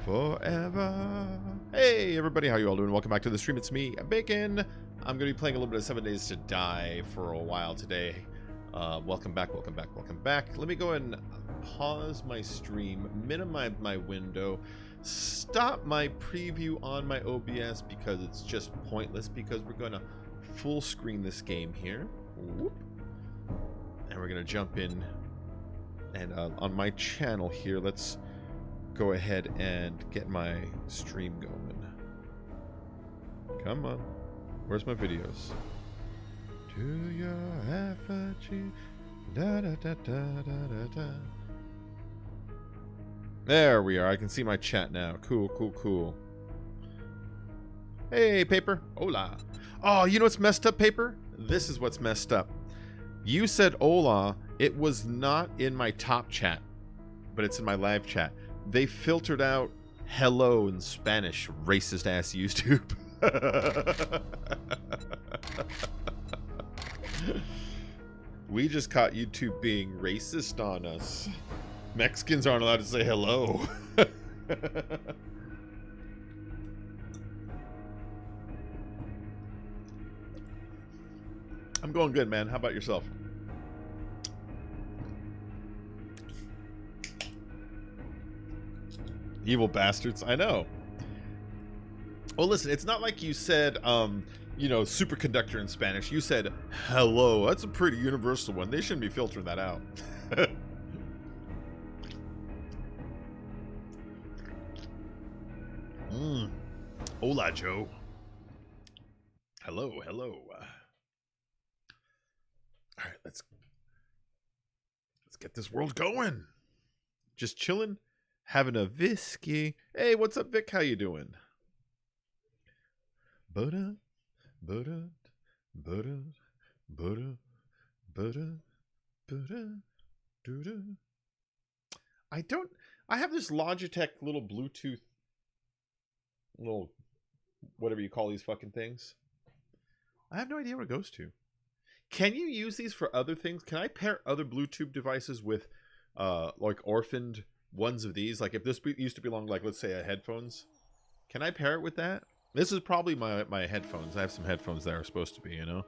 forever. Hey everybody, how you all doing? Welcome back to the stream. It's me, Bacon. I'm going to be playing a little bit of 7 Days to Die for a while today. Welcome back, welcome back, welcome back. Let me go and pause my stream, minimize my window, stop my preview on my OBS because it's just pointless, because we're going to full screen this game here. Whoop. And we're going to jump in. And on my channel here, let's go ahead and get my stream going. Come on. Where's my videos? To your effigy. Da, da, da, da, da, da. There we are. I can see my chat now. Cool, cool, cool. Hey, Paper. Hola. Oh, you know what's messed up, Paper? This is what's messed up. You said hola. It was not in my top chat, but it's in my live chat. They filtered out hello in Spanish, racist ass YouTube. We just caught YouTube being racist on us. Mexicans aren't allowed to say hello. I'm going good, man. How about yourself? Evil bastards. I know. Well, listen, it's not like you said, you know, superconductor in Spanish. You said hello. That's a pretty universal one. They shouldn't be filtering that out. Hola, Joe. Hello, hello. All right, let's get this world going. Just chilling. Having a whiskey. Hey, what's up, Vic? How you doing? Buddha, Buddha, Buddha, Buddha, Buddha, Buddha, Buddha. I have this Logitech little Bluetooth, little, whatever you call these fucking things. I have no idea where it goes to. Can you use these for other things? Can I pair other Bluetooth devices with, like, orphaned ones of these? Like if this used to belong, like, let's say a headphones, can I pair it with that? This is probably my headphones. I have some headphones that are supposed to be, you know.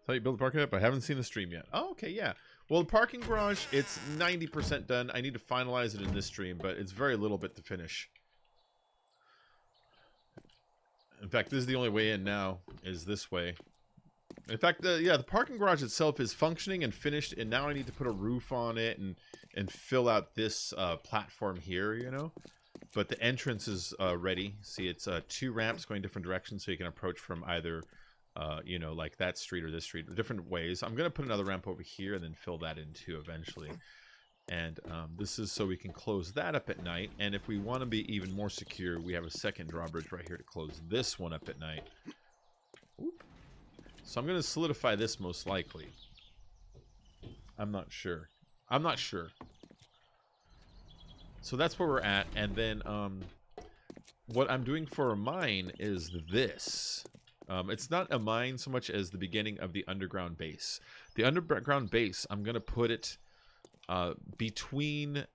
So you build the parking lot, but I haven't seen the stream yet. Oh, okay, yeah. Well, the parking garage, it's 90% done. I need to finalize it in this stream, but it's very little bit to finish. In fact, this is the only way in now, is this way. In fact, yeah, the parking garage itself is functioning and finished, and now I need to put a roof on it and fill out this platform here, you know. But the entrance is ready. See, it's 2 ramps going different directions, so you can approach from either, you know, like that street or this street, different ways. I'm going to put another ramp over here and then fill that in too eventually. And this is so we can close that up at night. And if we want to be even more secure, we have a second drawbridge right here to close this one up at night. Oop. So I'm going to solidify this most likely. I'm not sure. I'm not sure. So that's where we're at. And then what I'm doing for a mine is this. It's not a mine so much as the beginning of the underground base. The underground base, I'm going to put it between,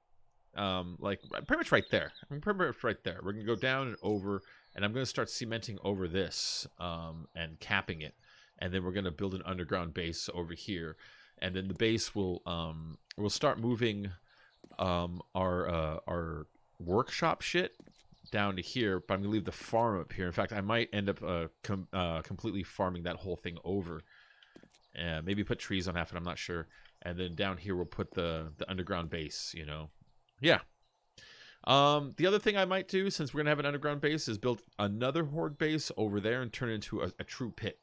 like, pretty much right there. Pretty much right there. We're going to go down and over, and I'm going to start cementing over this and capping it. And then we're going to build an underground base over here. And then the base will we'll start moving our workshop shit down to here. But I'm going to leave the farm up here. In fact, I might end up completely farming that whole thing over. Maybe put trees on half it, I'm not sure. And then down here we'll put the underground base, you know. Yeah. The other thing I might do, since we're going to have an underground base, is build another horde base over there and turn it into a true pit.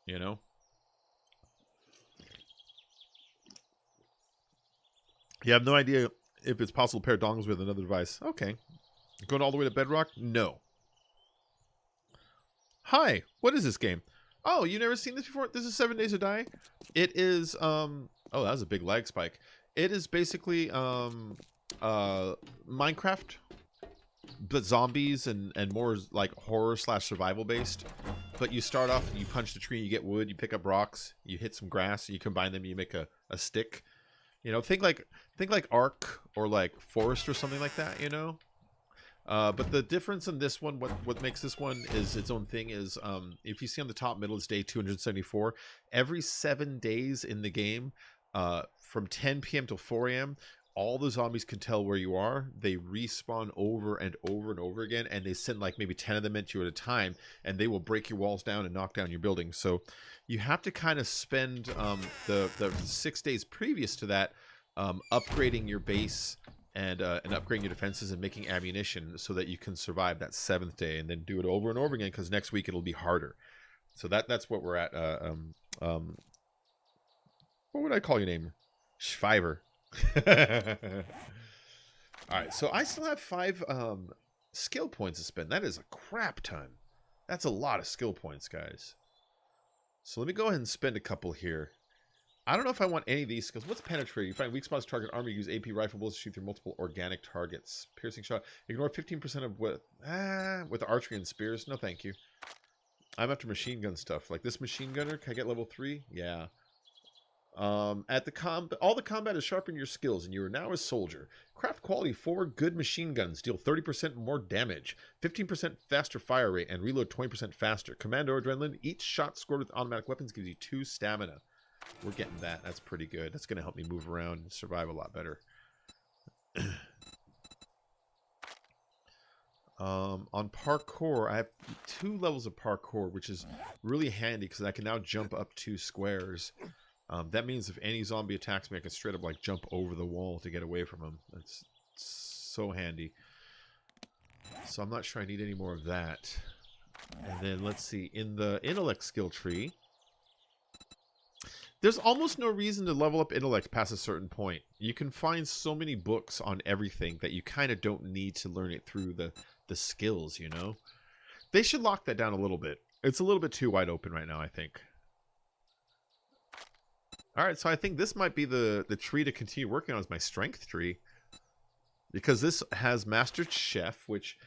You know? You have no idea if it's possible to pair dongles with another device. Okay. Going all the way to Bedrock? No. Hi, what is this game? Oh, you never seen this before? This is 7 Days to Die. It is, oh, that was a big lag spike. It is basically, Minecraft, but zombies and more like horror / survival based. But you start off, you punch the tree, you get wood, you pick up rocks, you hit some grass, you combine them, you make a stick. You know, think like Ark or like Forest or something like that, you know? But the difference in this one, what makes this one is its own thing is, if you see on the top middle, it's day 274. Every 7 days in the game, from 10 p.m. till 4 a.m., all the zombies can tell where you are. They respawn over and over and over again, and they send like maybe 10 of them at you at a time, and they will break your walls down and knock down your buildings. So you have to kind of spend the 6 days previous to that upgrading your base and upgrading your defenses and making ammunition so that you can survive that 7th day, and then do it over and over again, because next week it'll be harder. So that's what we're at. What would I call your name? Schviver. Alright, so I still have 5 skill points to spend. That is a crap ton. That's a lot of skill points, guys. So let me go ahead and spend a couple here. I don't know if I want any of these skills. What's penetrate? You find weak spots, target armor, use AP rifle bullets to shoot through multiple organic targets. Piercing shot. Ignore 15% of what with archery and spears. No thank you. I'm after machine gun stuff. Like this machine gunner. Can I get level 3? Yeah. All the combat is sharpen your skills, and you are now a soldier. Craft quality 4 good machine guns, deal 30% more damage, 15% faster fire rate, and reload 20% faster. Commando adrenaline, each shot scored with automatic weapons gives you 2 stamina. We're getting that. That's pretty good. That's going to help me move around and survive a lot better. On parkour, I have 2 levels of parkour, which is really handy because I can now jump up 2 squares. That means if any zombie attacks me, I can straight up like jump over the wall to get away from him. That's so handy. So I'm not sure I need any more of that. And then let's see, in the intellect skill tree, there's almost no reason to level up intellect past a certain point. You can find so many books on everything that you kind of don't need to learn it through the skills, you know? They should lock that down a little bit. It's a little bit too wide open right now, I think. Alright, so I think this might be the tree to continue working on, is my strength tree. Because this has Master Chef, which,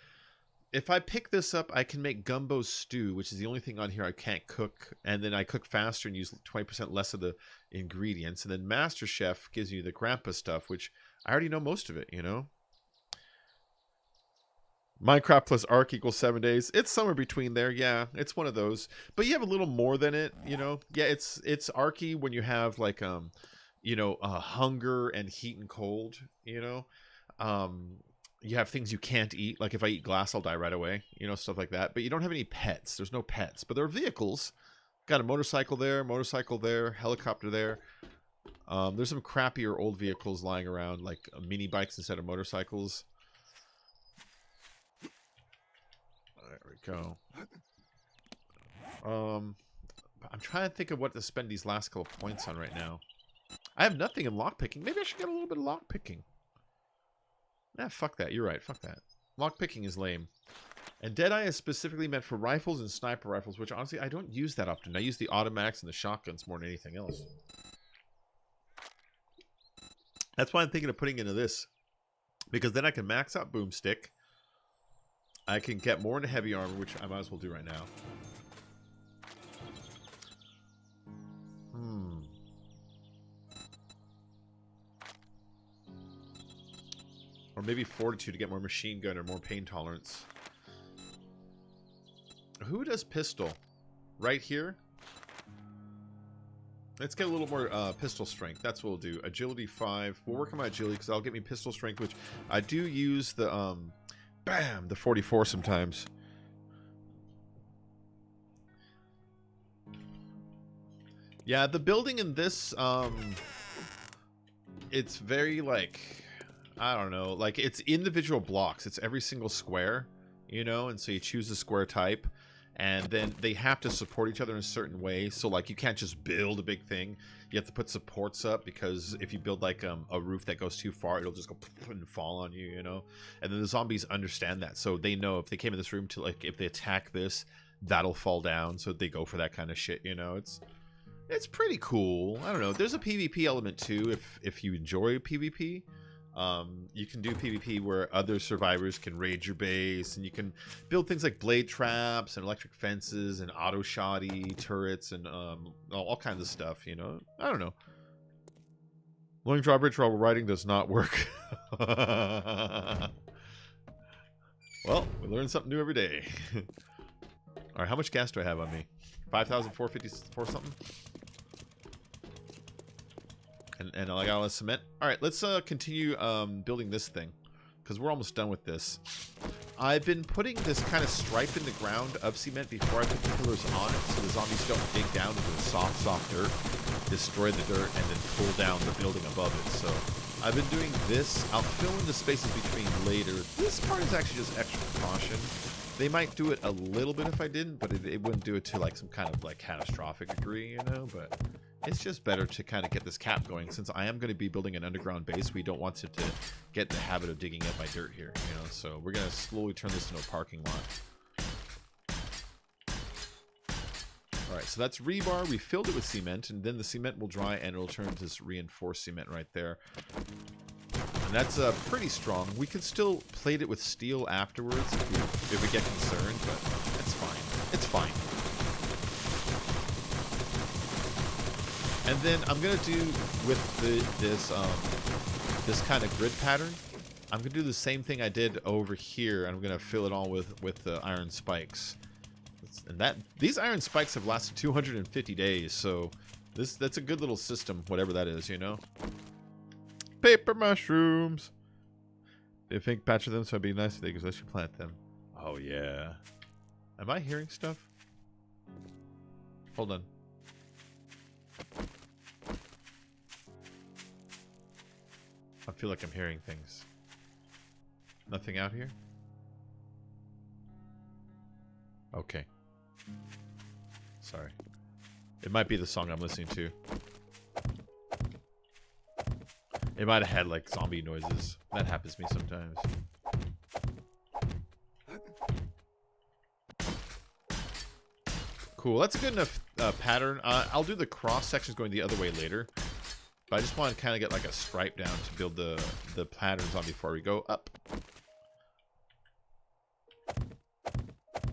if I pick this up, I can make gumbo stew, which is the only thing on here I can't cook. And then I cook faster and use 20% less of the ingredients. And then Master Chef gives you the grandpa stuff, which I already know most of it, you know? Minecraft plus Ark equals 7 days. It's somewhere between there. Yeah, it's one of those. But you have a little more than it, you know? Yeah, it's Arky when you have, like, hunger and heat and cold, you know? You have things you can't eat. Like, if I eat glass, I'll die right away. You know, stuff like that. But you don't have any pets. There's no pets. But there are vehicles. Got a motorcycle there, helicopter there. There's some crappier old vehicles lying around, like mini bikes instead of motorcycles. There we go. I'm trying to think of what to spend these last couple points on right now. I have nothing in lockpicking. Maybe I should get a little bit of lockpicking. Nah, fuck that. You're right. Fuck that. Lockpicking is lame. And Deadeye is specifically meant for rifles and sniper rifles, which honestly I don't use that often. I use the automatics and the shotguns more than anything else. That's why I'm thinking of putting into this. Because then I can max out boomstick. I can get more into heavy armor, which I might as well do right now. Or maybe fortitude to get more machine gun or more pain tolerance. Who does pistol? Right here? Let's get a little more pistol strength. That's what we'll do. Agility 5. We'll work on my agility because that'll get me pistol strength, which I do use the the 44 sometimes. Yeah, the building in this it's very like, I don't know, like it's individual blocks. It's every single square, you know, and so you choose the square type. And then they have to support each other in a certain way. So, like, you can't just build a big thing. You have to put supports up, because if you build, like, a roof that goes too far, it'll just go and fall on you, you know? And then the zombies understand that. So they know if they came in this room to, like, if they attack this, that'll fall down. So they go for that kind of shit, you know? It's pretty cool. I don't know. There's a PvP element, too, if you enjoy PvP. You can do PvP where other survivors can raid your base, and you can build things like blade traps and electric fences and auto shoddy turrets and all kinds of stuff, you know? I don't know. Long drawbridge while riding does not work. Learn something new every day. All right, how much gas do I have on me? 5,454 something. And I got all the cement. All right, let's continue building this thing because we're almost done with this. I've been putting this kind of stripe in the ground of cement before I put the pillars on it, so the zombies don't dig down into the soft dirt, destroy the dirt, and then pull down the building above it. So I've been doing this. I'll fill in the spaces between later. This part is actually just extra precaution. They might do it a little bit if I didn't, but it wouldn't do it to like some kind of like catastrophic degree, you know. But it's just better to kind of get this cap going. Since I am going to be building an underground base, we don't want it to get in the habit of digging up my dirt here, you know. So we're going to slowly turn this into a parking lot. All right, so that's rebar. We filled it with cement, and then the cement will dry, and it'll turn into this reinforced cement right there. And that's pretty strong. We could still plate it with steel afterwards if we get concerned, but that's fine. It's fine. And then I'm gonna do with this kind of grid pattern. I'm gonna do the same thing I did over here, and I'm gonna fill it all with the iron spikes. And these iron spikes have lasted 250 days, so that's a good little system, whatever that is, you know. Paper mushrooms. They think patch of them, so it'd be nice if they could actually plant them. Oh yeah. Am I hearing stuff? Hold on. I feel like I'm hearing things. Nothing out here? Okay. Sorry. It might be the song I'm listening to. It might have had like zombie noises. That happens to me sometimes. Cool. That's a good enough pattern. I'll do the cross sections going the other way later. But I just want to kind of get like a stripe down to build the patterns on before we go up.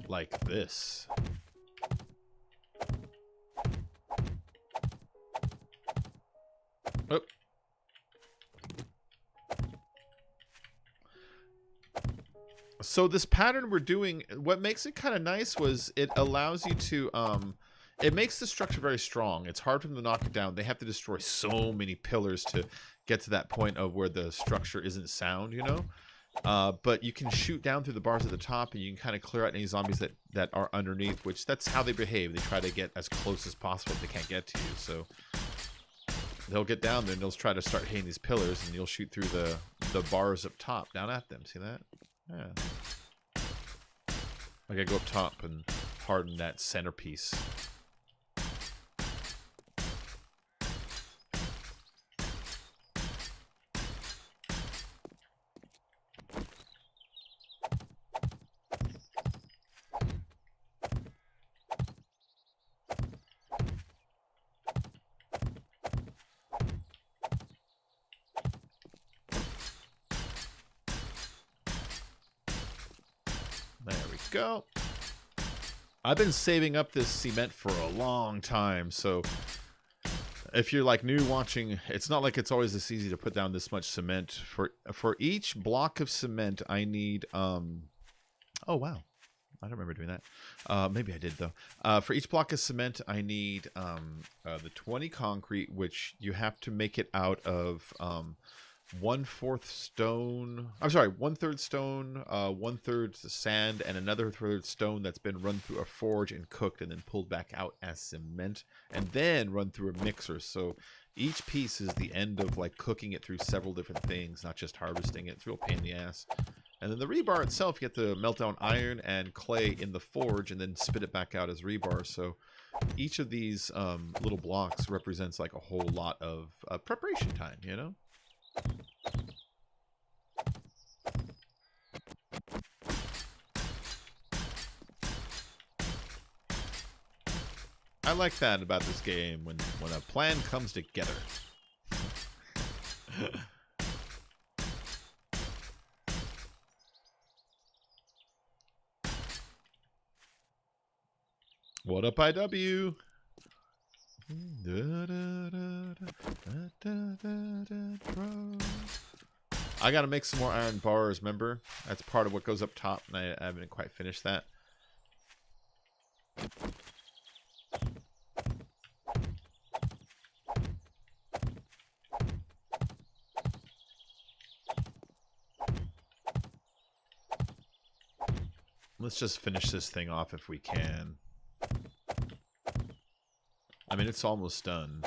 Like this. Oh. So this pattern we're doing, what makes it kind of nice was it allows you to, it makes the structure very strong. It's hard for them to knock it down. They have to destroy so many pillars to get to that point of where the structure isn't sound, you know? But you can shoot down through the bars at the top, and you can kind of clear out any zombies that are underneath, which that's how they behave. They try to get as close as possible if they can't get to you. So they'll get down there and they'll try to start hitting these pillars, and you'll shoot through the bars up top down at them. See that? Yeah. I gotta go up top and harden that centerpiece. Go. I've been saving up this cement for a long time, so if you're like new watching, it's not like it's always this easy to put down this much cement. For each block of cement I need oh wow, I don't remember doing that. Maybe I did though. For each block of cement I need the 20 concrete, which you have to make it out of 1/4 stone. I'm sorry, 1/3 stone, 1/3 sand, and another third stone that's been run through a forge and cooked and then pulled back out as cement, and then run through a mixer. So each piece is the end of like cooking it through several different things, not just harvesting it. It's a real pain in the ass. And then the rebar itself, you have to melt down iron and clay in the forge and then spit it back out as rebar. So each of these little blocks represents like a whole lot of preparation time, you know? I like that about this game, when a plan comes together. What up, IW? I got to make some more iron bars, remember? That's part of what goes up top, and I haven't quite finished that. Let's just finish this thing off if we can. I mean, it's almost done.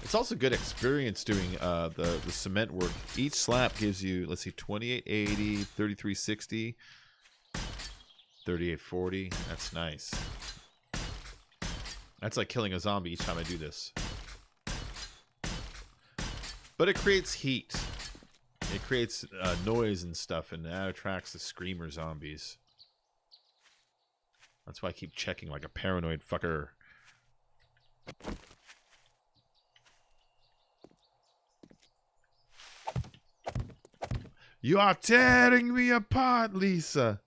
It's also good experience doing the cement work. Each slab gives you, let's see, 2880, 3360, 3840. That's nice. That's like killing a zombie each time I do this. But it creates heat. It creates noise and stuff, and that attracts the screamer zombies. That's why I keep checking like a paranoid fucker. You are tearing me apart, Lisa.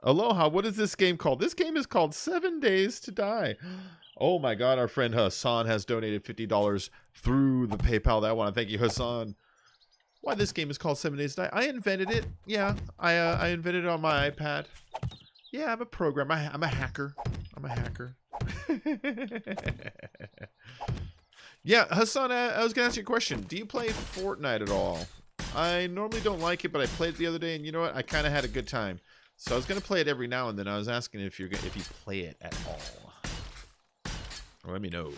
Aloha, what is this game called? This game is called 7 Days to Die. Oh my god, our friend Hassan has donated $50 through the PayPal. That one. Thank you, Hassan. Why this game is called 7 Days to Die? I invented it. Yeah, I invented it on my iPad. Yeah, I'm a programmer. I'm a hacker. I'm a hacker. Yeah, Hassan, I was going to ask you a question. Do you play Fortnite at all? I normally don't like it, but I played it the other day, and you know what? I kind of had a good time. So I was going to play it every now and then. I was asking if you play it at all. Let me know.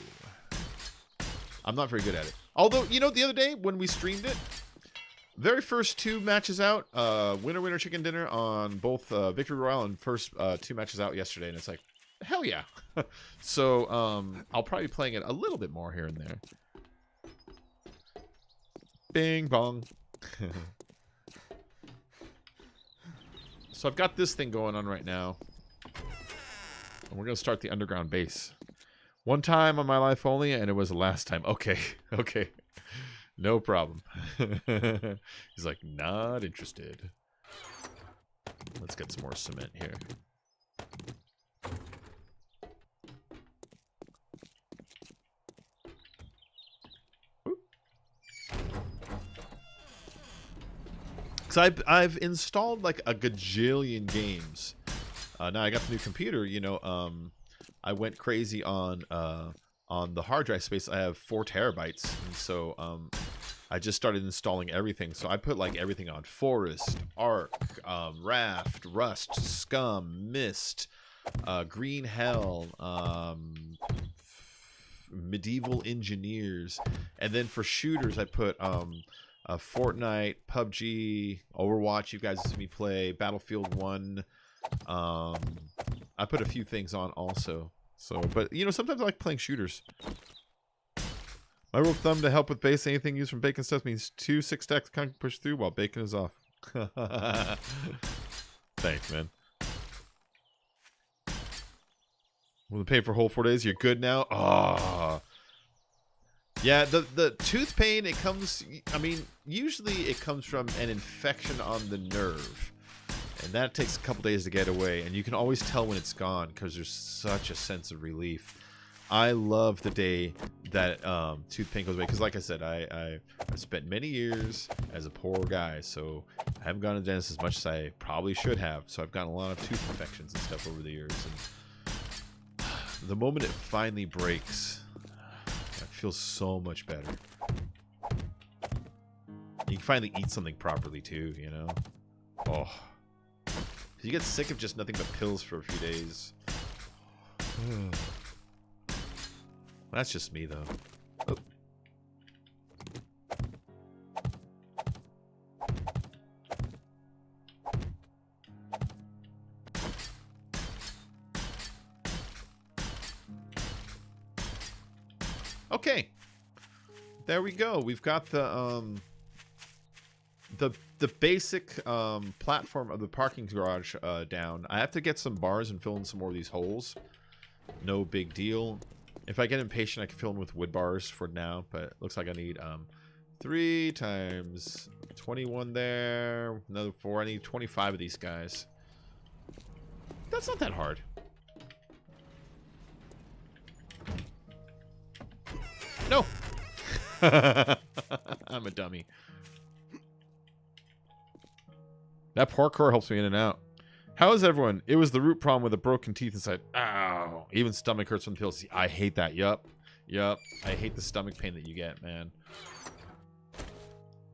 I'm not very good at it. Although, you know, the other day when we streamed it, very first 2 matches out, winner, winner, chicken dinner on both Victory Royale and first 2 matches out yesterday, and it's like, hell yeah. So I'll probably be playing it a little bit more here and there. Bing bong. So I've got this thing going on right now. And we're going to start the underground base. One time on my life only, and it was the last time. Okay, okay. No problem. He's like, not interested. Let's get some more cement here. Because I've installed like a gajillion games. Now I got the new computer, you know, I went crazy on the hard drive space. I have 4 terabytes, and so I just started installing everything. So I put like everything on: Forest, Ark, Raft, Rust, Scum, Mist, Green Hell, Medieval Engineers, and then for shooters I put Fortnite, PUBG, Overwatch. You guys see me play Battlefield 1. I put a few things on also. So, but you know, sometimes I like playing shooters. My rule of thumb to help with base: anything used from bacon stuff means 2 6 stacks can push through while bacon is off. Thanks, man. Will it pay for a whole 4 days? You're good now? Oh. Yeah, the tooth pain, it comes, I mean, usually it comes from an infection on the nerve. And that takes a couple days to get away. And you can always tell when it's gone because there's such a sense of relief. I love the day that tooth pain goes away. Because like I said, I spent many years as a poor guy. So I haven't gone to the dentist as much as I probably should have. So I've gotten a lot of tooth infections and stuff over the years. And the moment it finally breaks, it feels so much better. You can finally eat something properly too, you know? Oh. You get sick of just nothing but pills for a few days. That's just me, though. Oh. Okay. There we go. We've got the basic platform of the parking garage down. I have to get some bars and fill in some more of these holes. No big deal. If I get impatient, I can fill in with wood bars for now, but it looks like I need 3 times 21 there, another 4. I need 25 of these guys. That's not that hard. No. I'm a dummy. That parkour helps me in and out. How is everyone? It was the root problem with the broken teeth inside. Ow. Even stomach hurts from the pills. I hate that. Yup. I hate the stomach pain that you get, man.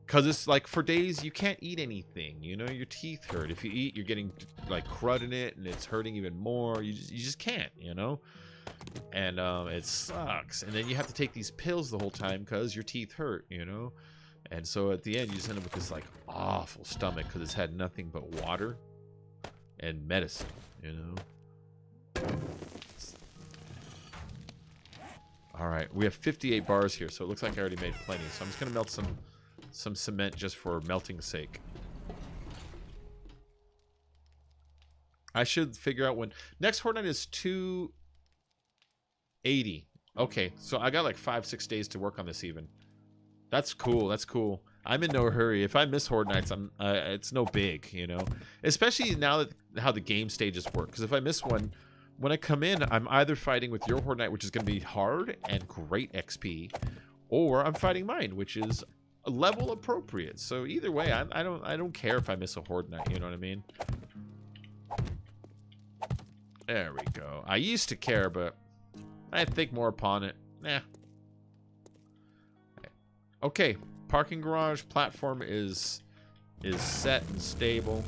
Because it's like for days you can't eat anything. You know, your teeth hurt. If you eat, you're getting like crud in it and it's hurting even more. You just can't, you know? And it sucks. And then you have to take these pills the whole time because your teeth hurt, you know? And so at the end you just end up with this like awful stomach because it's had nothing but water and medicine, you know? Alright, we have 58 bars here, so it looks like I already made plenty. So I'm just going to melt some cement just for melting's sake. I should figure out when... Next Horde Night is 280. Okay, so I got like 5-6 days to work on this even. That's cool, that's cool. I'm in no hurry. If I miss Horde Nights, it's no big, you know? Especially now that how the game stages work. Because if I miss one, when I come in, I'm either fighting with your Horde Night, which is going to be hard and great XP, or I'm fighting mine, which is level appropriate. So either way, I don't care if I miss a Horde Night, you know what I mean? There we go. I used to care, but I think more upon it. Nah. Okay, parking garage platform is set and stable.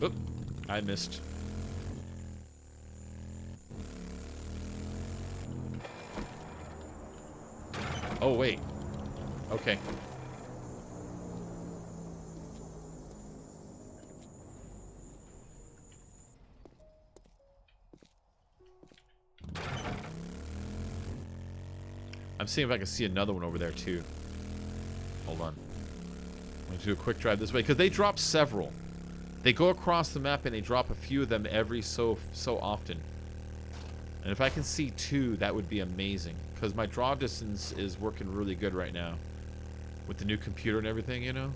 Oop, I missed. Oh wait. Okay. I'm seeing if I can see another one over there too. Hold on. I'm going to do a quick drive this way because they drop several. They go across the map and they drop a few of them every so often. And if I can see 2, that would be amazing because my draw distance is working really good right now with the new computer and everything, you know.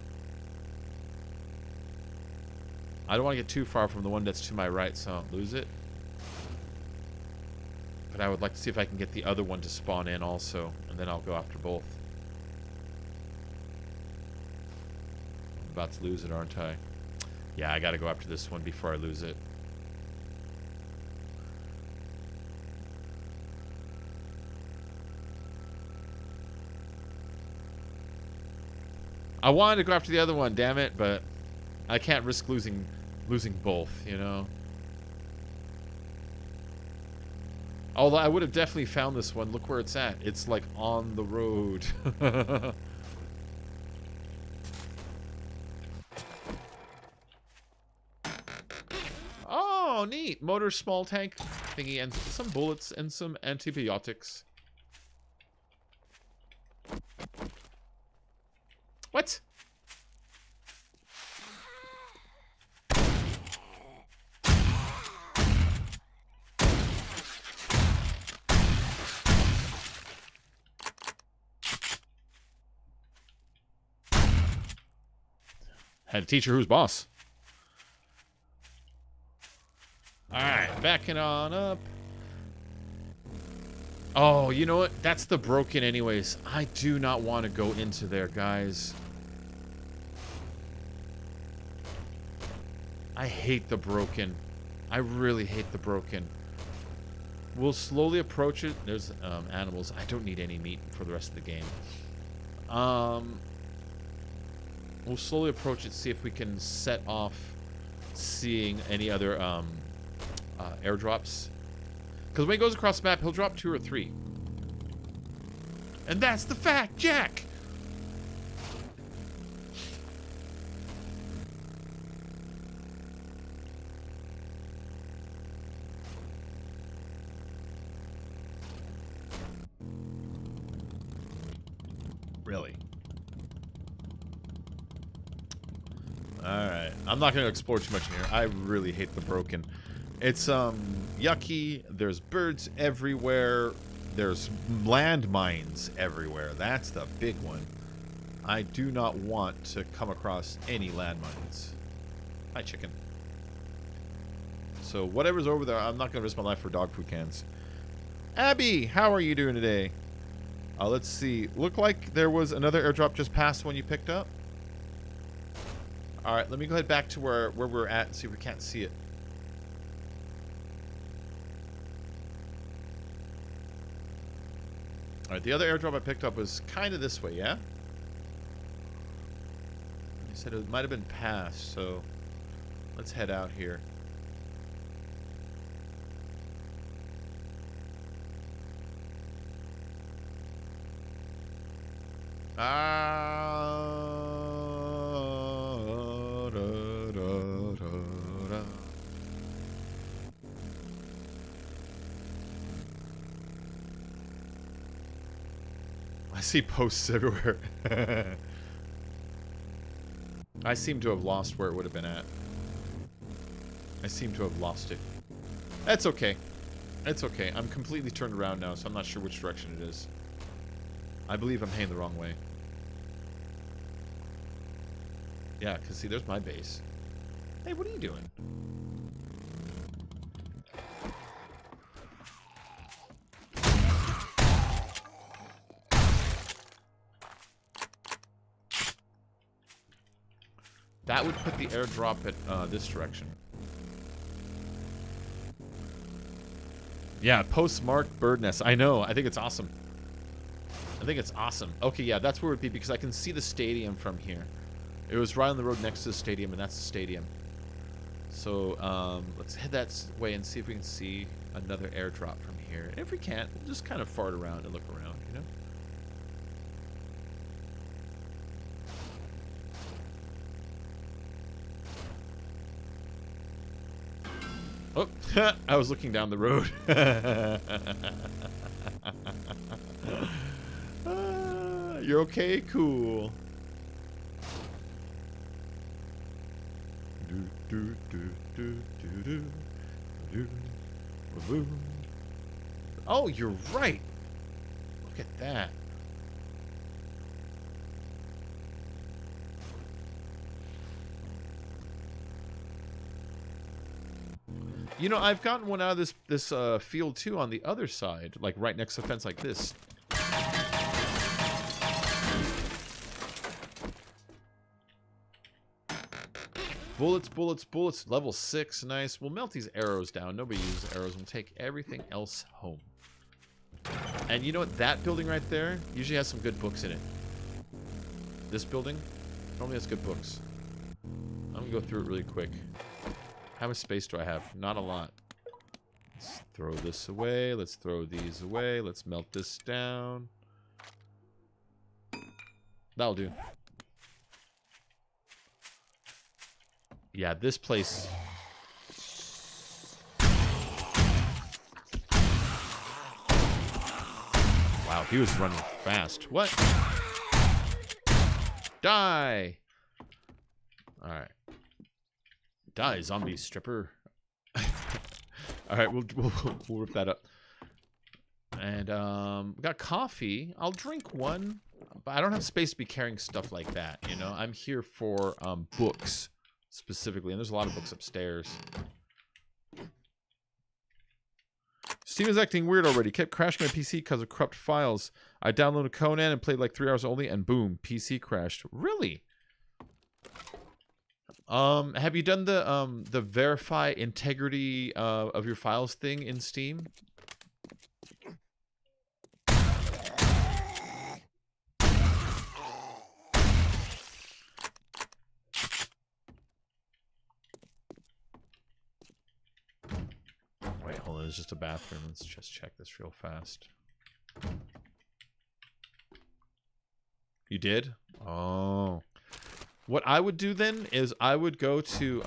I don't want to get too far from the one that's to my right so I don't lose it. But I would like to see if I can get the other one to spawn in also, and then I'll go after both. I'm about to lose it, aren't I? Yeah, I gotta go after this one before I lose it. I wanted to go after the other one, damn it, but I can't risk losing both, you know? Although I would have definitely found this one. Look where it's at. It's like on the road. Oh, neat. Motor small tank thingy and some bullets and some antibiotics. What? Had to teach her who's boss. Alright, backing on up. Oh, you know what? That's the broken anyways. I do not want to go into there, guys. I hate the broken. I really hate the broken. We'll slowly approach it. There's animals. I don't need any meat for the rest of the game. We'll slowly approach it, see if we can set off seeing any other airdrops. Because when he goes across the map, he'll drop 2 or 3. And that's the fact, Jack! Really? Alright. I'm not going to explore too much in here. I really hate the broken. It's yucky. There's birds everywhere. There's landmines everywhere. That's the big one. I do not want to come across any landmines. Hi, chicken. So whatever's over there, I'm not going to risk my life for dog food cans. Abby, how are you doing today? Let's see. Looked like there was another airdrop just past one you picked up. All right, let me go ahead back to where we're at and see if we can't see it. All right, the other airdrop I picked up was kind of this way, yeah? You said it might have been past, so let's head out here. I see posts everywhere. I seem to have lost where it would have been at. I seem to have lost it. That's okay. It's okay. I'm completely turned around now, so I'm not sure which direction it is. I believe I'm heading the wrong way. Yeah, because see, there's my base. Hey, what are you doing? That would put the airdrop at this direction. Yeah, postmarked bird nest. I know. I think it's awesome. I think it's awesome. Okay, yeah, that's where it would be because I can see the stadium from here. It was right on the road next to the stadium, and that's the stadium. So let's head that way and see if we can see another airdrop from here. And if we can't, we'll just kind of fart around and look around, you know? Oh, I was looking down the road. You're okay? Cool. Oh, you're right. Look at that. You know, I've gotten one out of this field too on the other side, like right next to the fence like this. Bullets, bullets, bullets. Level 6. Nice. We'll melt these arrows down. Nobody uses arrows. We'll take everything else home. And you know what? That building right there usually has some good books in it. This building normally has good books. I'm going to go through it really quick. How much space do I have? Not a lot. Let's throw this away. Let's throw these away. Let's melt this down. That'll do. Yeah, this place... Wow, he was running fast. What? Die! Alright. Die, zombie stripper. Alright, we'll rip that up. And, we got coffee. I'll drink one. But I don't have space to be carrying stuff like that, you know? I'm here for, books. Specifically, and there's a lot of books upstairs. Steven's acting weird already. Kept crashing my PC because of corrupt files. I downloaded Conan and played like 3 hours only, and boom, PC crashed. Really? Have you done the verify integrity of your files thing in Steam? Wait, hold on. There's just a bathroom. Let's just check this real fast. You did? Oh. What I would do then is I would go to...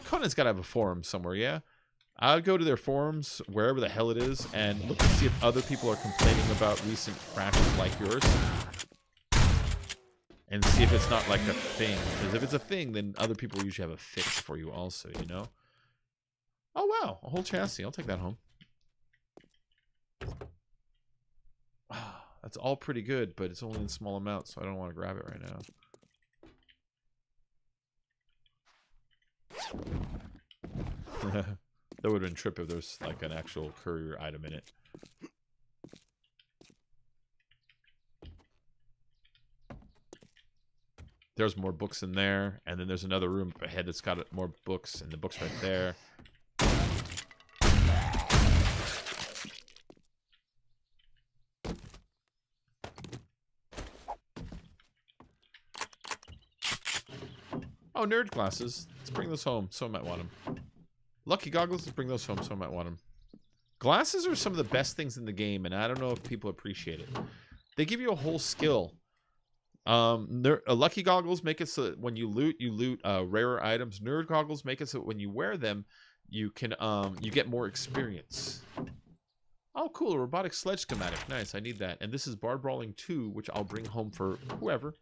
Conan's got to have a forum somewhere, yeah? I would go to their forums, wherever the hell it is, and look to see if other people are complaining about recent crashes like yours. And see if it's not like a thing. Because if it's a thing, then other people usually have a fix for you also, you know? Oh, wow. A whole chassis. I'll take that home. That's all pretty good, but it's only in small amounts, so I don't want to grab it right now. That would have been trip if there's like an actual courier item in it. There's more books in there. And then there's another room up ahead that's got more books, and the books right there. Oh, nerd glasses. Let's bring those home. Someone might want them. Lucky goggles. Let's bring those home. Someone might want them. Glasses are some of the best things in the game, and I don't know if people appreciate it. They give you a whole skill. Lucky goggles make it so that when you loot rarer items. Nerd goggles make it so that when you wear them, you can you get more experience. Oh, cool. A robotic sledge schematic. Nice. I need that. And this is Bar Brawling 2, which I'll bring home for whoever.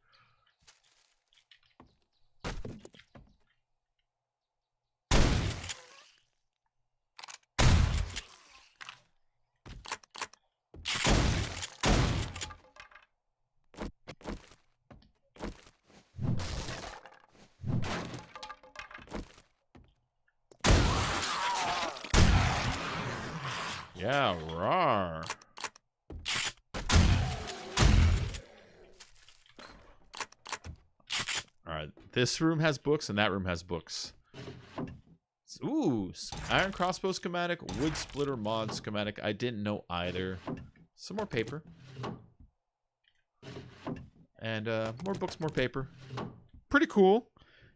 Yeah, rawr. Alright, this room has books and that room has books. Ooh, iron crossbow schematic, wood splitter mod schematic. I didn't know either. Some more paper. And more books, more paper. Pretty cool.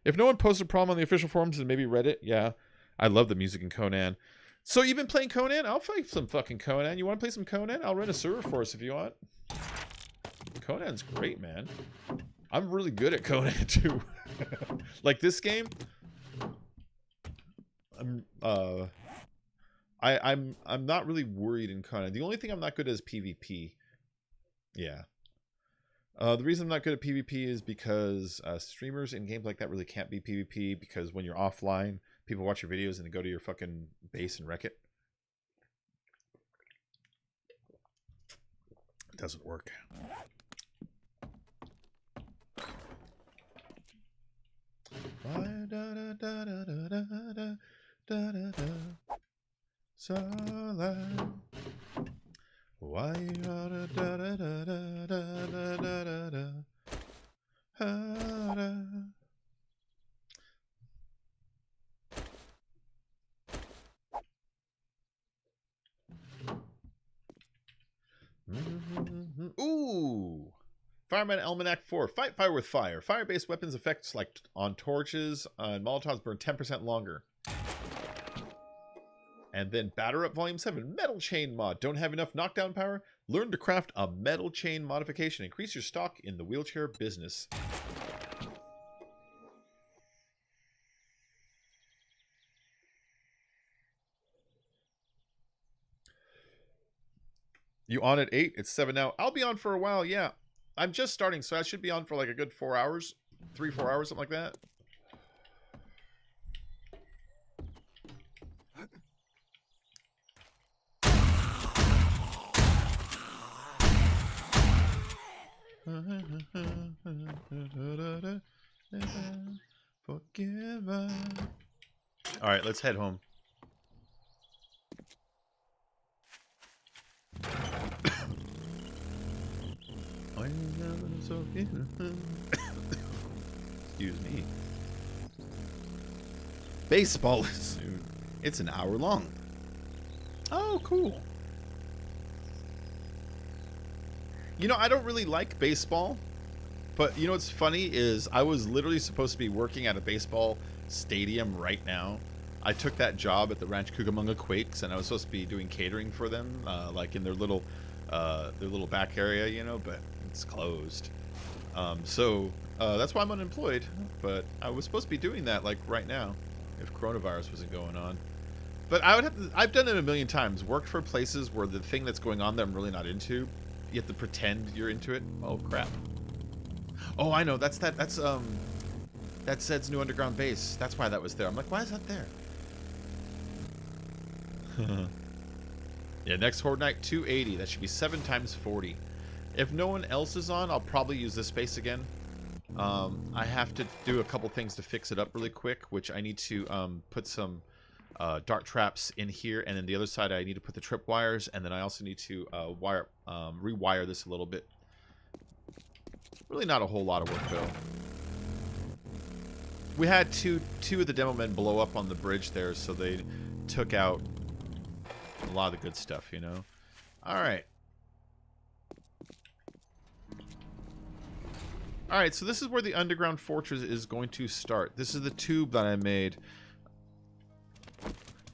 If no one posted a problem on the official forums and maybe Reddit, yeah. I love the music in Conan. So you've been playing Conan? I'll play some fucking Conan. You want to play some Conan? I'll run a server for us if you want. Conan's great, man. I'm really good at Conan too. Like this game, I'm not really worried in Conan. The only thing I'm not good at is PvP. Yeah. The reason I'm not good at PvP is because streamers in games like that really can't be PvP, because when you're offline, people watch your videos and they go to your fucking base and wreck it. It doesn't work. Why Ooh! Fireman Almanac 4. Fight fire with fire. Fire-based weapons effects like on torches and Molotovs burn 10% longer. And then Batter Up Volume 7. Metal Chain mod. Don't have enough knockdown power? Learn to craft a metal chain modification. Increase your stock in the wheelchair business. You on at 8? It's 7 now. I'll be on for a while, yeah. I'm just starting, so I should be on for like a good 4 hours. 3-4 hours, something like that. Forgive us. All right, let's head home. Excuse me. Baseball is soon. It's an hour long. Oh, cool. You know, I don't really like baseball, but you know what's funny is I was literally supposed to be working at a baseball stadium right now. I took that job at the Ranch Cucamonga Quakes, and I was supposed to be doing catering for them, like in their little back area, you know, but it's closed. So that's why I'm unemployed. But I was supposed to be doing that like right now, if coronavirus wasn't going on. But I would have to, I've done it a million times. Worked for places where the thing that's going on that I'm really not into, you have to pretend you're into it. Oh crap. Oh, I know. That's Zed's new underground base. That's why that was there. I'm like, why is that there? Yeah, next Horde Night 280. That should be 7 times 40. If no one else is on, I'll probably use this space again. I have to do a couple things to fix it up really quick, which I need to put some dart traps in here, and then the other side I need to put the tripwires, and then I also need to rewire this a little bit. Really not a whole lot of work though. We had two of the demo men blow up on the bridge there, so they took out a lot of the good stuff, you know? Alright. Alright, so this is where the underground fortress is going to start. This is the tube that I made.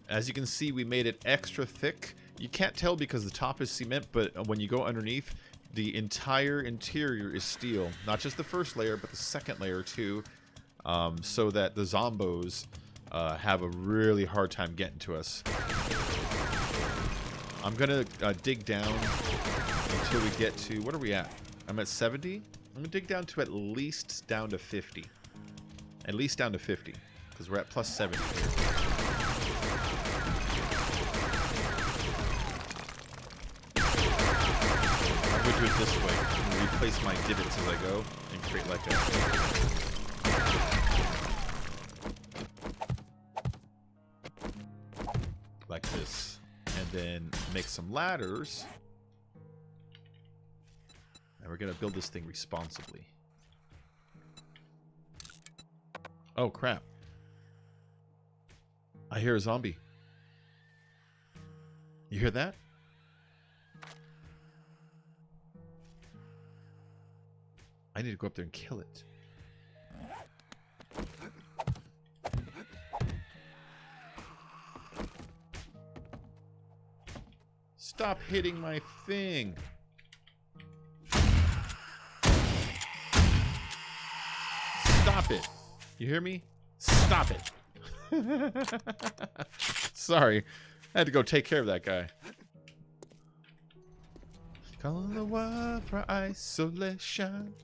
As you can see, we made it extra thick. You can't tell because the top is cement, but when you go underneath, the entire interior is steel. Not just the first layer, but the second layer too. So that the zombos have a really hard time getting to us. I'm gonna dig down until we get to, what are we at? I'm at 70. I'm gonna dig down to at least down to 50. At least down to 50, because we're at plus 70 here. I'm gonna do it this way. I'm gonna replace my divots as I go and create like a. Like this, and then make some ladders, and we're gonna build this thing responsibly. Oh crap, I hear a zombie. You hear that? I need to go up there and kill it. Stop hitting my thing. Stop it. You hear me? Stop it. Sorry. I had to go take care of that guy. Call the word for isolation.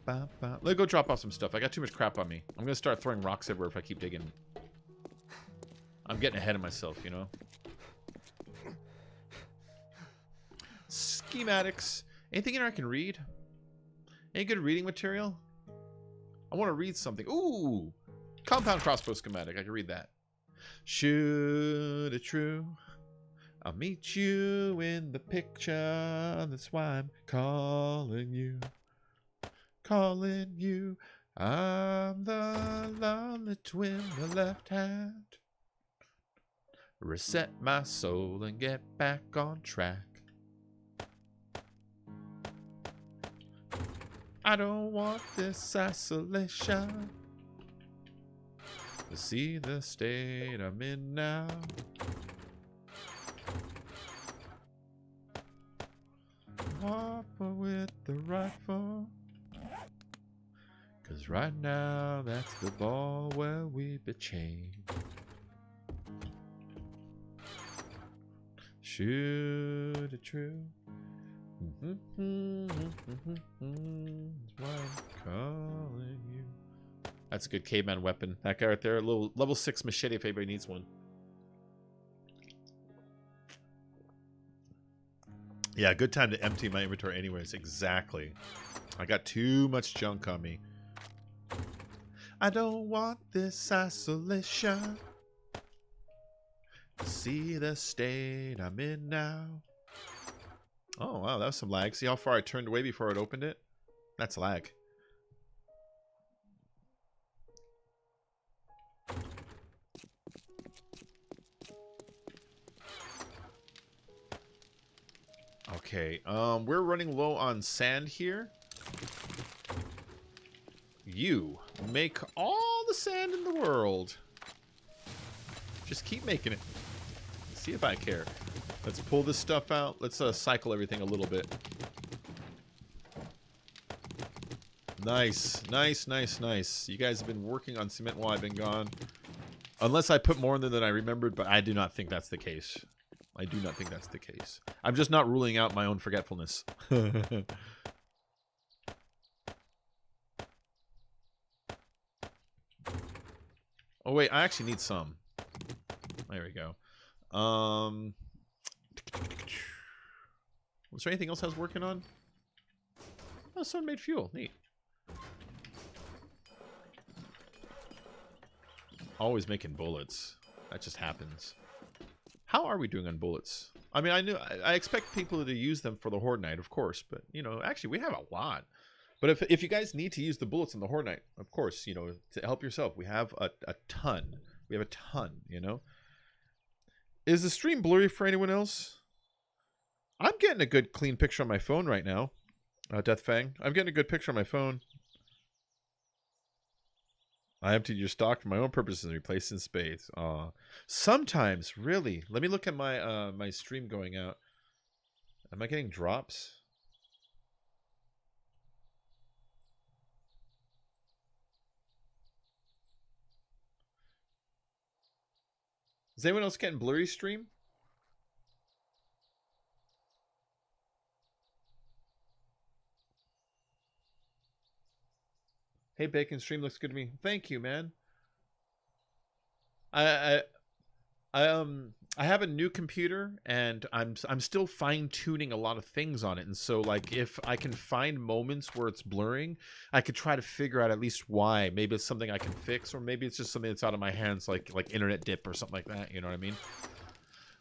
Ba, ba. Let's go drop off some stuff. I got too much crap on me. I'm going to start throwing rocks everywhere if I keep digging. I'm getting ahead of myself, you know? Schematics. Anything in here I can read? Any good reading material? I want to read something. Ooh! Compound crossbow schematic. I can read that. Should it true? I'll meet you in the picture. That's why I'm calling you. Calling you. I'm the lonely twin, the left hand. Reset my soul and get back on track. I don't want this isolation. To see the state I'm in now. Hopper with the rifle. 'Cause right now that's the ball where we be chained. Shoot it true. That's why I'm calling you. That's a good caveman weapon. That guy right there, a little level 6 machete if anybody needs one. Yeah, good time to empty my inventory anyways. Exactly. I got too much junk on me. I don't want this isolation. See the state I'm in now. Oh, wow, that was some lag. See how far I turned away before it opened it? That's lag. Okay, we're running low on sand here. You make all the sand in the world. Just keep making it. See if I care. Let's pull this stuff out. Let's cycle everything a little bit. Nice, nice, nice, nice. You guys have been working on cement while I've been gone. Unless I put more in there than I remembered, but I do not think that's the case. I do not think that's the case. I'm just not ruling out my own forgetfulness. Oh wait, I actually need some. There we go. Was there anything else I was working on? Oh, someone made fuel. Neat. Always making bullets. That just happens. How are we doing on bullets? I mean, I expect people to use them for the Horde Night, of course, but, you know, actually, we have a lot. But if you guys need to use the bullets on the Horde Knight, of course, you know, to help yourself, we have a ton. We have a ton, you know. Is the stream blurry for anyone else? I'm getting a good clean picture on my phone right now. Death Fang. I'm getting a good picture on my phone. I emptied your stock for my own purposes and replaced in space. Sometimes, really. Let me look at my my stream going out. Am I getting drops? Is anyone else getting blurry stream? Hey, Bacon, stream looks good to me. Thank you, man. I have a new computer and I'm still fine-tuning a lot of things on it, and so like if I can find moments where it's blurring, I could try to figure out at least why. Maybe it's something I can fix, or maybe it's just something that's out of my hands, like internet dip or something like that, you know what I mean?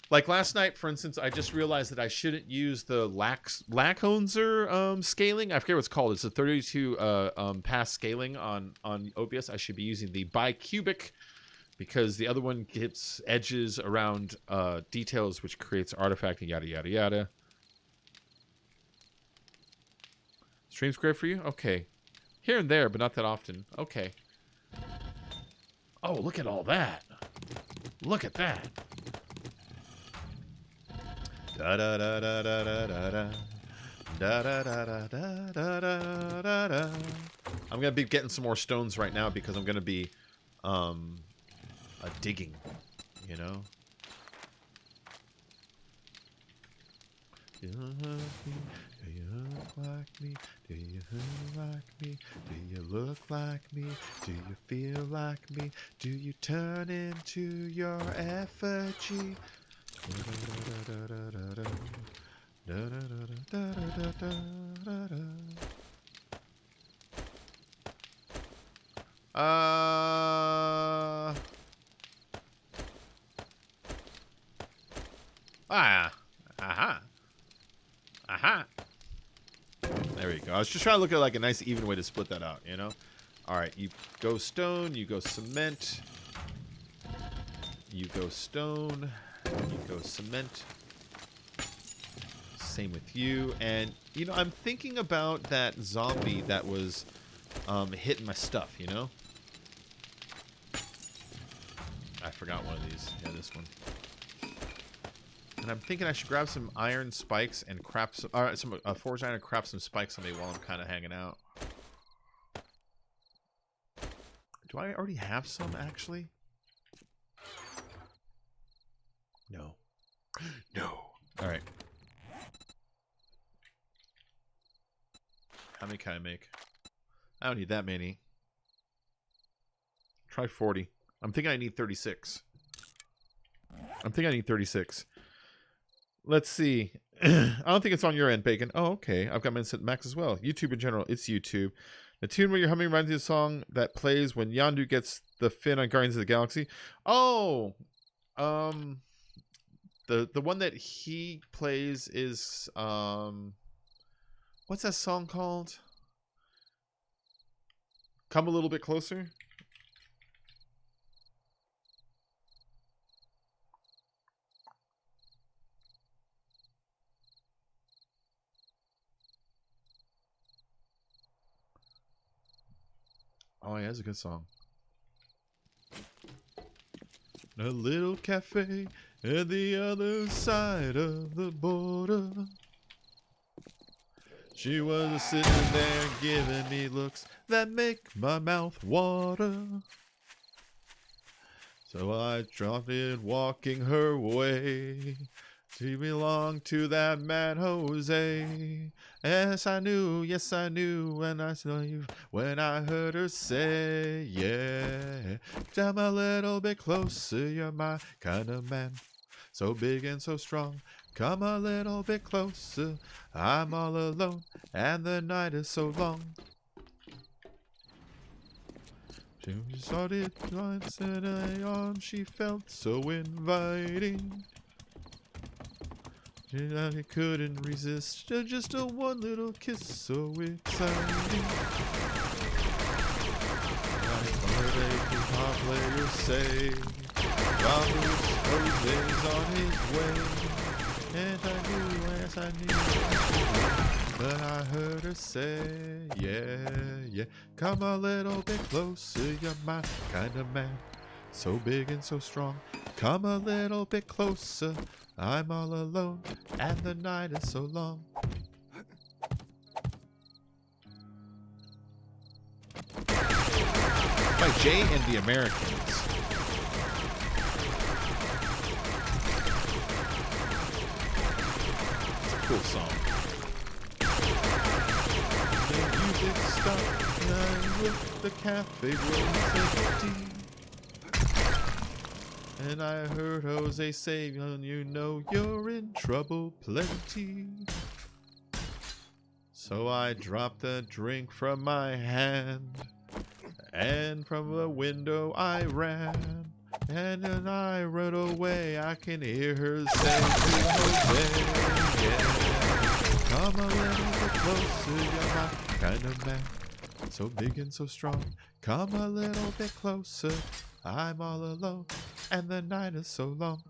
Like last night, for instance, I just realized that I shouldn't use the Lackhonzer scaling. I forget what it's called. It's a 32 pass scaling on OBS. I should be using the bicubic, because the other one gets edges around details, which creates artifact and yada, yada, yada. Stream's great for you? Okay. Here and there, but not that often. Okay. Oh, look at all that. Look at that. Da da da da da da da da. Da da da da da da da da. I'm gonna be getting some more stones right now because I'm gonna be digging, you know. Do you look like me? Do you like me? Do you look like me? Do you feel like me? Do you turn into your effigy? Aha. There we go. I was just trying to look at like a nice even way to split that out, you know? Alright, you go stone, you go cement. You go stone, you go cement. Same with you. And, you know, I'm thinking about that zombie that was hitting my stuff, you know? I forgot one of these. Yeah, this one. And I'm thinking I should grab some iron spikes and craft some forged iron and craft some spikes on me while I'm kind of hanging out. Do I already have some, actually? No. No. All right. How many can I make? I don't need that many. Try 40. I'm thinking I need 36. I'm thinking I need 36. Let's see. I don't think it's on your end, Bacon. Oh, okay. I've got mine set max as well. YouTube in general. It's YouTube. The tune where you're humming reminds me of the song that plays when Yondu gets the fin on Guardians of the Galaxy. Oh, the one that he plays is what's that song called? Come a little bit closer. Oh, yeah, that's a good song. A little cafe at the other side of the border. She was sitting there giving me looks that make my mouth water. So I started walking her way. She belonged to that man Jose. Yes, I knew, when I saw you, when I heard her say, yeah. Come a little bit closer, you're my kind of man. So big and so strong, come a little bit closer. I'm all alone, and the night is so long. She started once in her arms, she felt so inviting. I couldn't resist. Just a one little kiss, so exciting. Pop players say Robert Jose's on his way, and I knew as I knew, but I heard her say, yeah, come a little bit closer, you're my kind of man, so big and so strong. Come a little bit closer, I'm all alone, and the night is so long. By Jay and the Americans. It's a cool song. The music stopped and with the cafe was empty. And I heard Jose say, you know you're in trouble plenty. So I dropped the drink from my hand, and from the window I ran, and then I rode away. I can hear her say to Jose, yeah, come a little bit closer, you're my kind of man, so big and so strong. Come a little bit closer, I'm all alone, and the night is so long.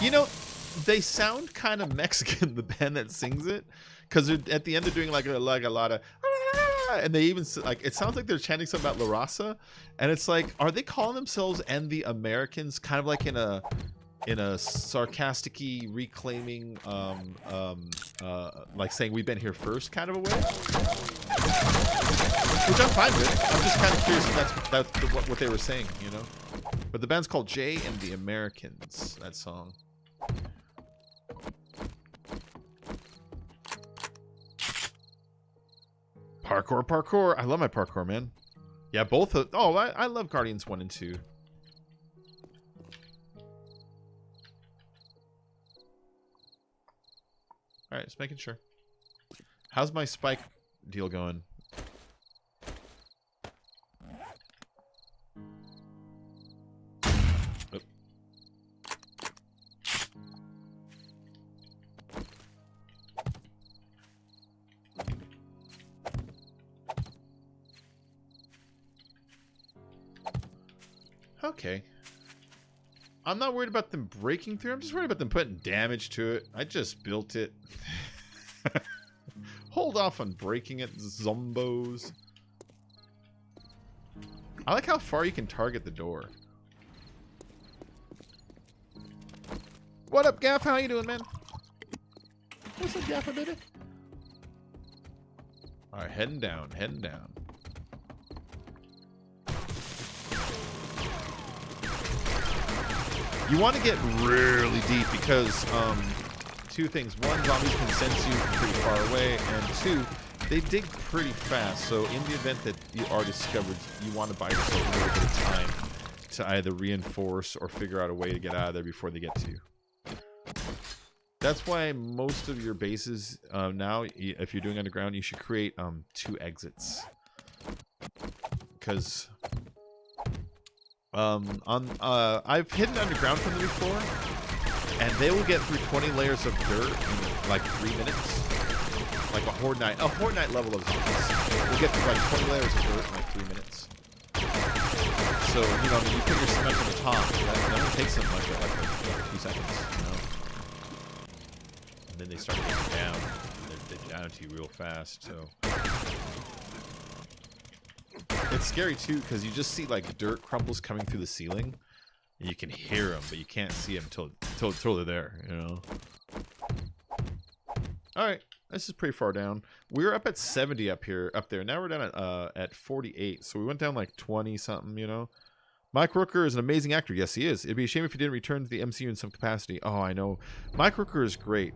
You know, they sound kind of Mexican, the band that sings it, because at the end they're doing like a lot of, and they even like it sounds like they're chanting something about La Raza, and it's like, are they calling themselves and the Americans, kind of like in a sarcastic-y reclaiming, like saying we've been here first kind of a way, which I'm fine with. I'm just kind of curious if that's what they were saying, you know. But the band's called Jay and the Americans. That song. Parkour. I love my parkour, man. Yeah, both of... Oh, I love Guardians 1 and 2. Alright, just making sure. How's my spike deal going? Oh. Okay. I'm not worried about them breaking through. I'm just worried about them putting damage to it. I just built it. Hold off on breaking it, zombos. I like how far you can target the door. What up, Gaff? How you doing, man? What's up, Gaffa, baby? Alright, heading down, heading down. You want to get really deep because, two things. One, zombies can sense you pretty far away, and two, they dig pretty fast. So in the event that you are discovered, you want to buy yourself a little bit of time to either reinforce or figure out a way to get out of there before they get to you. That's why most of your bases now, if you're doing underground, you should create 2 exits. Because I've hidden underground from them before, and they will get through 20 layers of dirt in like 3 minutes. Like a Horde Knight level of zombies will get through like 20 layers of dirt in like 3 minutes. So, you know, you put your cement on the top, that only takes them like a 2 seconds, you know? And then they start getting down, and they're down to you real fast, so. It's scary too, because you just see like dirt crumbles coming through the ceiling. And you can hear them, but you can't see them until they're there, you know? Alright, this is pretty far down. We were up at 70 up there. Now we're down at 48, so we went down like 20 something, you know? Mike Rooker is an amazing actor. Yes, he is. It'd be a shame if he didn't return to the MCU in some capacity. Oh, I know. Mike Rooker is great.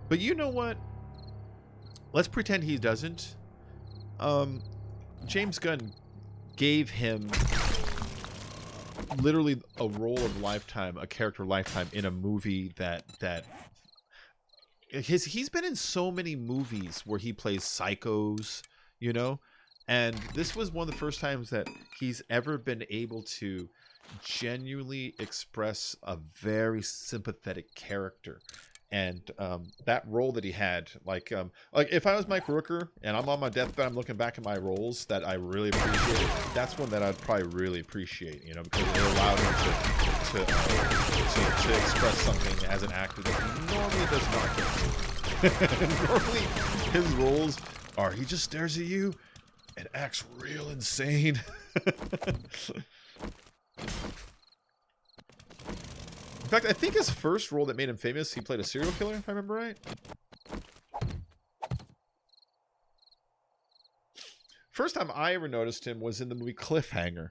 But you know what? Let's pretend he doesn't. James Gunn gave him literally a role of lifetime, a character lifetime in a movie that he's been in so many movies where he plays psychos, you know, and this was one of the first times that he's ever been able to genuinely express a very sympathetic character. And that role that he had, like if I was Mike Rooker and I'm on my deathbed, I'm looking back at my roles that I really appreciated. That's one that I'd probably really appreciate, you know, because it allowed him to express something as an actor that he normally does not get. Normally, his roles are he just stares at you and acts real insane. In fact, I think his first role that made him famous, he played a serial killer, if I remember right. First time I ever noticed him was in the movie Cliffhanger.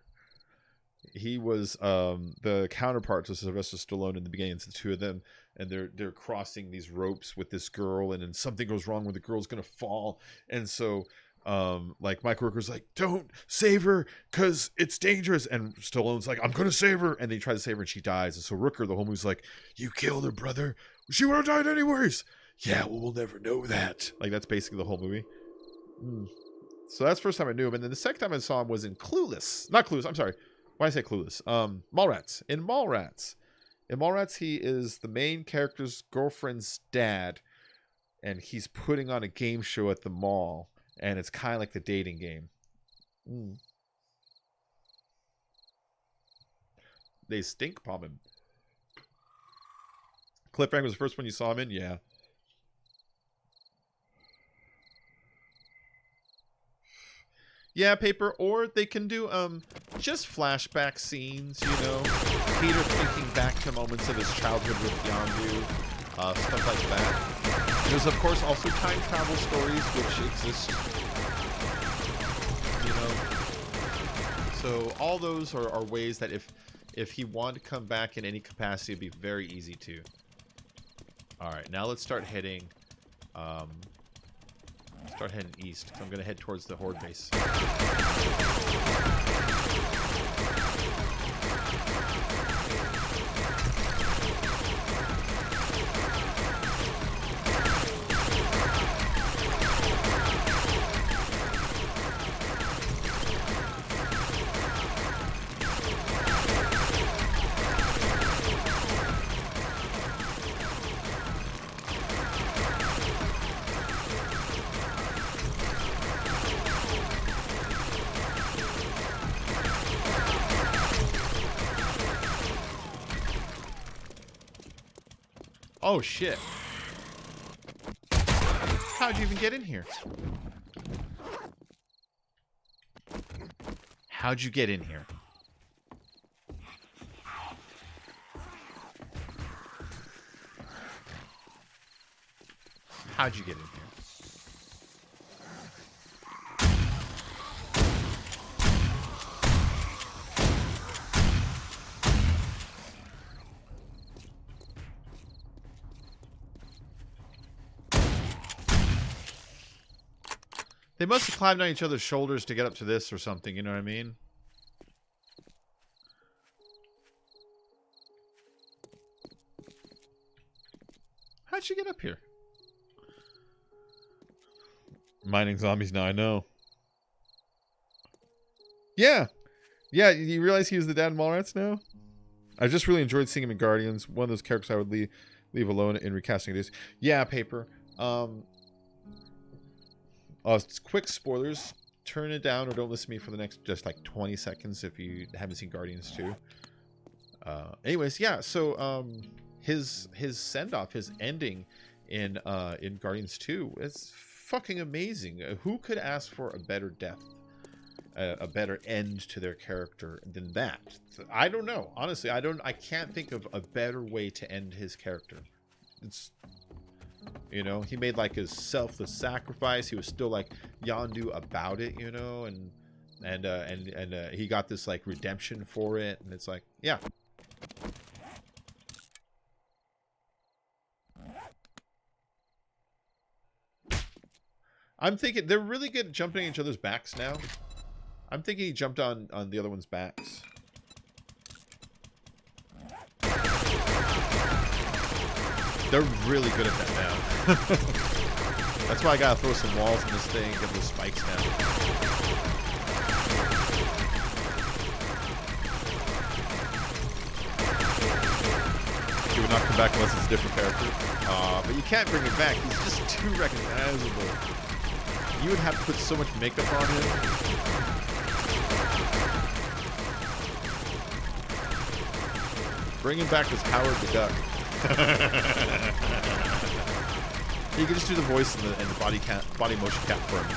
He was the counterpart to Sylvester Stallone in the beginning. It's the two of them, and they're crossing these ropes with this girl, and then something goes wrong where the girl's gonna fall, and so like Mike Rooker's like, don't save her because it's dangerous, and Stallone's like, I'm gonna save her, and they try to save her and she dies. And so Rooker, the whole movie's like, you killed her, brother, she would have died anyways. Yeah, well, we'll never know that. Like, that's basically the whole movie. So that's the first time I knew him. And then the second time I saw him was in Clueless. Not Clueless, I'm sorry, why did I say Clueless? Mallrats. In Mallrats, he is the main character's girlfriend's dad, and he's putting on a game show at the mall. And it's kind of like the dating game. They stink bomb him. Cliffhanger was the first one you saw him in? Yeah. Yeah, Paper. Or they can do just flashback scenes, you know. Peter thinking back to moments of his childhood with Yondu. Stuff like that. There's, of course, also time travel stories which exist, you know. So all those are ways that if he wanted to come back in any capacity, it'd be very easy to. All right, now let's start heading east. I'm gonna head towards the Horde base. Oh, shit. How'd you even get in here? How'd you get in here? How'd you get in here? They must have climbed on each other's shoulders to get up to this or something, you know what I mean? How'd you get up here? Mining zombies now, I know. Yeah. Yeah, you realize he was the dad in Mallrats now? I just really enjoyed seeing him in Guardians. One of those characters I would leave alone in recasting this. Yeah, Paper. Quick spoilers. Turn it down or don't listen to me for the next just like 20 seconds if you haven't seen Guardians 2. Anyways, yeah. So his send-off, his ending in Guardians 2 is fucking amazing. Who could ask for a better death, a better end to their character than that? I don't know. Honestly, I can't think of a better way to end his character. It's, you know, he made like his selfless sacrifice. He was still like Yondu about it, you know, and he got this like redemption for it, and it's like, yeah. I'm thinking they're really good at jumping each other's backs now. I'm thinking he jumped on the other one's backs. They're really good at that now. That's why I gotta throw some walls in this thing, get those spikes down. He would not come back unless it's a different character. But you can't bring him back. He's just too recognizable. You would have to put so much makeup on him. Bring him back as Howard the Duck. You can just do the voice and the body motion cap for him.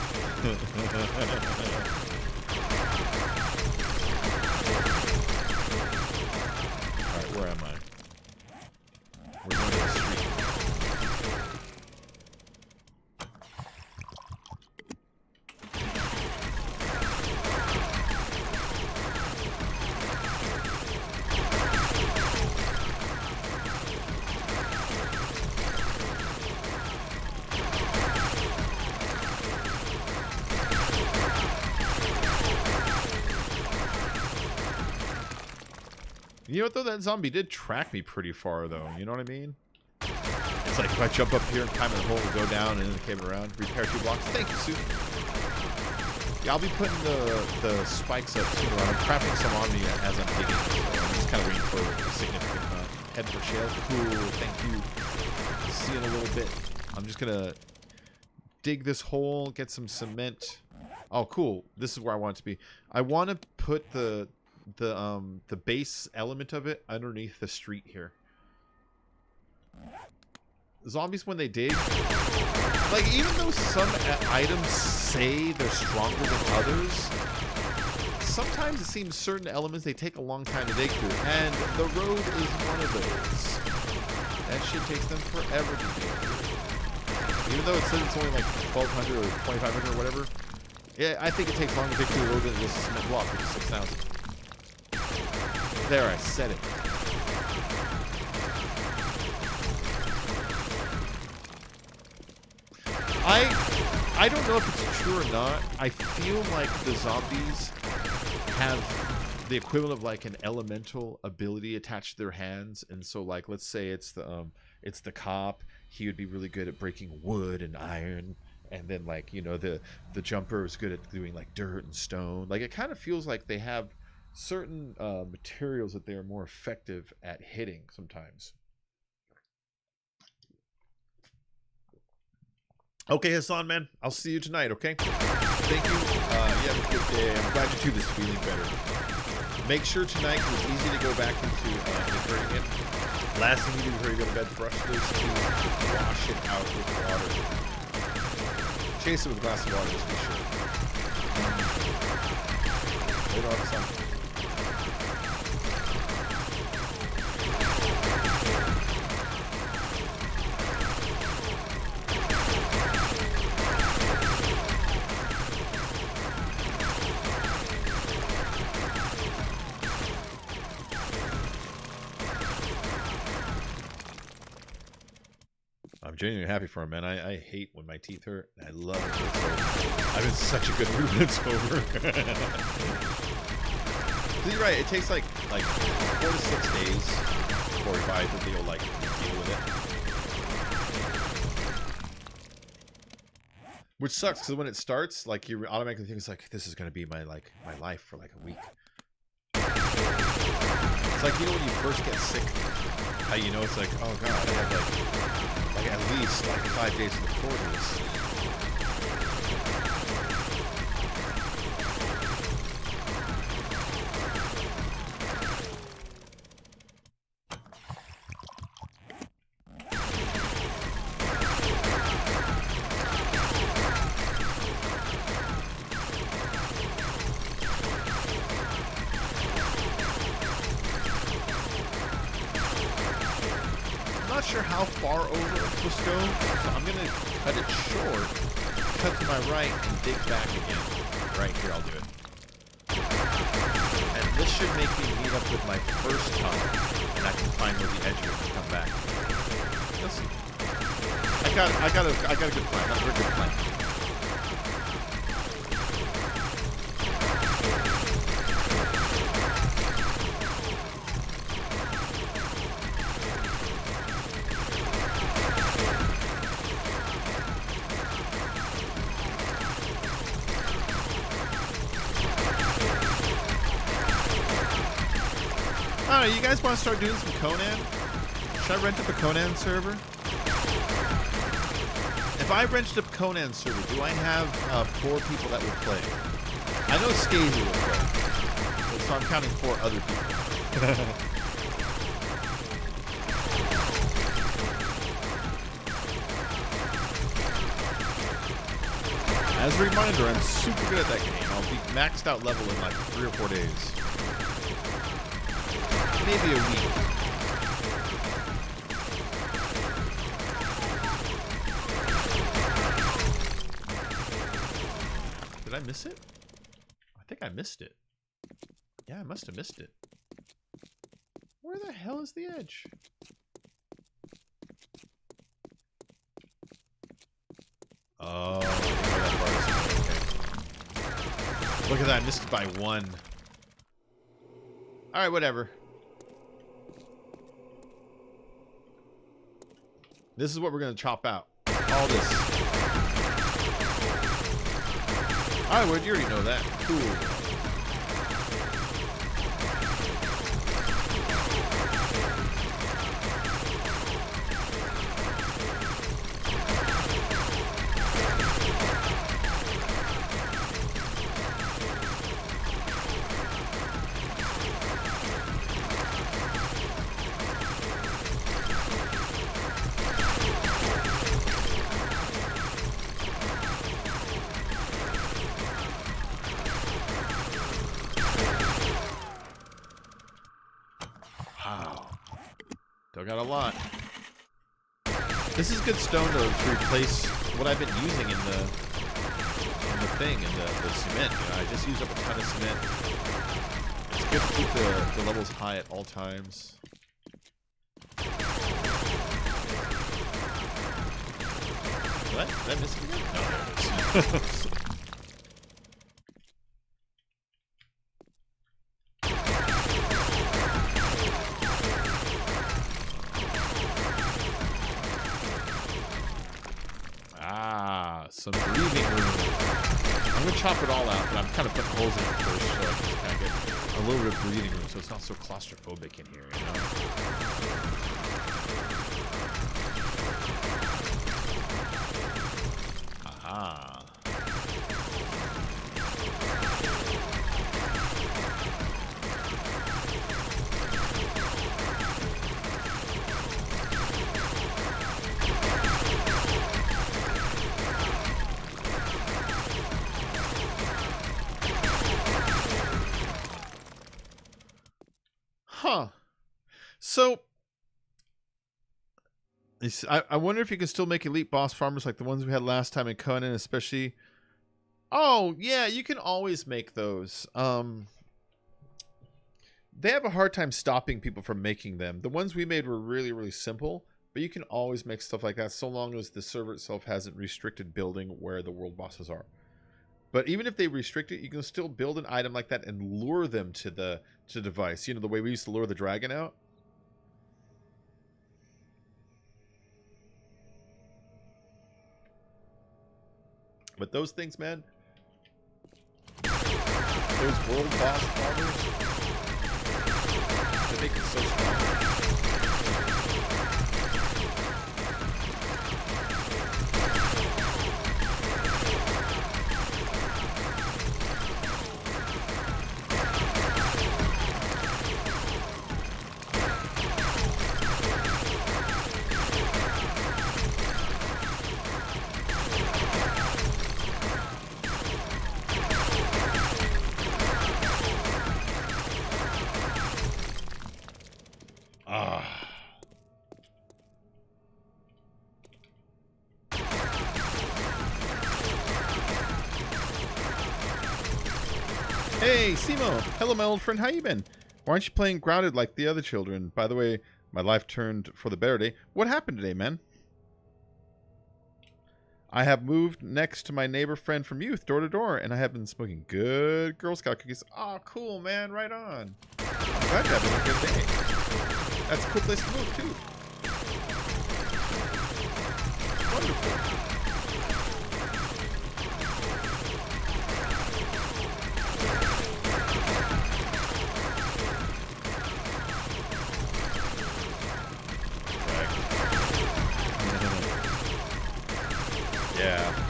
Alright, where am I? We're going to the street. You know what, though? That zombie did track me pretty far, though. You know what I mean? It's like if I jump up here and climb in the hole and go down and then came around, repair 2 blocks. Thank you, Sue. Yeah, I'll be putting the spikes up sooner on. I'm crafting some on me as I'm digging. So I'm just kind of waiting for a significant amount. Head for shale. Cool. Thank you. See you in a little bit. I'm just going to dig this hole, get some cement. Oh, cool. This is where I want it to be. I want to put the base element of it underneath the street here. Zombies, when they dig, like, even though some items say they're stronger than others, sometimes it seems certain elements they take a long time to dig through, and the road is one of those. That shit takes them forever to dig through. Even though it says it's only like 1,200 or 2,500 or whatever, yeah, I think it takes longer to dig through the road than this cement block, which is 6,000. There, I said it. I don't know if it's true or not. I feel like the zombies have the equivalent of like an elemental ability attached to their hands, and so like let's say it's the cop. He would be really good at breaking wood and iron, and then like, you know, the jumper is good at doing like dirt and stone. Like, it kind of feels like they have certain materials that they are more effective at hitting sometimes. Okay, Hassan, man. I'll see you tonight, okay? Thank you. You have a good day. I'm glad you too is feeling better. Make sure tonight, because it's easy to go back into inverting it. Last thing you do before you go to bed, brush those teeth, wash it out with water. Chase it with a glass of water, just be sure. Later on, Hassan. I'm genuinely happy for him, man. I hate when my teeth hurt. I love it when it's over. I'm in such a good mood when it's over. You're right. It takes like 4 to 6 days before you buy that you'll like deal with it. Which sucks, because when it starts, like, you automatically think it's like, this is gonna be my life for like a week. It's like, you know, when you first get sick, how you know it's like, oh god, I have like at least like 5 days to look forward to this. Sure how far over I'm supposed to go, so I'm gonna cut it short, cut to my right, and dig back again. Right here, I'll do it. And this should make me meet up with my first tunnel, and I can find where the edge of it can come back. Let's see. I got a good plan. I got a very good plan. don't know. You guys want to start doing some Conan? Should I rent up a Conan server? If I rented up Conan server, do I have 4 people that will play? I know Skazy will play, so I'm counting 4 other people. As a reminder, I'm super good at that game. I'll be maxed out level in like 3 or 4 days. Maybe a week. Did I miss it? I think I missed it. Yeah, I must have missed it. Where the hell is the edge? Oh, I didn't know that part is. Okay. Look at that, I missed it by 1. Alright, whatever. This is what we're going to chop out. All this. Alright, well, you already know that. Cool. Still got a lot. This is good stone to replace what I've been using in the thing, in the cement. You know, I just use up a ton of cement. It's good to keep the levels high at all times. What? Did I miss it again? No, there it is. Some breathing room. I'm gonna chop it all out, but I'm kind of putting holes in it first so I can just kind of get a little bit of breathing room so it's not so claustrophobic in here, you know? Aha. Huh. So, I wonder if you can still make elite boss farmers like the ones we had last time in Conan, especially... Oh, yeah, you can always make those. They have a hard time stopping people from making them. The ones we made were really, really simple, but you can always make stuff like that so long as the server itself hasn't restricted building where the world bosses are. But even if they restrict it, you can still build an item like that and lure them to the device. You know, the way we used to lure the dragon out? But those things, man, those world boss farmers, they make it so strong. Hey, Simo! Hello, my old friend. How you been? Why aren't you playing Grounded like the other children? By the way, my life turned for the better today. What happened today, man? I have moved next to my neighbor friend from youth, door to door, and I have been smoking good Girl Scout cookies. Oh, cool, man. Right on. I'm glad you're having a good day. That's a cool place to move, too. Wonderful. Yeah.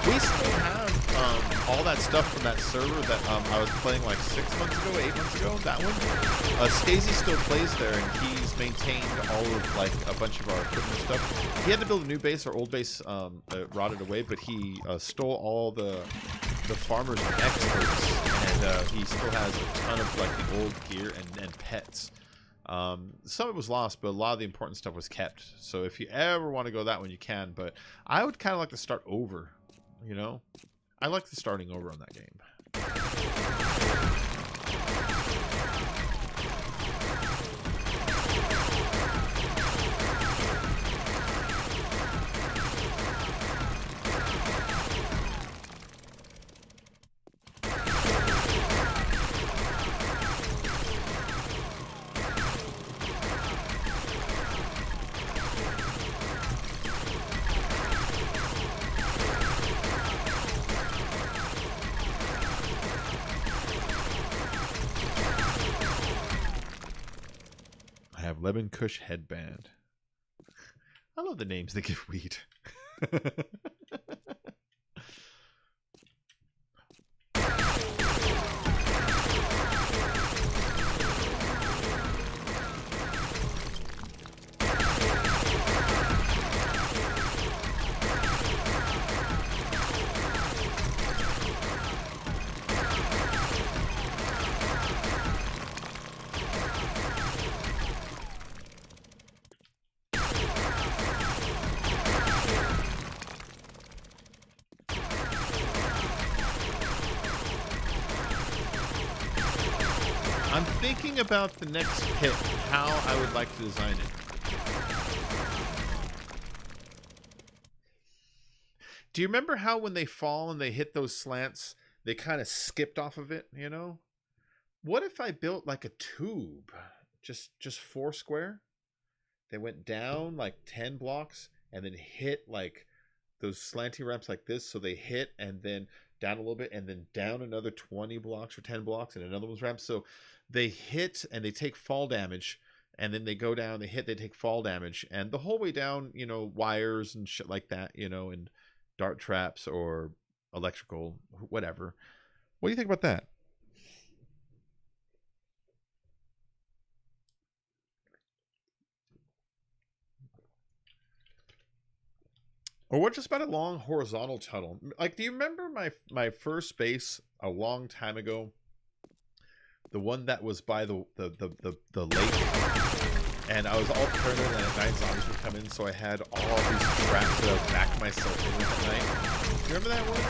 We still have all that stuff from that server that I was playing like 8 months ago, that one. Stacey still plays there, and he's maintained all of like a bunch of our equipment and stuff. He had to build a new base. Our old base rotted away, but he stole all the farmers and experts, and he still has a ton of like the old gear and pets. Some of it was lost, but a lot of the important stuff was kept. So if you ever want to go that one, you can. But I would kind of like to start over. You know, I like the starting over on that game. Lemon Kush headband. I love the names they give weed. I'm thinking about the next pit, how I would like to design it. Do you remember how when they fall and they hit those slants, they kind of skipped off of it, you know? What if I built like a tube, just 4 square? They went down like 10 blocks and then hit like those slanty ramps like this, so they hit and then down a little bit and then down another 20 blocks or 10 blocks and another one's ramp. So they hit and they take fall damage, and then they go down, they hit, they take fall damage, and the whole way down, you know, wires and shit like that, you know, and dart traps or electrical, whatever. What do you think about that? Or what just about a long horizontal tunnel? Like, do you remember my first base a long time ago? The one that was by the lake, and I was all paranoid that at night zombies would come in, so I had all these traps that I would back myself in with at night. Do you remember that one?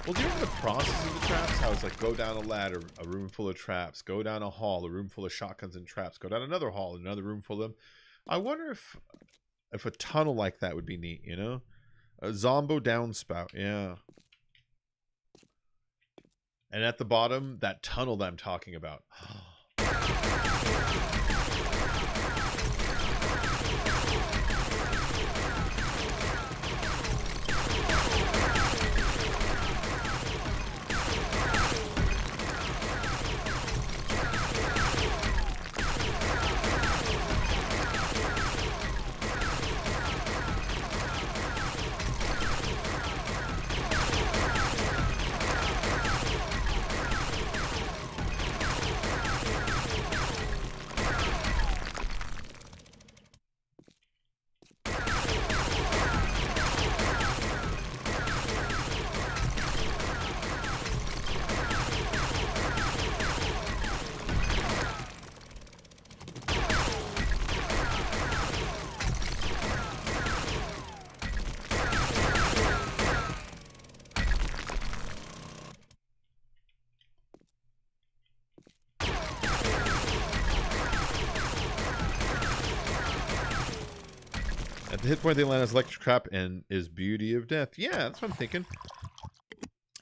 Well, do you remember the process of the traps? How it's like, go down a ladder, a room full of traps, go down a hall, a room full of shotguns and traps, go down another hall, another room full of them. I wonder if a tunnel like that would be neat, you know? A Zombo downspout, yeah. And at the bottom, that tunnel that I'm talking about. At the hit point, they land as electric trap and is beauty of death. Yeah, that's what I'm thinking.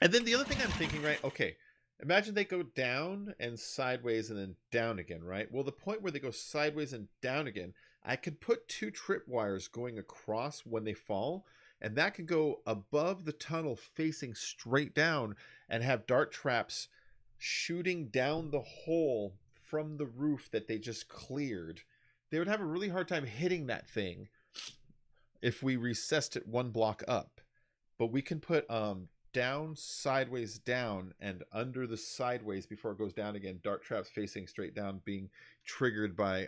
And then the other thing I'm thinking, right? Okay, imagine they go down and sideways and then down again, right? Well, the point where they go sideways and down again, I could put 2 tripwires going across when they fall, and that could go above the tunnel facing straight down and have dart traps shooting down the hole from the roof that they just cleared. They would have a really hard time hitting that thing. if we recessed it one block up. But we can put down, sideways, down, and under the sideways before it goes down again. Dart traps facing straight down being triggered by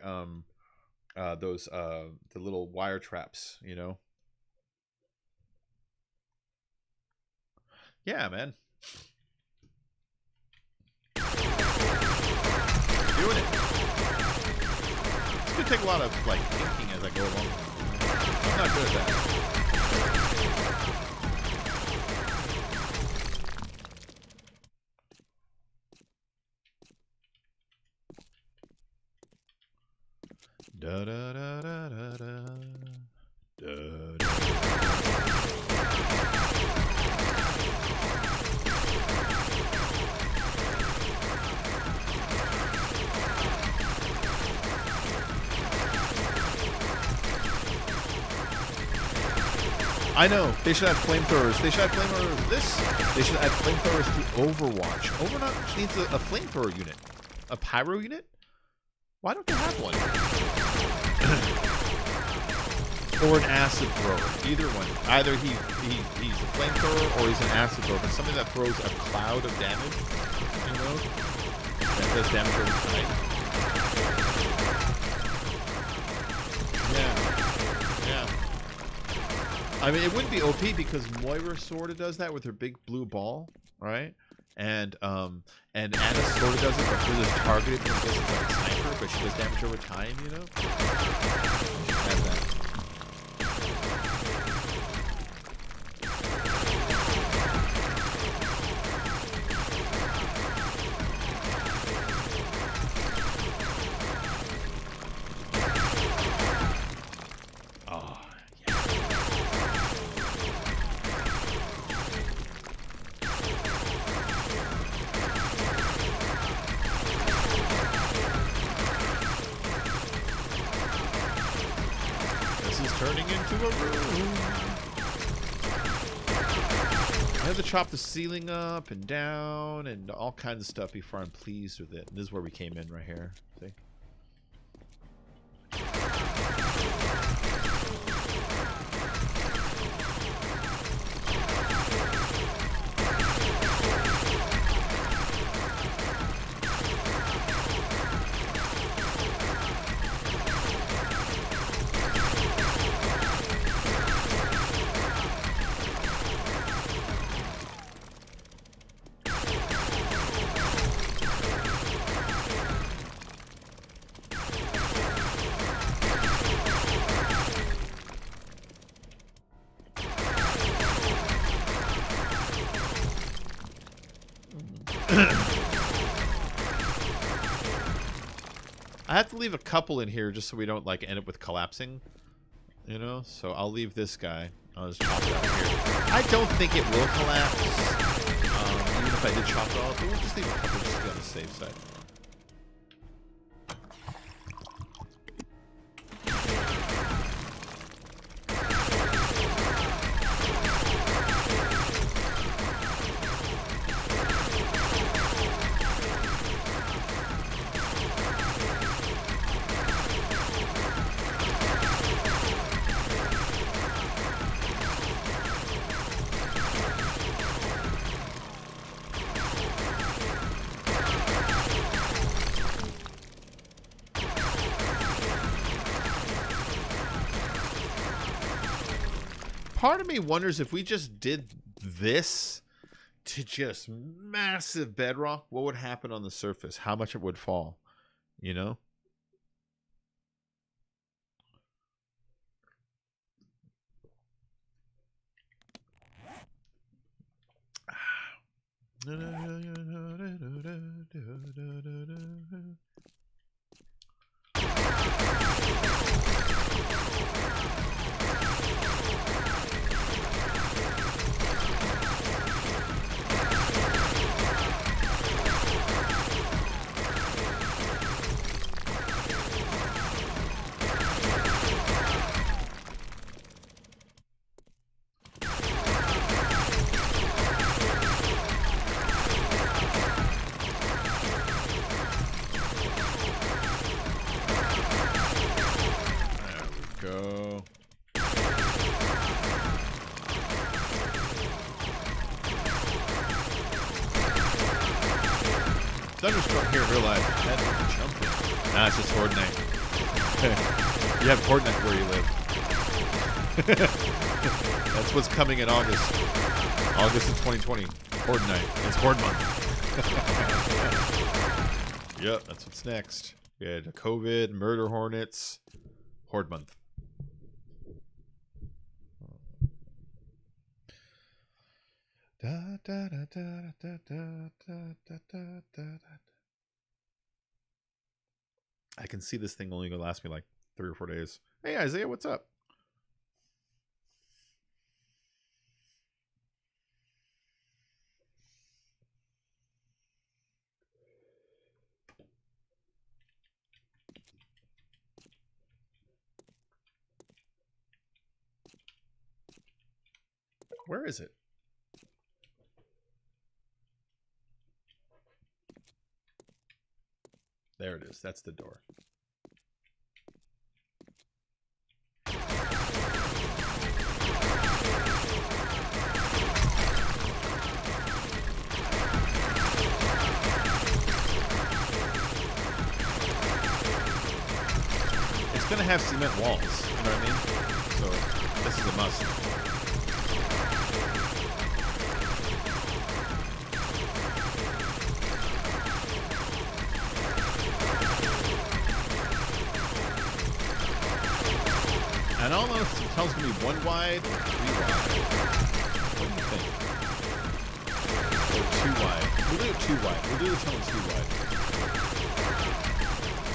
those the little wire traps, you know. Yeah, man. Doing it. It's gonna take a lot of like thinking as I go along. I'm not good at that. Da da da da da da. Da, da. I know. They should have flamethrowers. They should have flamethrowers. They should add flamethrowers to Overwatch. Overwatch needs a flamethrower unit. A pyro unit? Why don't they have one? Or an acid thrower. Either one. Either he's a flamethrower or he's an acid thrower. But something that throws a cloud of damage, you know? That does damage over time. Yeah. I mean, it wouldn't be OP because Moira sorta does that with her big blue ball, right? And Anna sort of does it, but she's just targeted because it's like a sniper, but she does damage over time, you know? She has that. Oh, yeah. This is turning into a room. I have to chop the ceiling up and down and all kinds of stuff before I'm pleased with it. And this is where we came in right here. See? I have to leave a couple in here just so we don't like end up with collapsing, you know. So I'll leave this guy. I'll just chop it out here. I don't think it will collapse, even if I did chop it all. But we'll just leave a couple just to be on the safe side. Part of me wonders if we just did this to just massive bedrock, what would happen on the surface? How much it would fall, you know? Thunderstorm here in real life. That's jumping. Nah, it's just Horde Night. You have Horde Night where you live. That's what's coming in August. August of 2020. Horde Night. It's Horde Month. Yep, that's what's next. We had COVID, murder hornets, Horde Month. I can see this thing only gonna last me like 3 or 4 days. Hey Isaiah, what's up? Where is it? There it is. That's the door. It's going to have cement walls. You know what I mean? So this is a must. And I don't know if it tells me 1 wide or 3 wide. What do you think? Or 2 wide. We'll do it 2 wide. We'll do the tunnel 2 wide.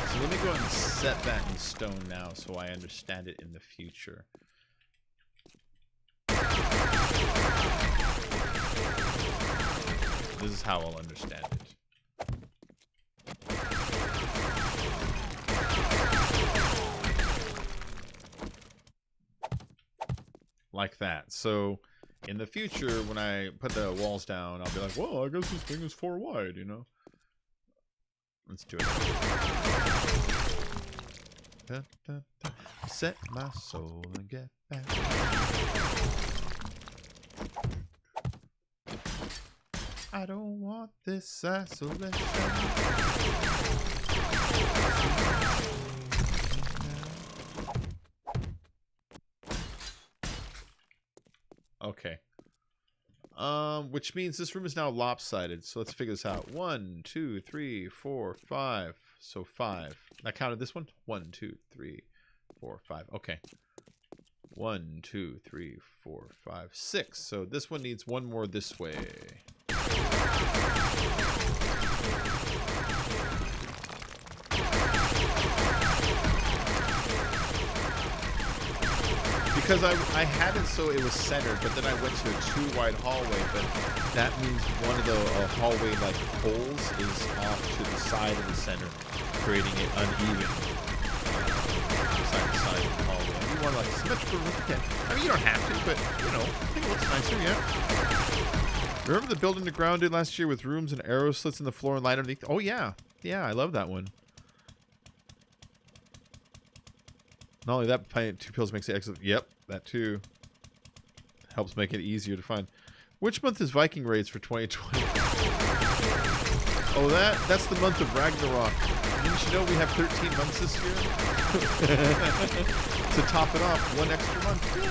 So let me go ahead and set that in stone now so I understand it in the future. This is how I'll understand it. Like that. So in the future, when I put the walls down, I'll be like, well, I guess this thing is 4 wide, you know? Let's do it. Da, da, da. Set my soul and get back. I don't want this isolation. Okay. Which means this room is now lopsided. So let's figure this out. 1, 2, 3, 4, 5. So 5. I counted this one. 1, 2, 3, 4, 5. Okay. 1, 2, 3, 4, 5, 6. So this one needs 1 more this way. Because I had it so it was centered, but then I went to a 2 wide hallway, but that means one of the hallway like holes is off to the side of the center, creating it uneven side to side of the hallway. And you want like symmetrical look. I mean, you don't have to, but you know, I think it looks nicer, yeah. Remember the building the ground did last year with rooms and arrow slits in the floor and light underneath? Oh yeah, yeah, I love that one. Not only that, 2 pills makes it excellent. Yep, that too. Helps make it easier to find. Which month is Viking raids for 2020? Oh, that's the month of Ragnarok. Didn't you know we have 13 months this year? To top it off, 1 extra month. Yay!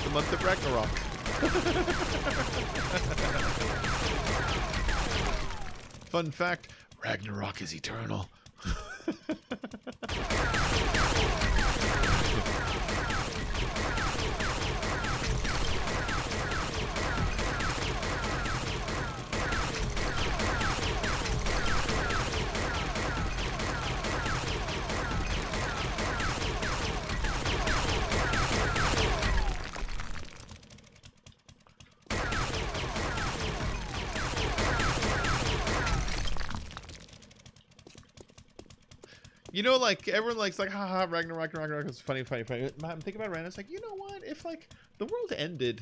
The month of Ragnarok. Fun fact, Ragnarok is eternal. You know, like, everyone likes, like, haha, Ragnarok, it's funny. I'm thinking about Ragnarok, it's like, you know what? If, like, the world ended,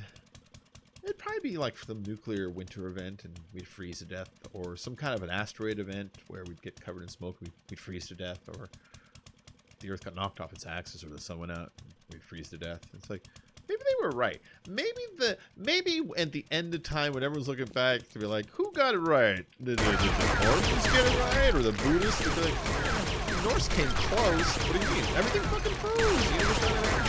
it'd probably be, like, some nuclear winter event and we'd freeze to death, or some kind of an asteroid event where we'd get covered in smoke, we'd freeze to death, or the Earth got knocked off its axis or the sun went out and we'd freeze to death. It's like, maybe they were right. Maybe at the end of time, when everyone's looking back, to be like, who got it right? Did the Mormons get it right, or the Buddhists? They'd be like, yeah, the Norse came close. What do you mean? Everything fucking froze. You understand that?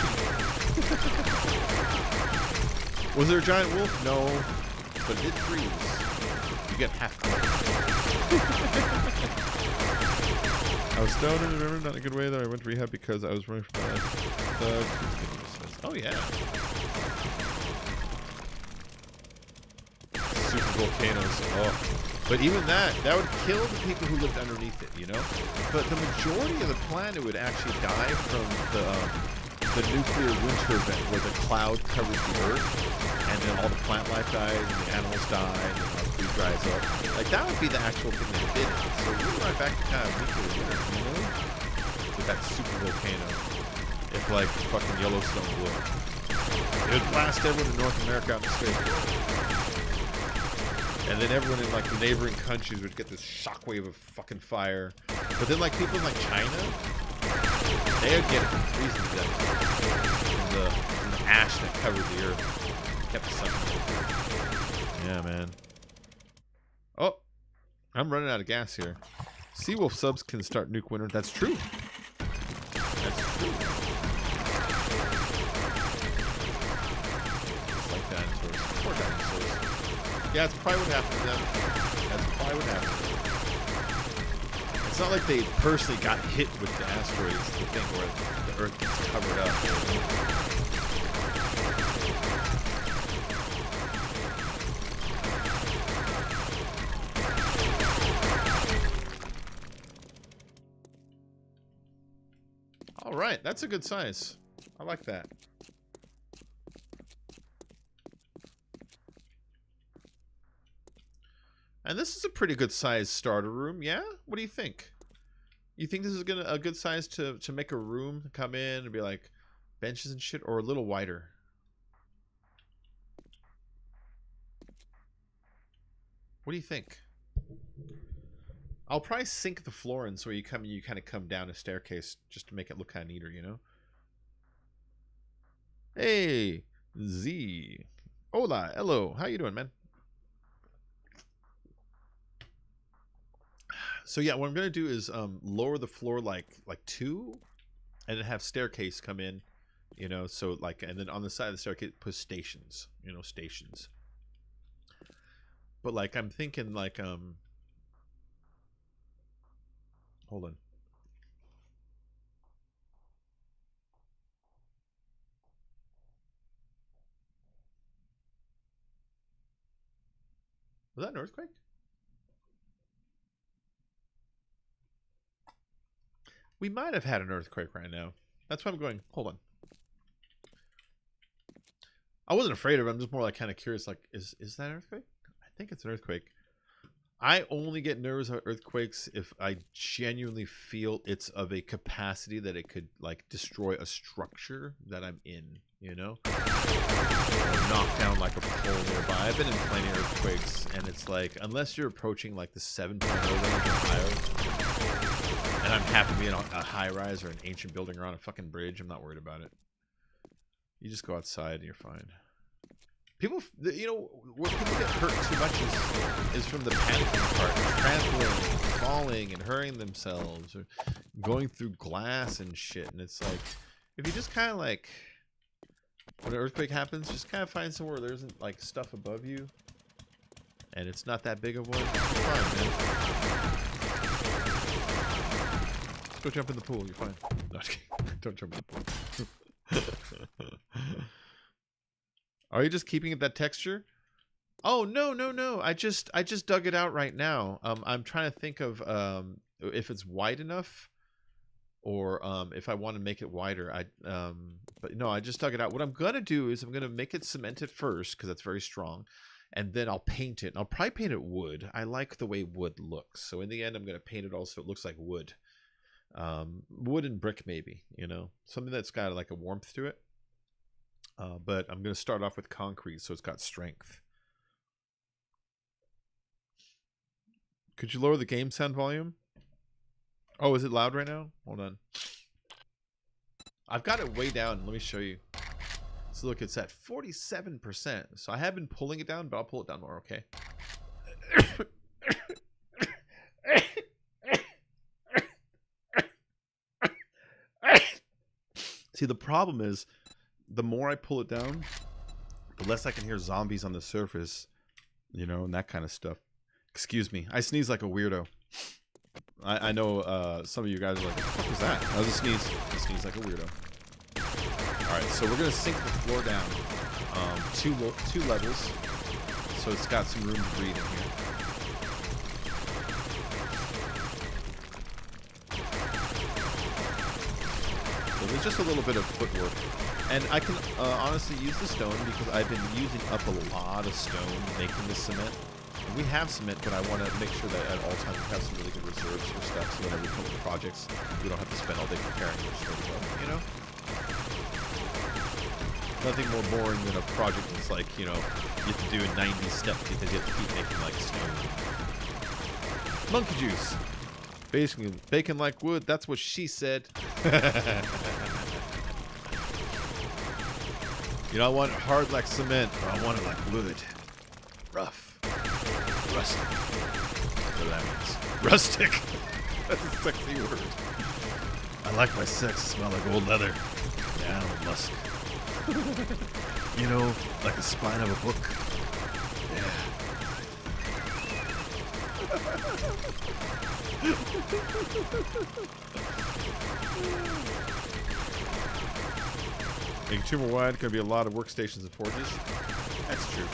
Was there a giant wolf? No, but it did freeze. You get half. I was stoned and remember, not in a good way, though. I went to rehab because I was running from my life. Oh, yeah. Super volcanoes. Oh. But even that would kill the people who lived underneath it, you know? But the majority of the planet would actually die from the nuclear winter event where the cloud covers the Earth, and then all the plant life dies, and the animals die, and then the food dries up. Like, that would be the actual thing that did it. So we're right back to kind of nuclear winter, you know? With that super volcano. If, like, fucking Yellowstone blew. It would blast everyone in North America out in space. And then everyone in, like, the neighboring countries would get this shockwave of fucking fire. But then, like, people in, like, China, they would get it from freezing to death. From the ash that covered the earth. Kept the sun. Yeah, man. Oh, I'm running out of gas here. Seawolf subs can start nuke winter. That's true. That's true. It's like dinosaurs. Poor dinosaurs. Yeah, it's probably what happened to them. That's probably what happened to them. It's not like they personally got hit with the asteroids, the thing where the Earth gets covered up. All right, that's a good size. I like that. And this is a pretty good size starter room, yeah? What do you think? You think this is a good size to make a room to come in and be like benches and shit, or a little wider? What do you think? I'll probably sink the floor in so you kind of come down a staircase just to make it look kind of neater, you know? Hey, Z. Hola, hello. How you doing, man? So yeah, what I'm gonna do is lower the floor like 2, and then have staircase come in, you know. So like, and then on the side of the staircase put stations, you know, stations. But like, I'm thinking like hold on. Was that an earthquake? We might have had an earthquake right now. That's why I'm going, hold on. I wasn't afraid of it. I'm just more like kind of curious, like, is that an earthquake? I think it's an earthquake. I only get nervous about earthquakes if I genuinely feel it's of a capacity that it could like destroy a structure that I'm in, you know? Or knock down like a pole nearby. I've been in plenty of earthquakes, and it's like, unless you're approaching like the 7.0 range or higher, and I'm happy to be in a high rise or an ancient building or on a fucking bridge, I'm not worried about it. You just go outside and you're fine. People, you know, where people get hurt too much is from the panicking part, trampling, falling, and hurting themselves, or going through glass and shit. And it's like, if you just kind of like, when an earthquake happens, just kind of find somewhere where there isn't like stuff above you, and it's not that big of one. You're fine, man. Just go jump in the pool. You're fine. No, don't jump in the pool. Are you just keeping it that texture? Oh, no. I just dug it out right now. I'm trying to think of if it's wide enough, or if I want to make it wider. But no, I just dug it out. What I'm gonna do is I'm gonna make it cemented first, because that's very strong, and then I'll paint it. And I'll probably paint it wood. I like the way wood looks, so in the end I'm gonna paint it all so it looks like wood. Wood and brick, maybe, you know, something that's got like a warmth to it. But I'm going to start off with concrete, so it's got strength. Could you lower the game sound volume? Oh, is it loud right now? Hold on. I've got it way down. Let me show you. So look, it's at 47%. So I have been pulling it down, but I'll pull it down more, okay? See, the problem is, the more I pull it down, the less I can hear zombies on the surface, you know, and that kind of stuff. Excuse me. I sneeze like a weirdo. I know some of you guys are like, what the fuck was that? That was a sneeze. I sneeze like a weirdo. Alright, so we're going to sink the floor down two levels, so it's got some room to breathe in here. So there's just a little bit of footwork. And I can honestly use the stone because I've been using up a lot of stone making the cement. And we have cement, but I want to make sure that at all times we have some really good reserves for stuff, so whenever we come with projects, we don't have to spend all day preparing it straight away, you know? Nothing more boring than a project that's like, you know, you have to do in 90 steps because you have to keep making, like, stone. Monkey juice. Basically, bacon like wood, that's what she said. You know, I want it hard like cement, but I want it like wood. Rough. Rustic. What that means. Rustic. That's a sexy word. I like my sex to smell like old leather. Down musk. You know, like the spine of a book. Yeah. Making 2 more wide, gonna be a lot of workstations and forges. That's true.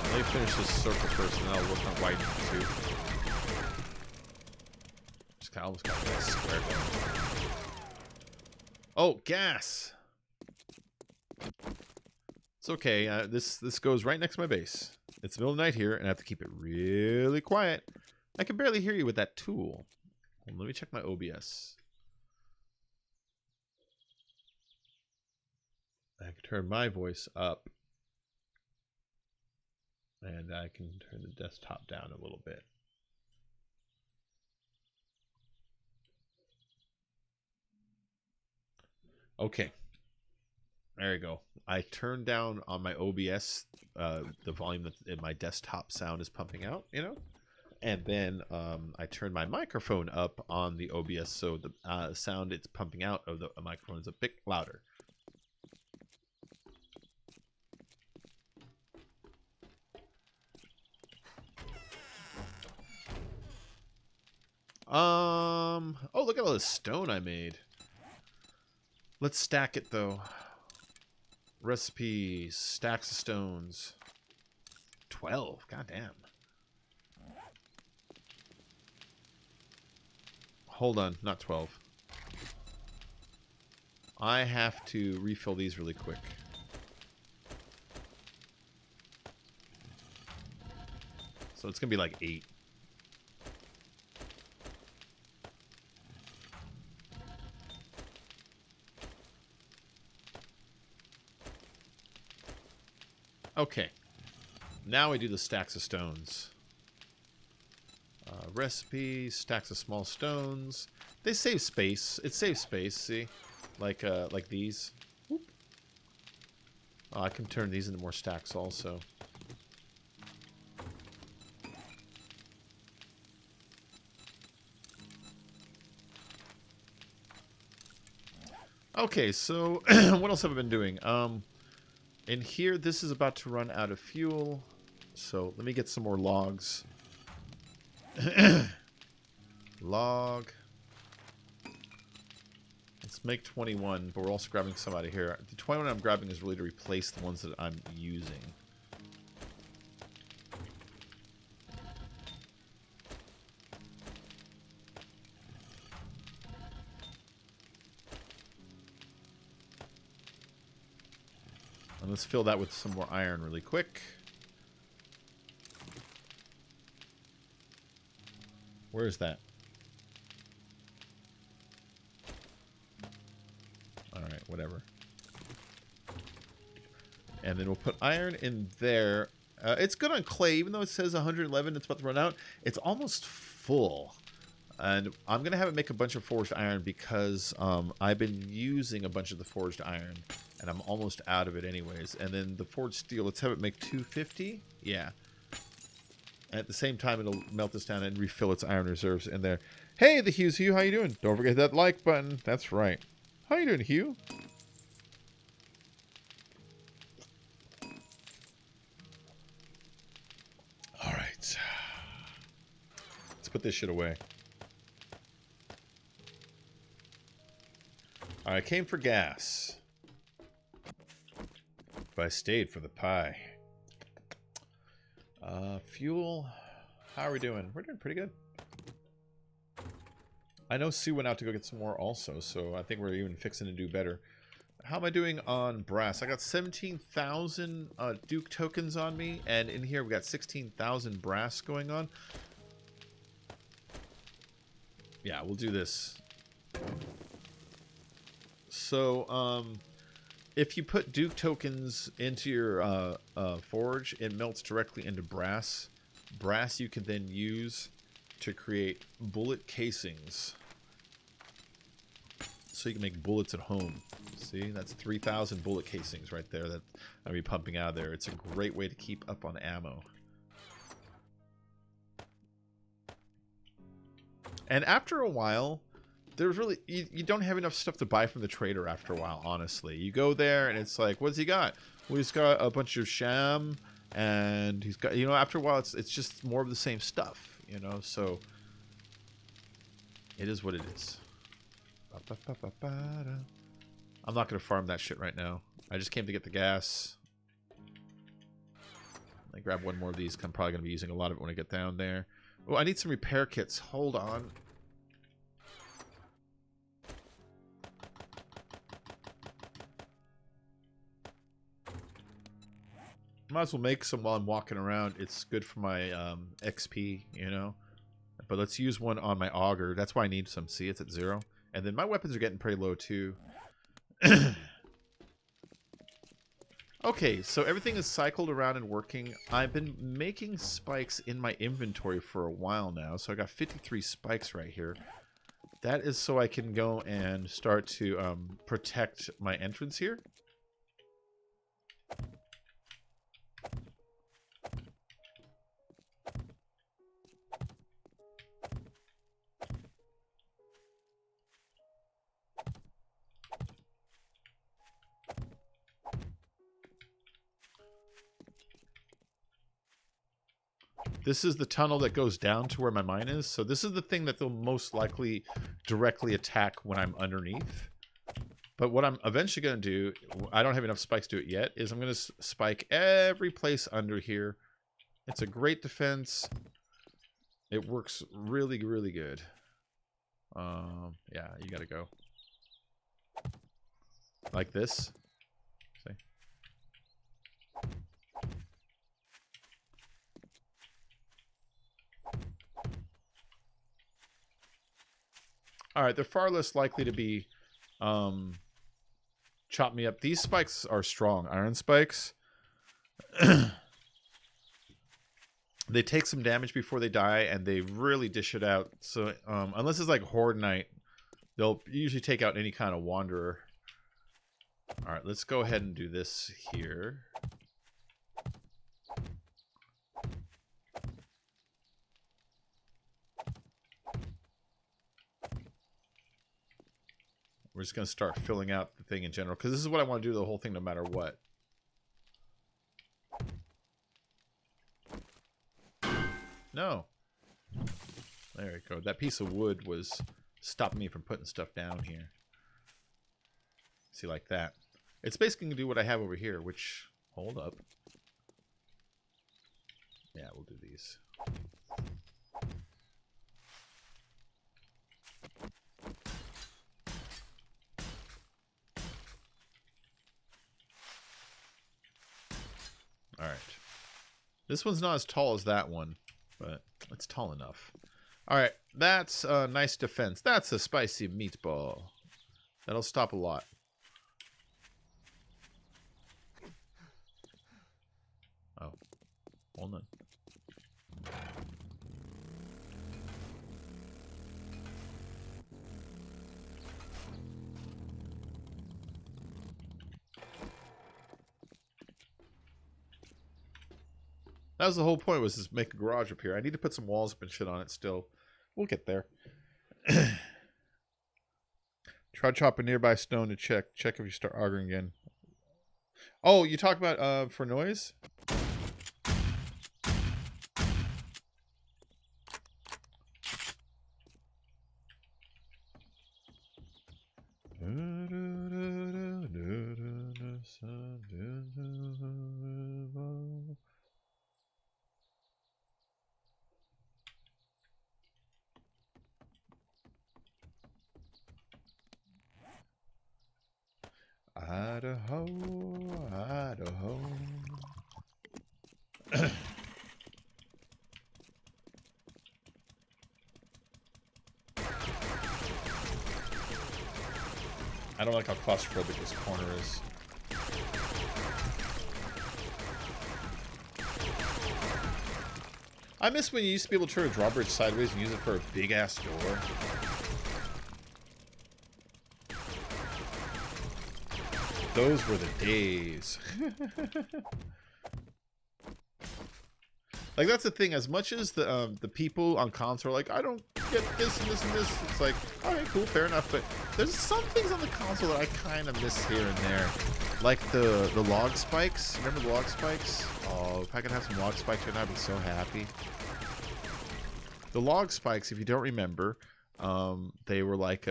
Let me finish this circle first, and then I'll work on widening too. Just almost got a nice square going. Oh, gas! It's okay. This goes right next to my base. It's the middle of the night here, and I have to keep it really quiet. I can barely hear you with that tool. Let me check my OBS. I can turn my voice up. And I can turn the desktop down a little bit. Okay. There you go. I turned down on my OBS the volume that in my desktop sound is pumping out, you know? And then I turned my microphone up on the OBS so the sound it's pumping out of the microphone is a bit louder. Oh, look at all this stone I made. Let's stack it though. Recipes, stacks of stones. 12, goddamn. Hold on, not 12. I have to refill these really quick. So it's gonna be like 8. Okay, now we do the stacks of stones. Recipes, stacks of small stones. They save space. It saves space. See, like these. Whoop. Oh, I can turn these into more stacks also. Okay, so what else have I been doing? In here, this is about to run out of fuel, so let me get some more logs. Log. Let's make 21, but we're also grabbing some out of here. The 21 I'm grabbing is really to replace the ones that I'm using. And let's fill that with some more iron really quick. Where is that? Alright, whatever. And then we'll put iron in there. It's good on clay, even though it says 111, it's about to run out. It's almost full. And I'm going to have it make a bunch of forged iron because I've been using a bunch of the forged iron. And I'm almost out of it anyways. And then the forged steel, let's have it make 250. Yeah. At the same time, it'll melt this down and refill its iron reserves in there. Hey, the Hugh's Hugh, how you doing? Don't forget that like button. That's right. How you doing, Hugh? All right. Let's put this shit away. I came for gas. But I stayed for the pie. Fuel. How are we doing? We're doing pretty good. I know Sue went out to go get some more also, so I think we're even fixing to do better. How am I doing on brass? I got 17,000 Duke tokens on me, and in here we got 16,000 brass going on. Yeah, we'll do this. So, if you put Duke tokens into your forge, it melts directly into brass. Brass you can then use to create bullet casings. So you can make bullets at home. See, that's 3,000 bullet casings right there that I'll be pumping out of there. It's a great way to keep up on ammo. And after a while, there's really you don't have enough stuff to buy from the trader after a while, honestly. You go there and it's like, what's he got? Well, he's got a bunch of sham, and he's got, you know, after a while it's just more of the same stuff, you know, so it is what it is. I'm not going to farm that shit right now. I just came to get the gas. I grab one more of these. I'm probably going to be using a lot of it when I get down there. Oh, I need some repair kits. Hold on. Might as well make some while I'm walking around. It's good for my XP, you know. But let's use one on my auger. That's why I need some. See, it's at 0. And then my weapons are getting pretty low too. Okay, so everything is cycled around and working. I've been making spikes in my inventory for a while now. So I got 53 spikes right here. That is so I can go and start to protect my entrance here. This is the tunnel that goes down to where my mine is. So this is the thing that they'll most likely directly attack when I'm underneath. But what I'm eventually going to do, I don't have enough spikes to do it yet, is I'm going to spike every place under here. It's a great defense. It works really, really good. Yeah, you got to go. Like this. See? Alright, they're far less likely to be chop me up. These spikes are strong. Iron spikes. They take some damage before they die, and they really dish it out. So unless it's like Horde Knight, they'll usually take out any kind of Wanderer. Alright, let's go ahead and do this here. We're just going to start filling out the thing in general, because this is what I want to do the whole thing no matter what. No. There we go. That piece of wood was stopping me from putting stuff down here. See, like that. It's basically going to do what I have over here, which... Hold up. Yeah, we'll do these. Alright. This one's not as tall as that one, but it's tall enough. Alright, that's a nice defense. That's a spicy meatball. That'll stop a lot. Oh. Hold on. That was the whole point, was just make a garage up here. I need to put some walls up and shit on it still. We'll get there. Try chop a nearby stone to check. Check if you start arguing again. Oh, you talk about for noise? Idaho, Idaho. I don't like how claustrophobic this corner is. I miss when you used to be able to turn a drawbridge sideways and use it for a big-ass door. Those were the days. Like, that's the thing. As much as the people on console are like, I don't get this and this and this. It's like, alright, cool, fair enough. But there's some things on the console that I kind of miss here and there. Like the log spikes. Remember the log spikes? Oh, if I could have some log spikes right now, I'd be so happy. The log spikes, if you don't remember, they were like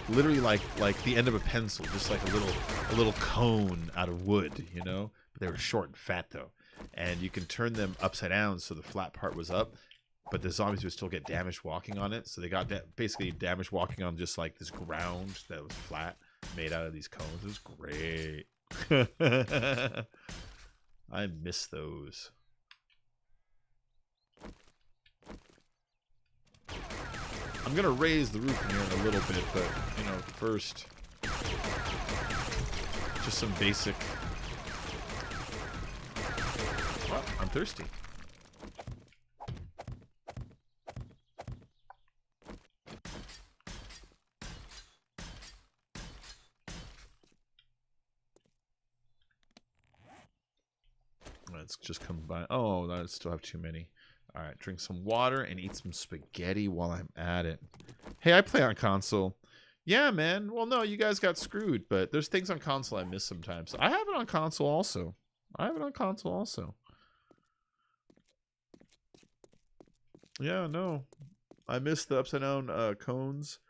literally like the end of a pencil, just like a little cone out of wood, you know. But they were short and fat though, and you can turn them upside down so the flat part was up, but the zombies would still get damaged walking on it. So they got basically damaged walking on just like this ground that was flat, made out of these cones. It was great. I miss those. I'm gonna raise the roof in here in a little bit, but you know, first, just some basic. Oh, I'm thirsty. Let's just combine. Oh, I still have too many. All right, drink some water and eat some spaghetti while I'm at it. Hey, I play on console. Yeah, man. Well, no, you guys got screwed, but there's things on console I miss sometimes. I have it on console also. Yeah, no. I miss the upside down cones.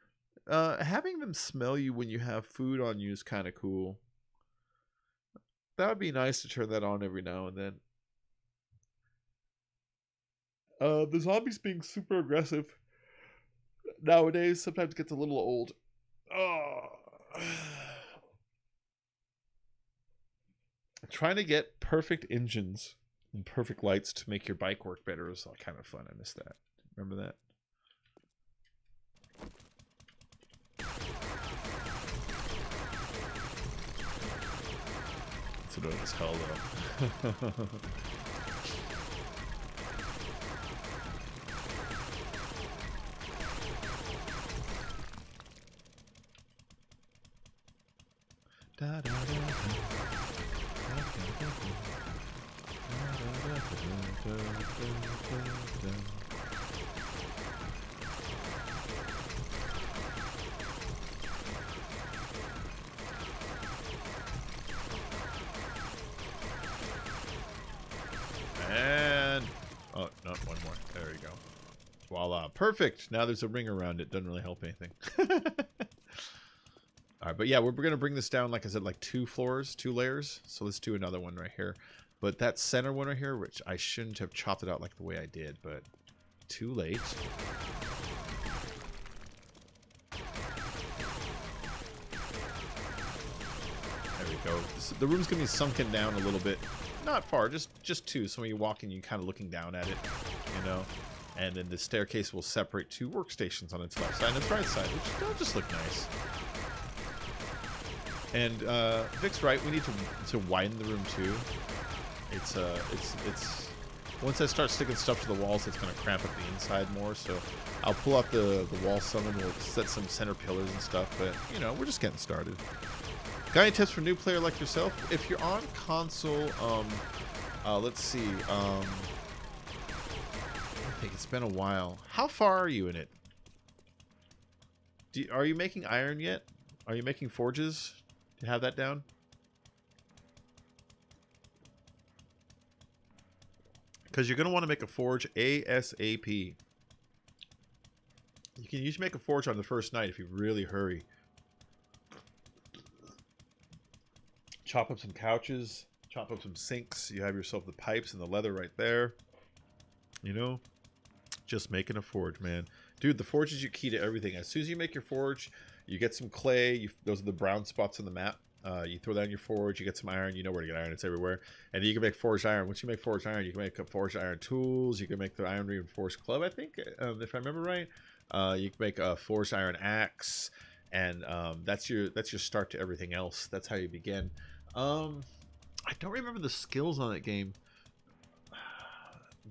Having them smell you when you have food on you is kind of cool. That would be nice to turn that on every now and then. The zombies being super aggressive nowadays sometimes gets a little old. Oh. Trying to get perfect engines and perfect lights to make your bike work better is kind of fun. I miss that. Remember that? It's annoying as hell though. Da, da, da, and oh no, one more. There we go. Voila, perfect. Now there's a ring around it. Doesn't really help anything. All right, but yeah, we're going to bring this down, like I said, like 2 floors, 2 layers. So let's do another one right here. But that center one right here, which I shouldn't have chopped it out like the way I did, but too late. There we go. The room's going to be sunken down a little bit. Not far, just 2. So when you walk in, you're kind of looking down at it, you know. And then the staircase will separate 2 workstations on its left side and its right side, which will just look nice. And Vic's right. We need to widen the room too. It's once I start sticking stuff to the walls, it's gonna cramp up the inside more. So I'll pull out the wall some and we'll set some center pillars and stuff. But you know, we're just getting started. Got any tips for new player like yourself? If you're on console, let's see. think it's been a while. How far are you in it? Are you making iron yet? Are you making forges? Do you have that down? Because you're going to want to make a forge ASAP. You can usually make a forge on the first night if you really hurry. Chop up some couches. Chop up some sinks. You have yourself the pipes and the leather right there. You know? Just making a forge, man. Dude, the forge is your key to everything. As soon as you make your forge, you get some clay. Those are the brown spots on the map. You throw that in your forge, you get some iron. You know where to get iron. It's everywhere. And then you can make forged iron. Once you make forged iron, you can make forged iron tools. You can make the iron reinforced club, I think, if I remember right. You can make a forged iron axe. And that's your start to everything else. That's how you begin. I don't remember the skills on that game.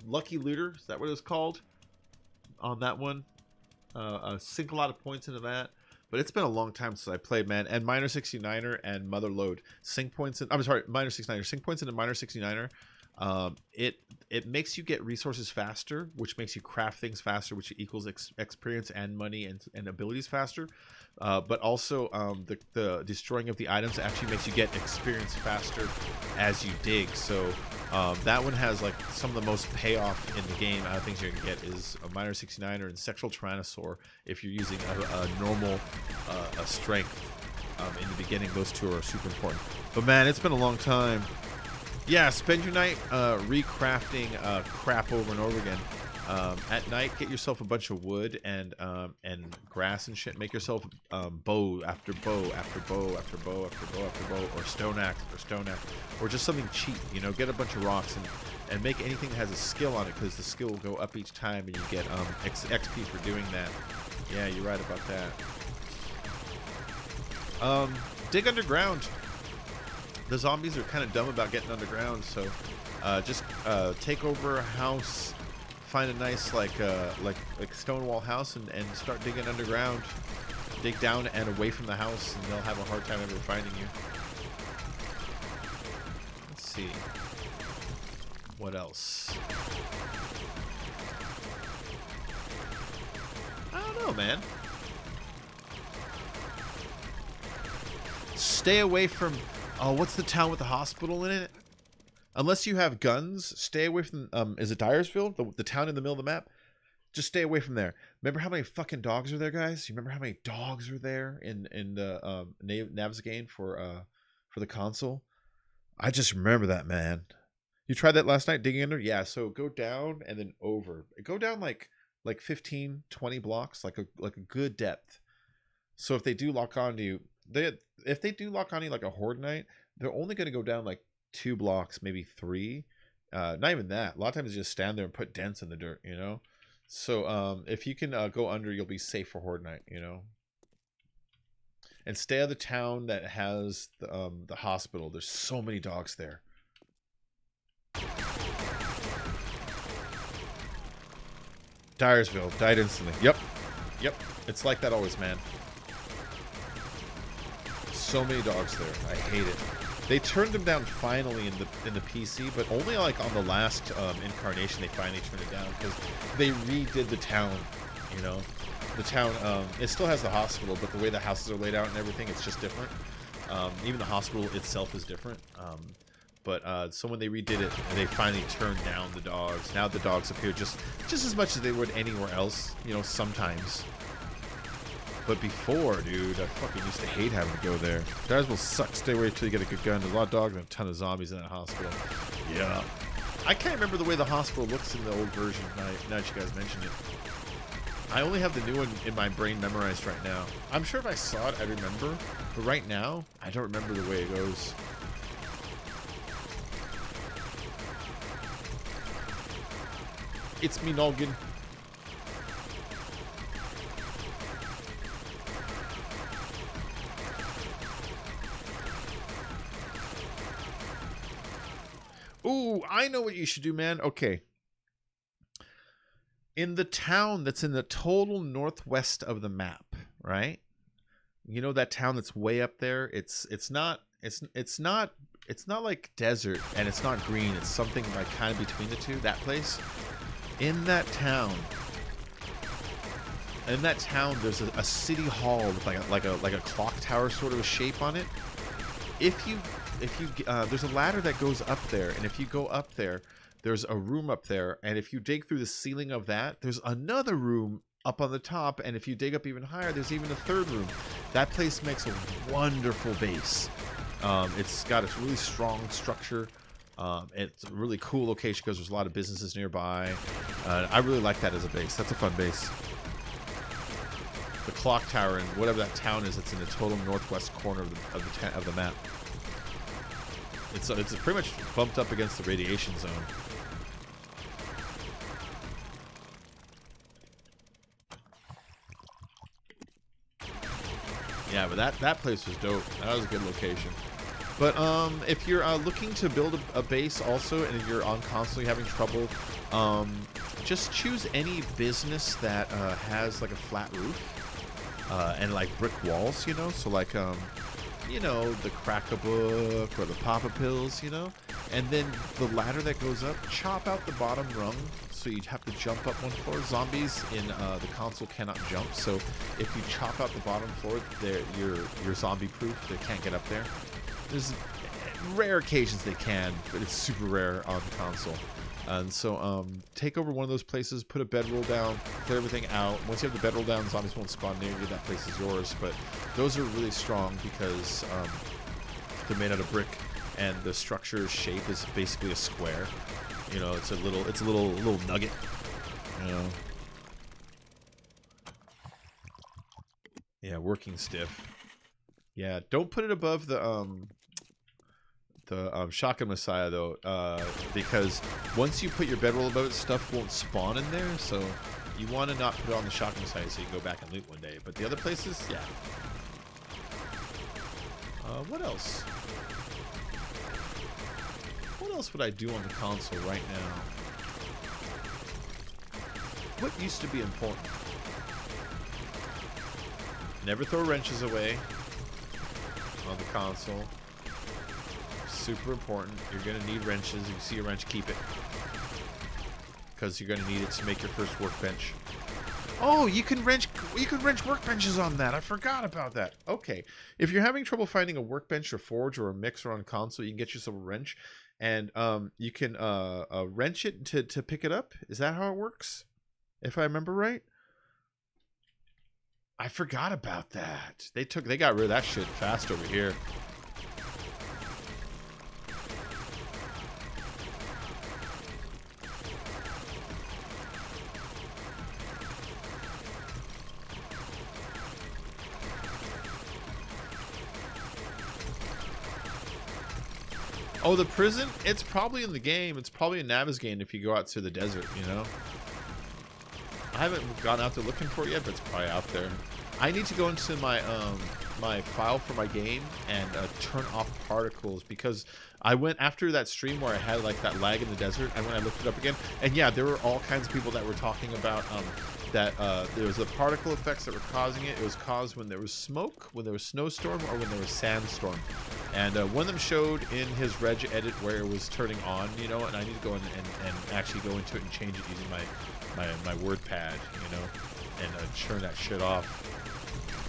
Lucky Looter, is that what it was called? On that one. Sink a lot of points into that. But it's been a long time since I played, man. And Miner 69er and Mother Lode. Sink points in... I'm sorry, Miner 69er. Sink points into Miner 69er. It makes you get resources faster, which makes you craft things faster, which equals experience and money and abilities faster. But also the destroying of the items actually makes you get experience faster as you dig. So that one has like some of the most payoff in the game. Out of things you're gonna get is a Miner 69er and Sexual Tyrannosaur if you're using a normal strength in the beginning. Those two are super important. But man, it's been a long time. Yeah, spend your night recrafting crap over and over again. At night, get yourself a bunch of wood and grass and shit. Make yourself bow after bow after bow after bow after bow after bow, or stone axe, or just something cheap. You know, get a bunch of rocks and make anything that has a skill on it, because the skill will go up each time, and you get XP for doing that. Yeah, you're right about that. Dig underground. The zombies are kind of dumb about getting underground, so just take over a house, find a nice like stone wall house, and start digging underground. Dig down and away from the house, and they'll have a hard time ever finding you. Let's see. What else? I don't know, man. Stay away from... Oh, what's the town with the hospital in it? Unless you have guns, stay away from... is it Dyersville? The town in the middle of the map? Just stay away from there. Remember how many fucking dogs are there, guys? You remember how many dogs are there in the Navsgain for the console? I just remember that, man. You tried that last night, digging under? Yeah, so go down and then over. Go down like 15, 20 blocks, like a good depth. So if they do lock onto you... If they do lock on you like a horde night, they're only going to go down like 2 blocks, maybe 3. Not even that. A lot of times they just stand there and put dents in the dirt, you know? So if you can go under, you'll be safe for horde night, you know? And stay out of the town that has the hospital. There's so many dogs there. Dyersville. Died instantly. Yep. It's like that always, man. So many dogs there. I hate it. They turned them down finally in the PC, but only like on the last incarnation they finally turned it down, because they redid the town. You know, the town it still has the hospital, but the way the houses are laid out and everything, it's just different. Even the hospital itself is different. So when they redid it, they finally turned down the dogs. Now the dogs appear just as much as they would anywhere else. You know, sometimes. But before, dude, I fucking used to hate having to go there. Dyersville sucks. Stay away until you get a good gun. There's a lot of dogs and a ton of zombies in that hospital. Yeah. I can't remember the way the hospital looks in the old version, now that you guys mentioned it. I only have the new one in my brain memorized right now. I'm sure if I saw it, I'd remember. But right now, I don't remember the way it goes. It's me, Noggin. Ooh, I know what you should do, man. Okay. In the town that's in the total northwest of the map, right? You know that town that's way up there? It's not like desert, and it's not green. It's something like kind of between the two, that place. in that town, there's a city hall with like a clock tower sort of a shape on it. If you there's a ladder that goes up there, and if you go up there, there's a room up there, and if you dig through the ceiling of that, there's another room up on the top, and if you dig up even higher, there's even a third room. That place makes a wonderful base. It's got a really strong structure. It's a really cool location because there's a lot of businesses nearby. I really like that as a base. That's a fun base. The clock tower in whatever that town is, it's in the total northwest corner of the map. It's pretty much bumped up against the radiation zone. Yeah, but that place was dope. That was a good location. But if you're looking to build a base also, and if you're on constantly having trouble, just choose any business that has like a flat roof and like brick walls, you know. So like you know, the Crack-a-Book or the Papa Pills, you know. And then the ladder that goes up, chop out the bottom rung, so you'd have to jump up one floor. Zombies in the console cannot jump, so if you chop out the bottom floor, you're zombie proof. They can't get up there. There's rare occasions they can, but it's super rare on the console. And so take over one of those places, put a bedroll down, clear everything out. Once you have the bedroll down, zombies won't spawn near you. That place is yours. But those are really strong because they're made out of brick, and the structure shape is basically a square. You know, it's a little nugget. You know. Yeah, working stiff. Yeah, don't put it above the Shotgun Messiah though, because once you put your bedroll above it, stuff won't spawn in there. So you want to not put it on the Shotgun Messiah so you can go back and loot one day. But the other places, yeah. What else? What else would I do on the console right now? What used to be important? Never throw wrenches away on the console. Super important. You're gonna need wrenches. If you see a wrench, keep it, because you're gonna need it to make your first workbench. Oh, you can wrench workbenches on that. I forgot about that. Okay, if you're having trouble finding a workbench or forge or a mixer on console, you can get yourself a wrench, and you can wrench it to pick it up. Is that how it works? If I remember right. I forgot about that. They got rid of that shit fast over here. Oh, the prison? It's probably in the game. It's probably in Navis game if you go out to the desert, you know? I haven't gone out there looking for it yet, but it's probably out there. I need to go into my my file for my game and turn off particles, because I went after that stream where I had like that lag in the desert, and when I looked it up again, and yeah, there were all kinds of people that were talking about that there was the particle effects that were causing it. It was caused when there was smoke, when there was snowstorm, or when there was sandstorm. And one of them showed in his reg edit where it was turning on, you know, and I need to go in and actually go into it and change it using my word pad, you know, and turn that shit off.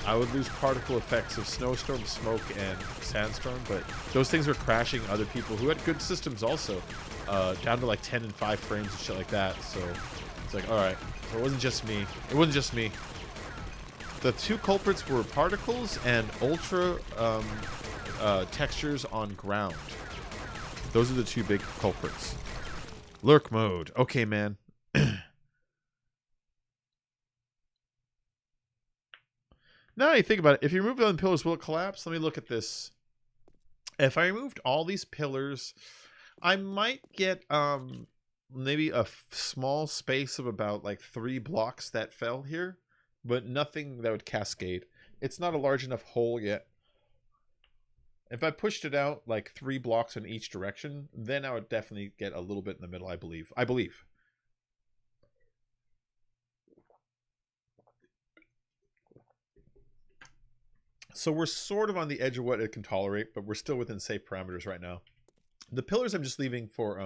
I would lose particle effects of snowstorm, smoke, and sandstorm, but those things were crashing other people who had good systems also, down to like 10 and 5 frames and shit like that. So it's like, all right, so it wasn't just me. It wasn't just me. The two culprits were particles and ultra textures on ground. Those are the two big culprits. Lurk mode. Okay, man. Now that you think about it, if you remove the pillars, will it collapse? Let me look at this. If I removed all these pillars, I might get maybe a small space of about like 3 blocks that fell here, but nothing that would cascade. It's not a large enough hole yet. If I pushed it out like 3 blocks in each direction, then I would definitely get a little bit in the middle, I believe. So we're sort of on the edge of what it can tolerate, but we're still within safe parameters right now. The pillars I'm just leaving for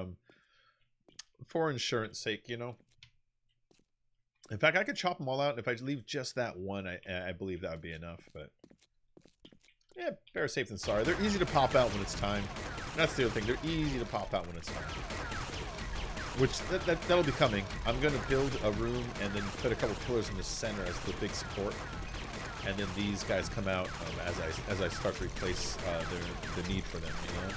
insurance sake, you know. In fact, I could chop them all out. If I leave just that one, I believe that would be enough. But yeah, better safe than sorry. They're easy to pop out when it's time. That's the other thing. They're easy to pop out when it's time. Which, that'll be coming. I'm going to build a room and then put a couple pillars in the center as the big support. And then these guys come out as I start to replace the need for them, you know?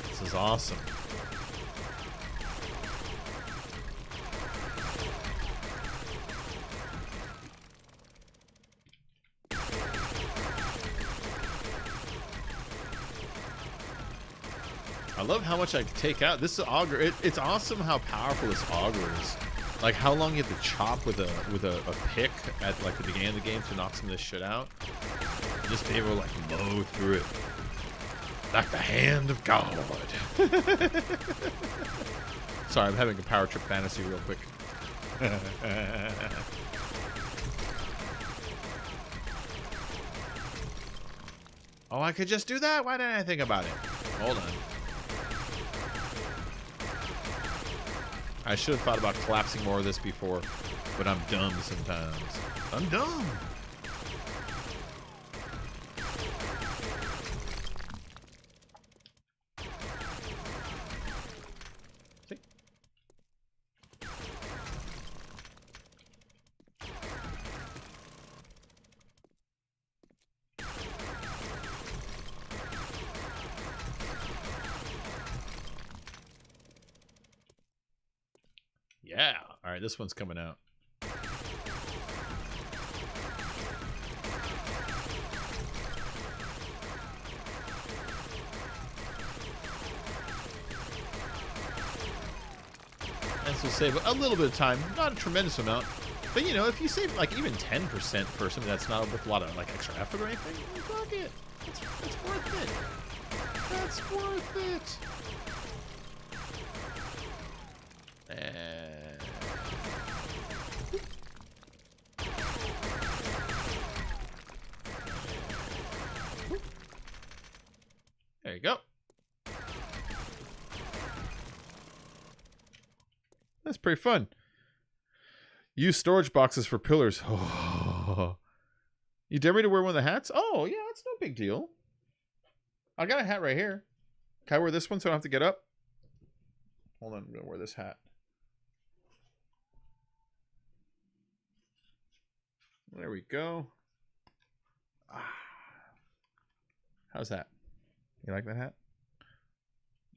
This is awesome. I love how much I can take out. This auger, it's awesome how powerful this auger is. Like how long you have to chop with a pick at like the beginning of the game to knock some of this shit out. Just be able to like mow through it. Like the hand of God. Sorry, I'm having a power trip fantasy real quick. Oh, I could just do that? Why didn't I think about it? Hold on. I should have thought about collapsing more of this before, but I'm dumb sometimes. I'm dumb. See? Yeah. All right, this one's coming out. This will save a little bit of time, not a tremendous amount, but you know, if you save like even 10% for something that's not with a lot of like extra effort or anything, fuck it. It's worth it. That's worth it. There you go. That's pretty fun. Use storage boxes for pillars. Oh. You dare me to wear one of the hats? Oh, yeah, that's no big deal. I got a hat right here. Can I wear this one so I don't have to get up? Hold on, I'm going to wear this hat. There we go. How's that? You like that hat?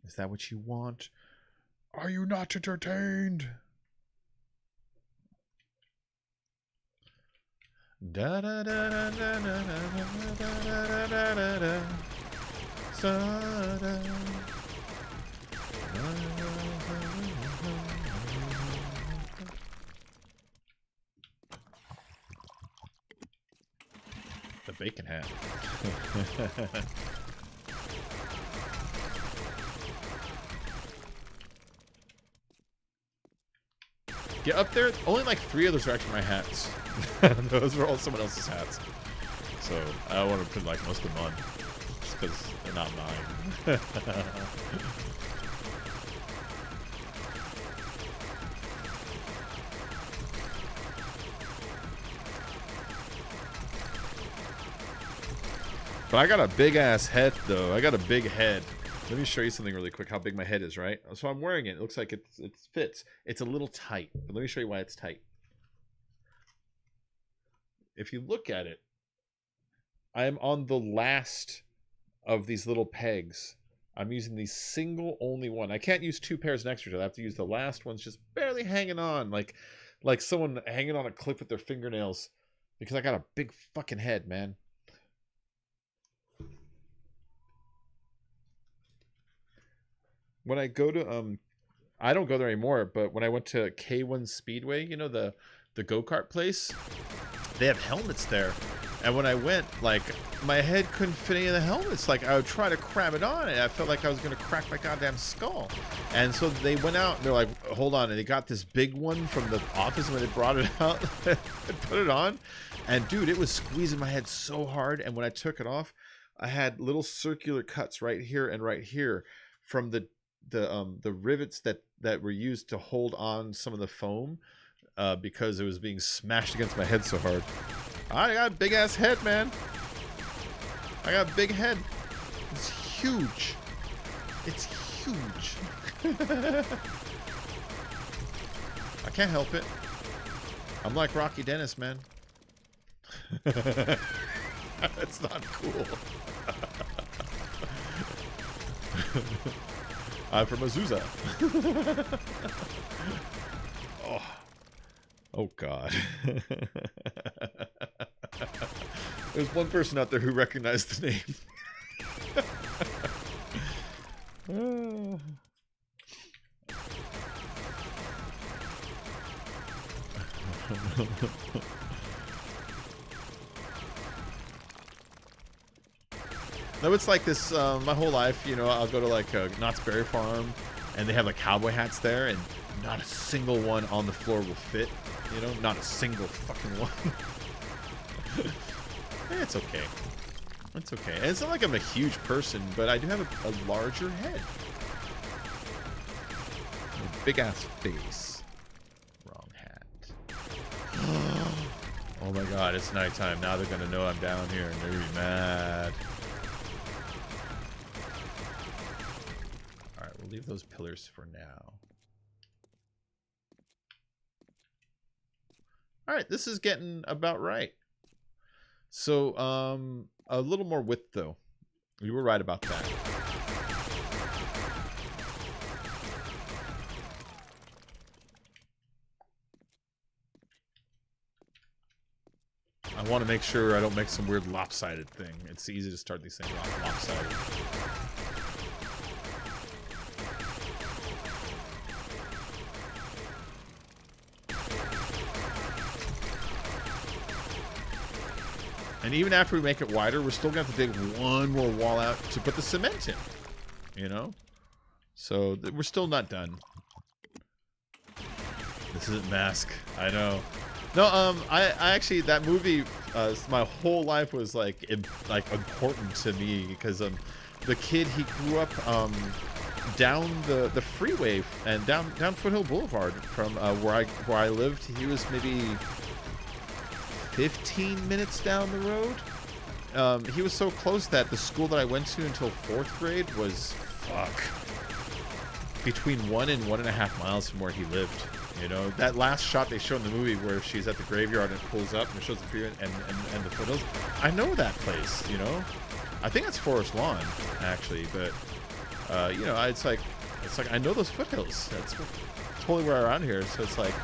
Is that what you want? Are you not entertained? Da da da da da da da da da da da. The bacon hat. Get up there. Only like 3 of those are actually my hats. Those are all someone else's hats. So I don't want to put like most of them on, just because they're not mine. But I got a big ass head though. I got a big head. Let me show you something really quick, how big my head is, right? So I'm wearing it. It looks like it fits. It's a little tight, but let me show you why it's tight. If you look at it, I am on the last of these little pegs. I'm using the single only one. I can't use 2 pairs next to each other. I have to use the last one's just barely hanging on. Like, like someone hanging on a cliff with their fingernails because I got a big fucking head, man. When I go to I don't go there anymore, but when I went to K1 Speedway, you know, the go-kart place, they have helmets there. And when I went, like, my head couldn't fit any of the helmets. Like, I would try to cram it on, and I felt like I was going to crack my goddamn skull. And so they went out, and they're like, hold on. And they got this big one from the office when they brought it out and put it on. And, dude, it was squeezing my head so hard. And when I took it off, I had little circular cuts right here and right here from the rivets that were used to hold on some of the foam because it was being smashed against my head so hard. I got a big ass head, man. I got a big head. It's huge. It's huge. I can't help it. I'm like Rocky Dennis, man. That's not cool. I'm from Azusa. Oh God. There's one person out there who recognized the name. No, it's like this my whole life, you know, I'll go to like Knott's Berry Farm and they have like cowboy hats there and not a single one on the floor will fit, you know, not a single fucking one. It's okay. It's okay. And it's not like I'm a huge person, but I do have a larger head. A big ass face. Wrong hat. Oh my God, it's nighttime. Now they're gonna know I'm down here and they're gonna be mad. Alright, we'll leave those pillars for now. Alright, this is getting about right. So, a little more width though. You were right about that. I want to make sure I don't make some weird lopsided thing. It's easy to start these things off lopsided. And even after we make it wider, we're still going to have to dig one more wall out to put the cement in. You know? So, we're still not done. This isn't Mask. I know. No, I actually, that movie, my whole life was, like important to me. Because, the kid, he grew up, down the freeway and down Foothill Boulevard from, where I lived. He was maybe 15 minutes down the road. He was so close that the school that I went to until 4th grade was, between 1 and 1.5 miles from where he lived. You know, that last shot they show in the movie where she's at the graveyard and it pulls up and it shows the freeway and the foothills. I know that place, you know. I think it's Forest Lawn, actually, but, you know, it's like I know those foothills. That's totally where around here, so it's like,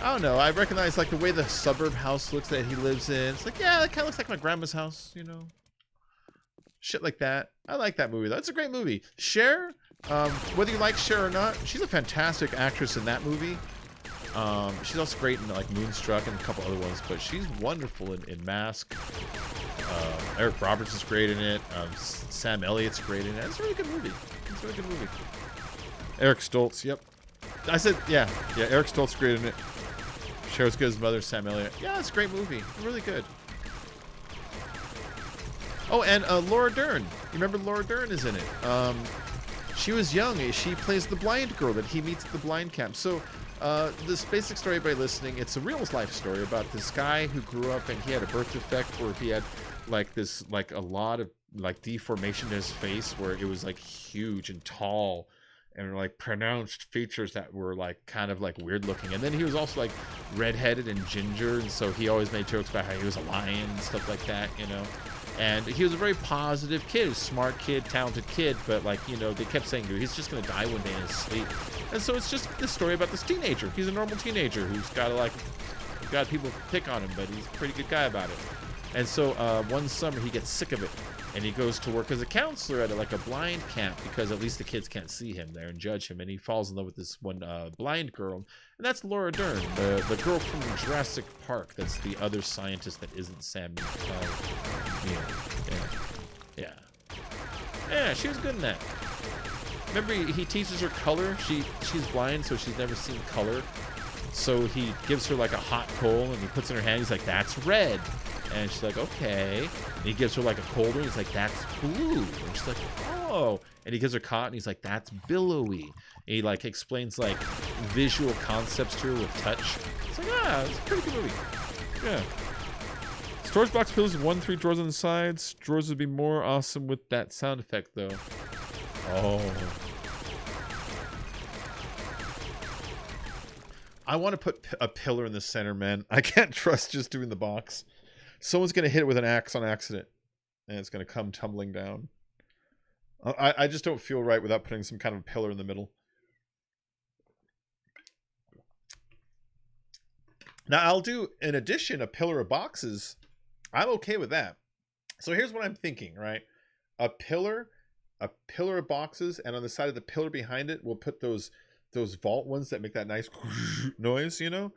I don't know. I recognize like the way the suburb house looks that he lives in. It's like, yeah, that kind of looks like my grandma's house, you know. Shit like that. I like that movie. That's a great movie. Cher, whether you like Cher or not, she's a fantastic actress in that movie. She's also great in like Moonstruck and a couple other ones, but she's wonderful in Mask. Eric Roberts is great in it. Sam Elliott's great in it. It's a really good movie. It's a really good movie. Eric Stoltz, yep. I said, yeah, Eric Stoltz great in it. Cher's good as mother, Sam Elliott. Yeah, it's a great movie. Really good. Oh, and Laura Dern. You remember Laura Dern is in it. She was young. She plays the blind girl that he meets at the blind camp. So, this basic story by listening, it's a real life story about this guy who grew up and he had a birth defect where he had like this, like a lot of like deformation in his face where it was like huge and tall and like pronounced features that were like kind of like weird looking. And then he was also like redheaded and ginger, and so he always made jokes about how he was a lion and stuff like that, you know. And he was a very positive kid, a smart kid, talented kid, but like, you know, they kept saying, dude, he's just gonna die one day in his sleep. And so it's just this story about this teenager. He's a normal teenager who's got people pick on him, but he's a pretty good guy about it. And so one summer he gets sick of it, and he goes to work as a counselor at a blind camp, because at least the kids can't see him there and judge him. And he falls in love with this one blind girl, and that's Laura Dern, the girl from Jurassic Park. That's the other scientist that isn't Sam Neill. Yeah, she was good in that. Remember, he teaches her color. She's blind, so she's never seen color. So he gives her like a hot coal, and he puts it in her hand. He's like, "That's red." And she's like, "Okay." And he gives her like a cold one. He's like, "That's blue." And she's like, "Oh." And he gives her cotton. He's like, "That's billowy." And he like explains like visual concepts to her with touch. It's like, it's a pretty good movie. Yeah. Storage box pillows with 1-3 drawers on the sides. Drawers would be more awesome with that sound effect, though. Oh. I want to put a pillar in the center, man. I can't trust just doing the box. Someone's going to hit it with an axe on accident, and it's going to come tumbling down. I just don't feel right without putting some kind of pillar in the middle. Now, I'll do, in addition, a pillar of boxes. I'm okay with that. So here's what I'm thinking, right? A pillar of boxes, and on the side of the pillar behind it, we'll put those vault ones that make that nice noise, you know?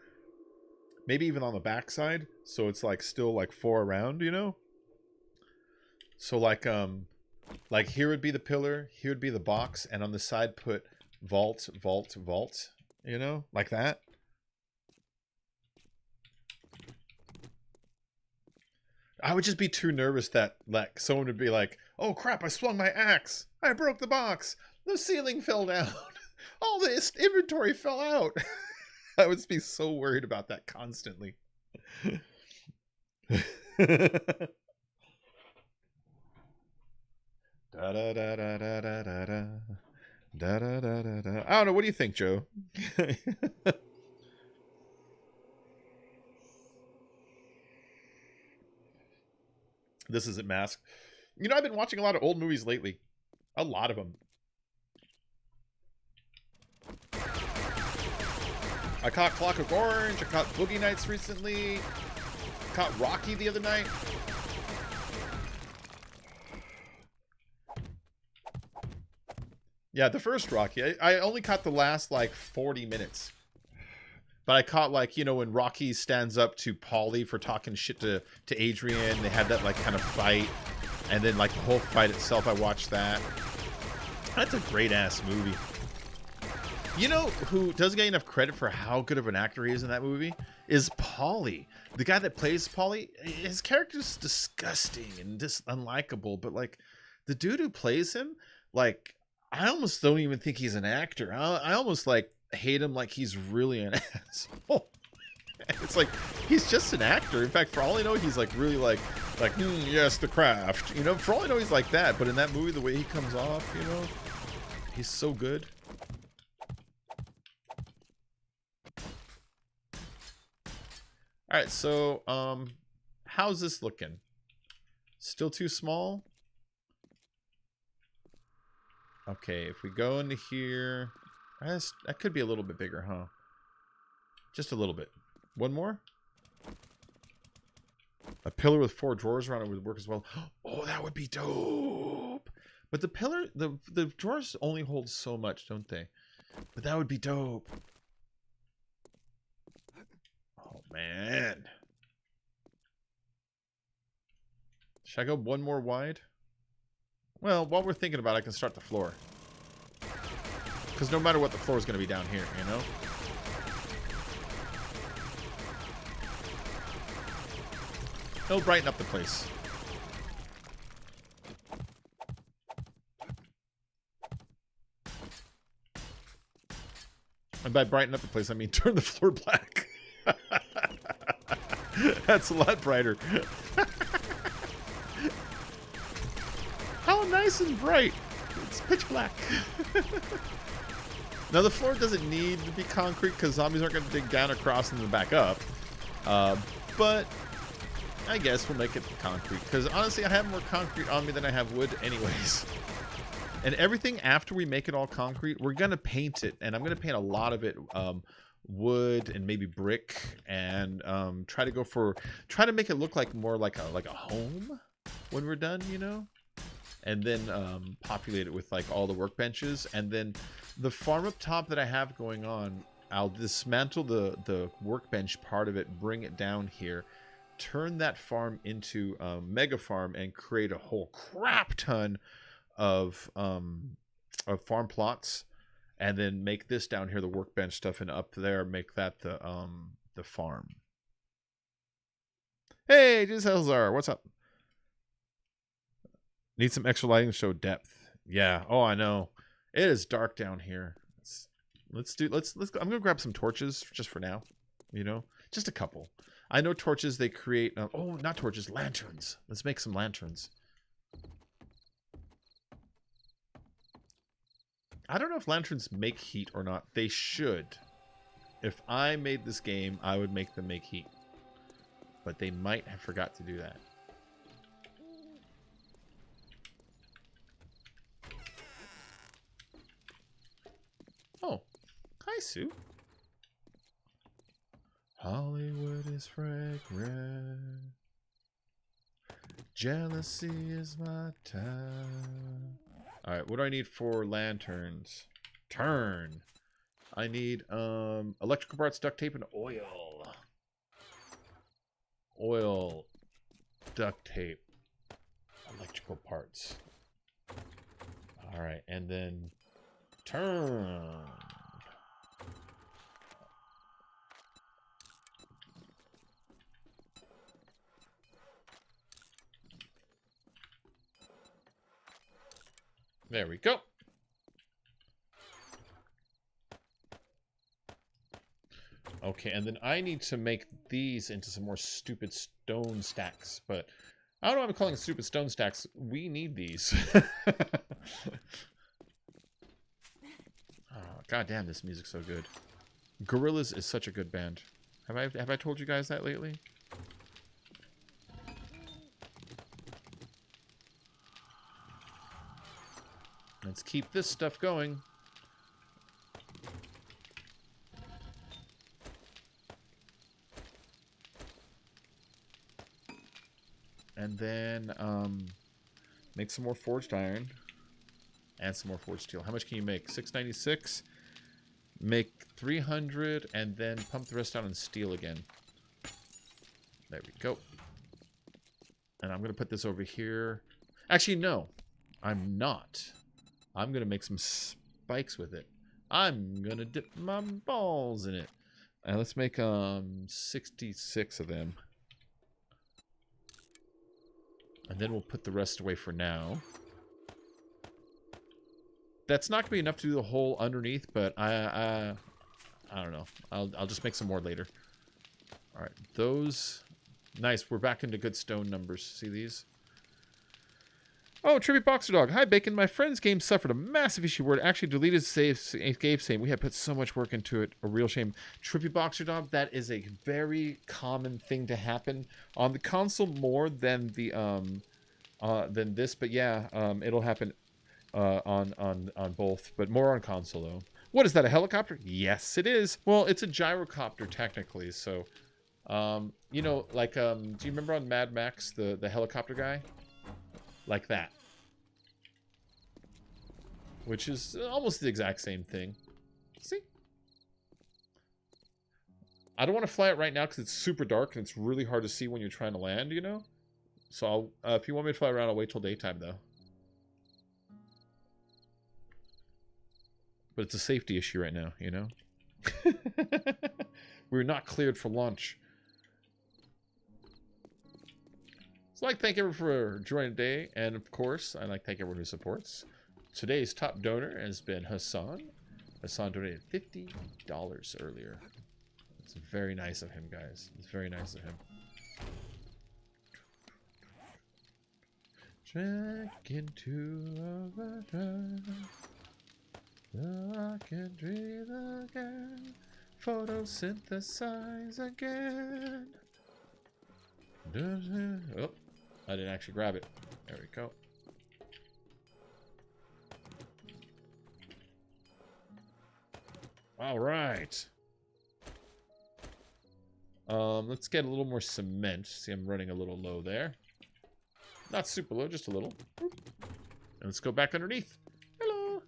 Maybe even on the back side, so it's like still like 4 around, you know? So like here would be the pillar, here would be the box, and on the side put vault, vault, vault, you know? Like that. I would just be too nervous that like someone would be like, "Oh crap, I swung my axe. I broke the box. The ceiling fell down. All this inventory fell out." I would be so worried about that constantly. Da, da, da, da, da, da, da. Da, da, da, da, da. I don't know. What do you think, Joe? This isn't Masked. You know, I've been watching a lot of old movies lately. A lot of them. I caught Clockwork Orange. I caught Boogie Nights recently. Caught Rocky the other night. Yeah, the first Rocky. I only caught the last, like, 40 minutes. But I caught, like, you know, when Rocky stands up to Paulie for talking shit to Adrian. They had that, like, kind of fight. And then, like, the whole fight itself, I watched that. That's a great-ass movie. You know who doesn't get enough credit for how good of an actor he is in that movie? Is Paulie. The guy that plays Paulie, his character's disgusting and just unlikable. But, like, the dude who plays him, like, I almost don't even think he's an actor. I almost, like, hate him like he's really an asshole. It's like he's just an actor. In fact, for all I know, he's like really like yes, the craft, you know. For all I know, he's like that. But in that movie, the way he comes off, you know, he's so good. All right, so how's this looking? Still too small? Okay, if we go into here, that could be a little bit bigger, huh? Just a little bit. One more? A pillar with 4 drawers around it would work as well. Oh, that would be dope. But the pillar, the drawers only hold so much, don't they? But that would be dope. Oh, man. Should I go one more wide? Well, while we're thinking about it, I can start the floor. Because no matter what, the floor is going to be down here, you know? It'll brighten up the place. And by brighten up the place, I mean turn the floor black. That's a lot brighter. How nice and bright. It's pitch black. Now, the floor doesn't need to be concrete because zombies aren't going to dig down across and then back up. But I guess we'll make it concrete, because honestly, I have more concrete on me than I have wood anyways. And everything after we make it all concrete, we're going to paint it, and I'm going to paint a lot of it wood and maybe brick, and try to make it look like more like a home when we're done, you know? And then populate it with like all the workbenches, and then the farm up top that I have going on, I'll dismantle the workbench part of it, bring it down here, turn that farm into a mega farm, and create a whole crap ton of farm plots, and then make this down here the workbench stuff, and up there make that the farm. Hey, Giselle, what's up? Need some extra lighting to show depth. Yeah. Oh, I know. It is dark down here. Let's go. I'm gonna grab some torches just for now. You know, just a couple. I know torches, they create. Oh, not torches, lanterns. Let's make some lanterns. I don't know if lanterns make heat or not. They should. If I made this game, I would make them make heat. But they might have forgot to do that. Oh, hi, Sue. Hollywood is fragrant. Jealousy is my time. Alright, what do I need for lanterns? Turn. I need electrical parts, duct tape, and oil. Oil, duct tape, electrical parts. Alright, and then turn. There we go. Okay, and then I need to make these into some more stupid stone stacks, but I don't know why I'm calling it stupid stone stacks. We need these. Oh, God damn, this music's so good. Gorillaz is such a good band. Have I told you guys that lately? Let's keep this stuff going. And then make some more forged iron. And some more forged steel. How much can you make? 696. Make 300 and then pump the rest out in steel again. There we go. And I'm going to put this over here. Actually, no. I'm not. I'm going to make some spikes with it. I'm going to dip my balls in it. And let's make 66 of them. And then we'll put the rest away for now. That's not going to be enough to do the whole underneath, but I don't know. I'll just make some more later. All right, those. Nice, we're back into good stone numbers. See these? Oh, Tribute Boxer Dog. Hi, Bacon. My friend's game suffered a massive issue where it actually deleted saves. Gave saying we had put so much work into it. A real shame. Tribute Boxer Dog. That is a very common thing to happen on the console more than the than this. But yeah, it'll happen on both, but more on console though. What is that? A helicopter? Yes, it is. Well, it's a gyrocopter technically. So, you know, like do you remember on Mad Max the helicopter guy? Like that. Which is almost the exact same thing. See? I don't want to fly it right now because it's super dark and it's really hard to see when you're trying to land, you know? So I'll, if you want me to fly around, I'll wait till daytime though. But it's a safety issue right now, you know? We're not cleared for launch. So I'd like to thank everyone for joining today, and of course, I'd like to thank everyone who supports. Today's top donor has been Hassan. Hassan donated $50 earlier. It's very nice of him, guys. It's very nice of him. Track into overdrive, so I can breathe again, photosynthesize again. Oh, I didn't actually grab it. There we go. All right. Let's get a little more cement. See, I'm running a little low there. Not super low, just a little. And let's go back underneath. Hello.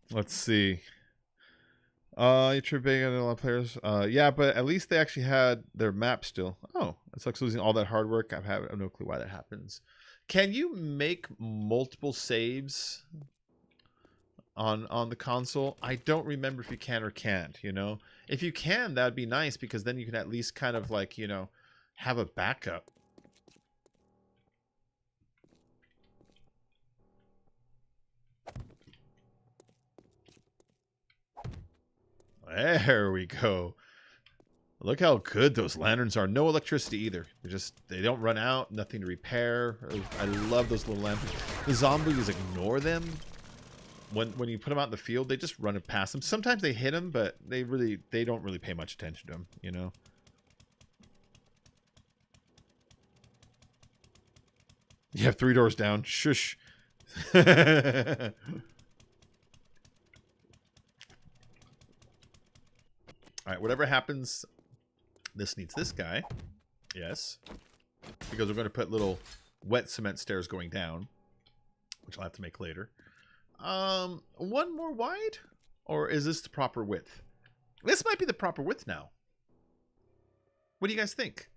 Let's see. You're big on a lot of players. Yeah, but at least they actually had their map still. Oh, it sucks losing all that hard work. I have no clue why that happens. Can you make multiple saves on the console? I don't remember if you can or can't, you know? If you can, that'd be nice because then you can at least kind of like, you know, have a backup. There we go. Look how good those lanterns are. No electricity either. They don't run out, nothing to repair. I love those little lanterns. The zombies ignore them. When you put them out in the field, they just run past them. Sometimes they hit them, but they don't really pay much attention to them, you know. You have 3 doors down. Shush. Alright, whatever happens, this needs this guy. Yes. Because we're going to put little wet cement stairs going down, which I'll have to make later. One more wide? Or is this the proper width? This might be the proper width now. What do you guys think?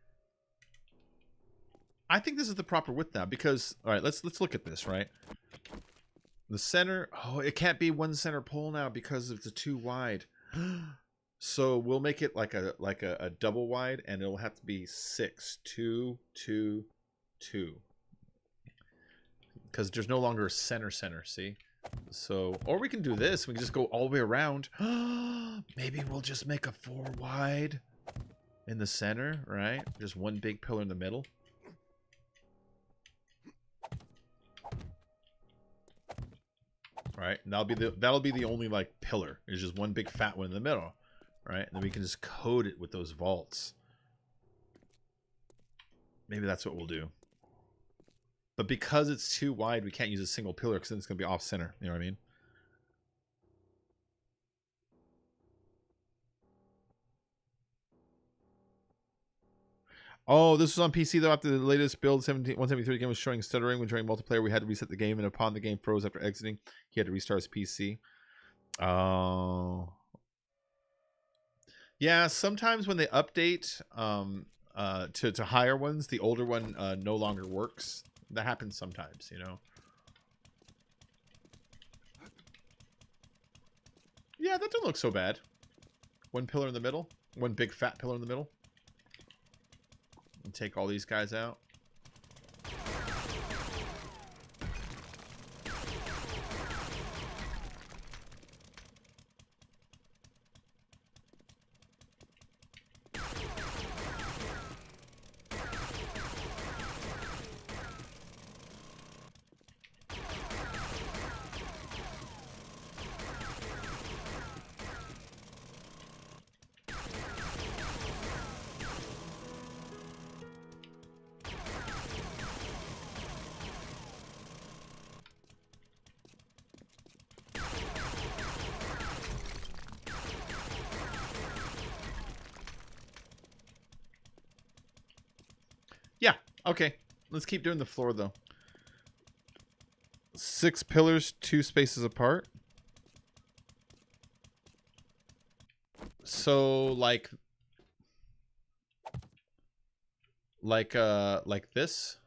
I think this is the proper width now because, all right, let's look at this, right? The center, oh, it can't be one center pole now because it's too wide. So we'll make it like a double wide, and it'll have to be 6, 2, 2, 2. Because there's no longer a center, see? So, or we can do this. We can just go all the way around. Maybe we'll just make a 4 wide in the center, right? Just one big pillar in the middle. Right, and that'll be the only like pillar. It's just one big fat one in the middle. Right, and then we can just coat it with those vaults. Maybe that's what we'll do. But because it's too wide, we can't use a single pillar because then it's going to be off center. You know what I mean? Oh, this was on PC though. After the latest build, 173 game was showing stuttering when joining multiplayer. We had to reset the game, and upon the game froze after exiting, he had to restart his PC. Oh. Yeah, sometimes when they update to higher ones, the older one no longer works. That happens sometimes, you know. Yeah, that doesn't look so bad. One pillar in the middle. One big fat pillar in the middle. And take all these guys out. Yeah, okay. Let's keep doing the floor, though. 6 pillars, 2 spaces apart. So, like this.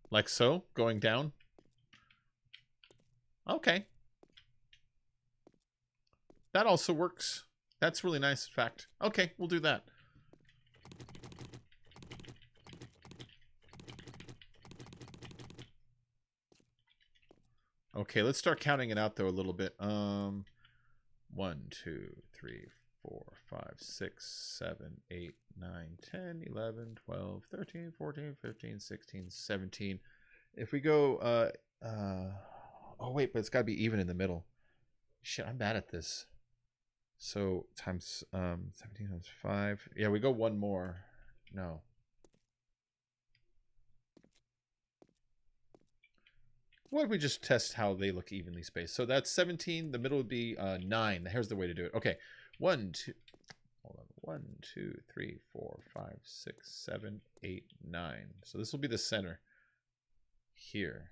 Like so, going down. Okay. That also works. That's really nice, in fact. Okay, we'll do that. Okay, let's start counting it out though a little bit. 1, 2, 3, 4, 5, 6, 7, 8, 9, 10, 11, 12, 13, 14, 15, 16, 17. If we go oh wait, but it's got to be even in the middle. Shit, I'm bad at this. So times 17 times 5. Yeah, we go one more. No. What if we just test how they look evenly spaced? So that's 17. The middle would be 9. Here's the way to do it. Okay. 1, 2. Hold on. 1, 2, 3, 4, 5, 6, 7, 8, 9. So this will be the center here.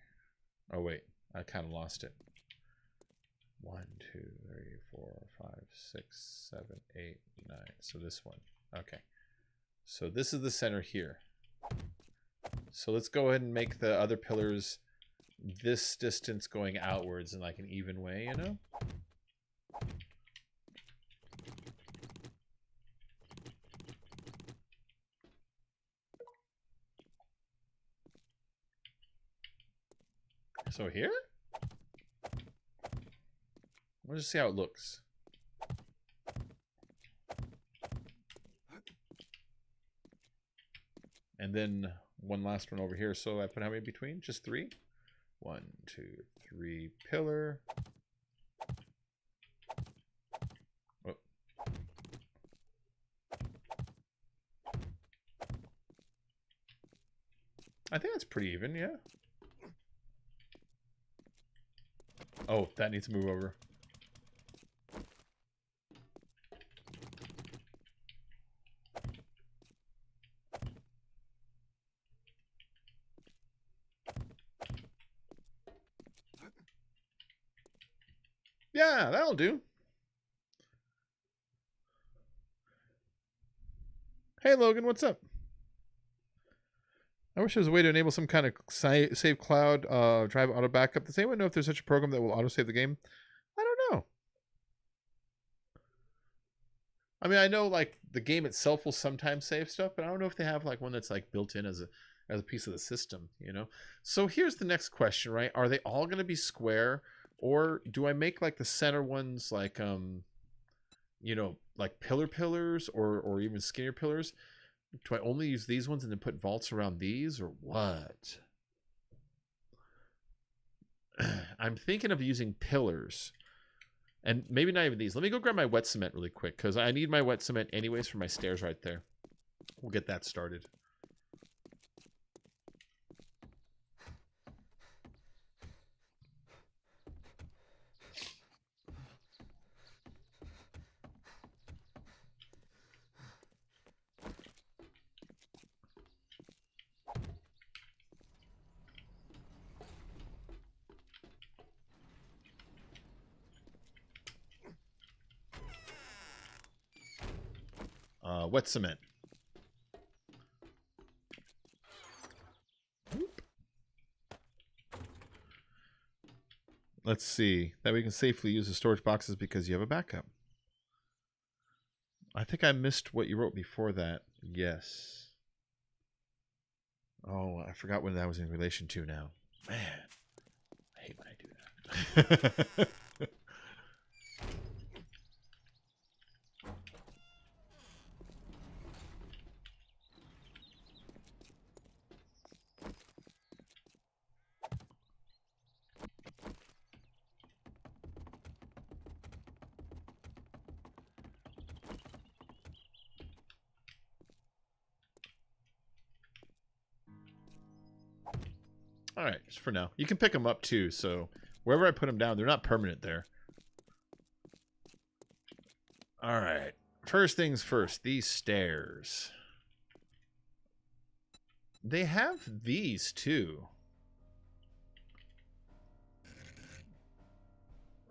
Oh, wait. I kind of lost it. 1, 2, 3, 4, 5, 6, 7, 8, 9. So this one. Okay. So this is the center here. So let's go ahead and make the other pillars this distance going outwards in like an even way, you know? So here? We'll just see how it looks. And then one last one over here. So I put how many between? Just 3? 1, 2, 3 pillar. Oh. I think that's pretty even, yeah. Oh, that needs to move over. Yeah, that'll do. Hey, Logan, what's up? I wish there was a way to enable some kind of save cloud drive auto backup. Does anyone know if there's such a program that will auto save the game? I don't know. I mean, I know like the game itself will sometimes save stuff, but I don't know if they have like one that's like built in as a piece of the system, you know? So here's the next question, right? Are they all going to be square? Or do I make like the center ones like, you know, like pillars or even skinnier pillars? Do I only use these ones and then put vaults around these or what? I'm thinking of using pillars and maybe not even these. Let me go grab my wet cement really quick because I need my wet cement anyways for my stairs right there. We'll get that started. Wet cement. Let's see. That we can safely use the storage boxes because you have a backup. I think I missed what you wrote before that. Yes. Oh, I forgot what that was in relation to now. Man, I hate when I do that. All right, just for now. You can pick them up too, so wherever I put them down, they're not permanent there. All right. First things first, these stairs. They have these too.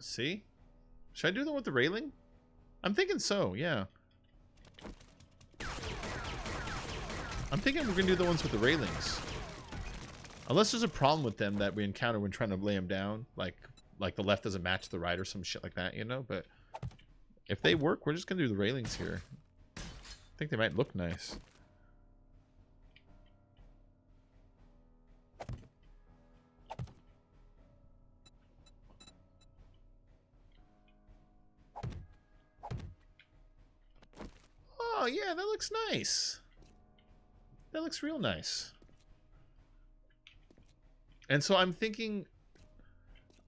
See? Should I do them with the railing? I'm thinking so, yeah. I'm thinking we're going to do the ones with the railings. Unless there's a problem with them that we encounter when trying to lay them down. Like the left doesn't match the right or some shit like that, you know? But if they work, we're just going to do the railings here. I think they might look nice. Oh, yeah, that looks nice. That looks real nice. And so I'm thinking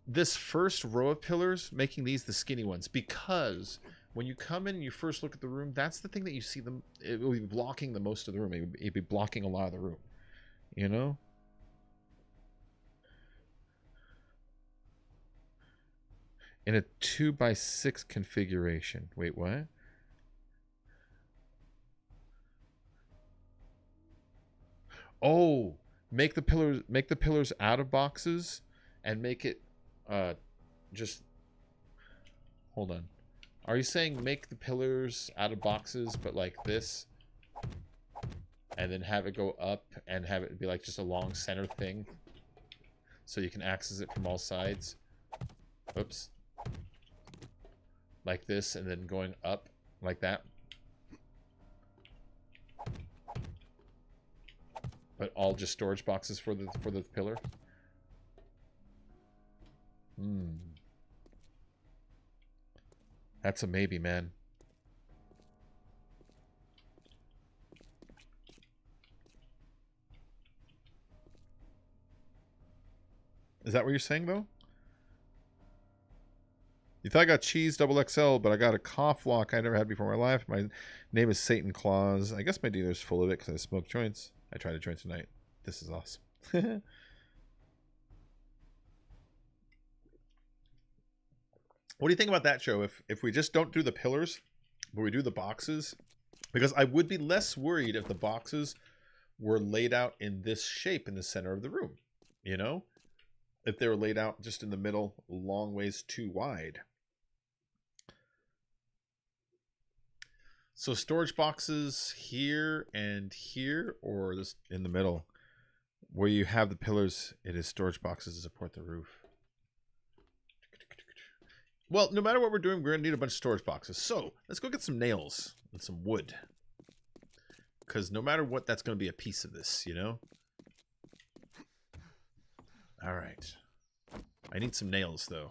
this first row of pillars, making these the skinny ones, because when you come in and you first look at the room, that's the thing that you see them. It will be blocking the most of the room. It'd be blocking a lot of the room, you know? In a 2x6 configuration. Wait, what? Oh, make the pillars out of boxes and make it just hold on. Are you saying make the pillars out of boxes but like this? And then have it go up and have it be like just a long center thing so you can access it from all sides? Oops. Like this, and then going up like that. But all just storage boxes for the pillar. That's a maybe, man. Is that what you're saying, though? You thought I got cheese double XL, but I got a cough lock I never had before in my life. My name is Satan Claus. I guess my dealer's full of it because I smoke joints. I tried a joint tonight. This is awesome. What do you think about that, show? If we just don't do the pillars, but we do the boxes? Because I would be less worried if the boxes were laid out in this shape in the center of the room. You know? If they were laid out just in the middle, long ways too wide. So storage boxes here and here, or just in the middle? Where you have the pillars, it is storage boxes to support the roof. Well, no matter what we're doing, we're going to need a bunch of storage boxes. So let's go get some nails and some wood. Because no matter what, that's going to be a piece of this, you know? All right. I need some nails, though.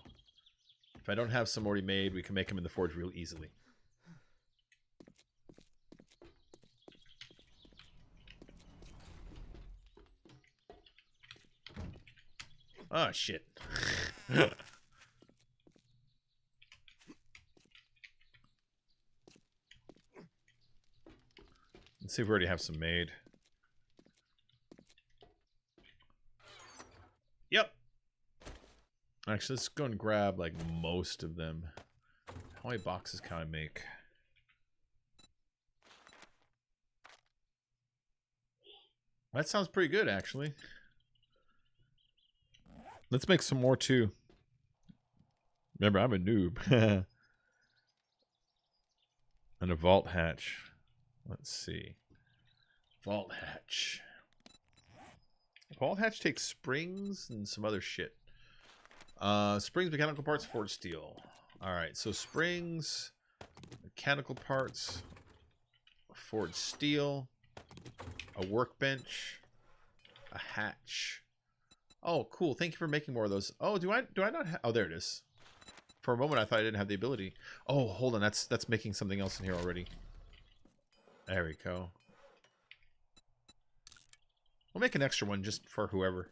If I don't have some already made, we can make them in the forge real easily. Oh, shit. Let's see if we already have some made. Yep. Actually, let's go and grab, like, most of them. How many boxes can I make? That sounds pretty good, actually. Let's make some more, too. Remember, I'm a noob. And a vault hatch. Let's see. Vault hatch. Vault hatch takes springs and some other shit. Springs, mechanical parts, forged steel. Alright, so springs, mechanical parts, forged steel, a workbench, a hatch. Oh, cool. Thank you for making more of those. Oh, do I not have... Oh, there it is. For a moment, I thought I didn't have the ability. Oh, hold on. That's making something else in here already. There we go. We'll make an extra one just for whoever.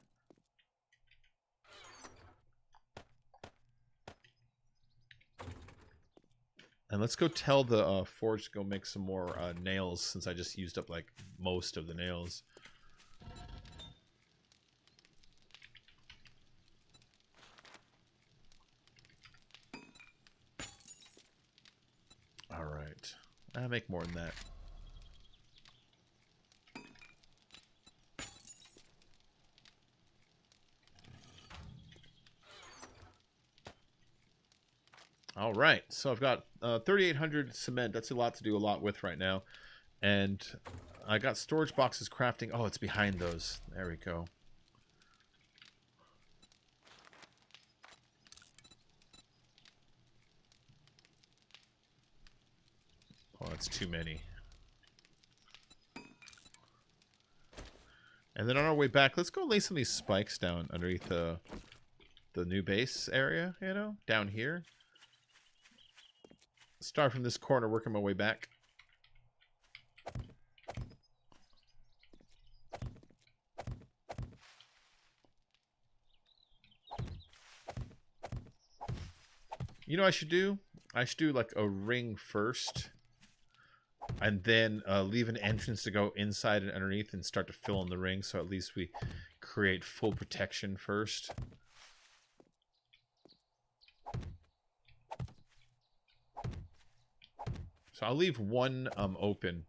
And let's go tell the forge to go make some more nails, since I just used up like most of the nails. All right. I'll make more than that. All right, so I've got 3,800 cement. That's a lot to do a lot with right now. And I got storage boxes crafting. Oh, it's behind those. There we go. Oh, that's too many. And then on our way back, let's go lay some of these spikes down underneath the new base area, you know, down here. Start from this corner, working my way back. You know what I should do? I should do like a ring first. And then leave an entrance to go inside and underneath and start to fill in the ring. So at least we create full protection first. So I'll leave one open.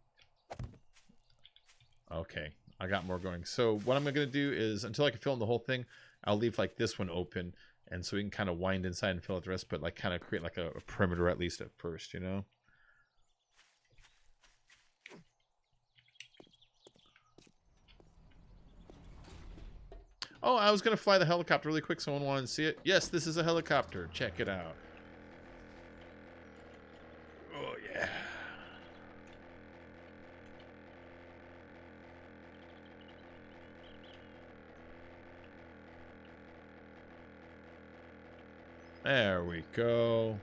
Okay, I got more going. So what I'm going to do is, until I can fill in the whole thing, I'll leave like this one open. And so we can kind of wind inside and fill out the rest, but like kind of create like a perimeter at least at first, you know? Oh, I was going to fly the helicopter really quick. Someone wanted to see it. Yes, this is a helicopter. Check it out. Oh, yeah. There we go.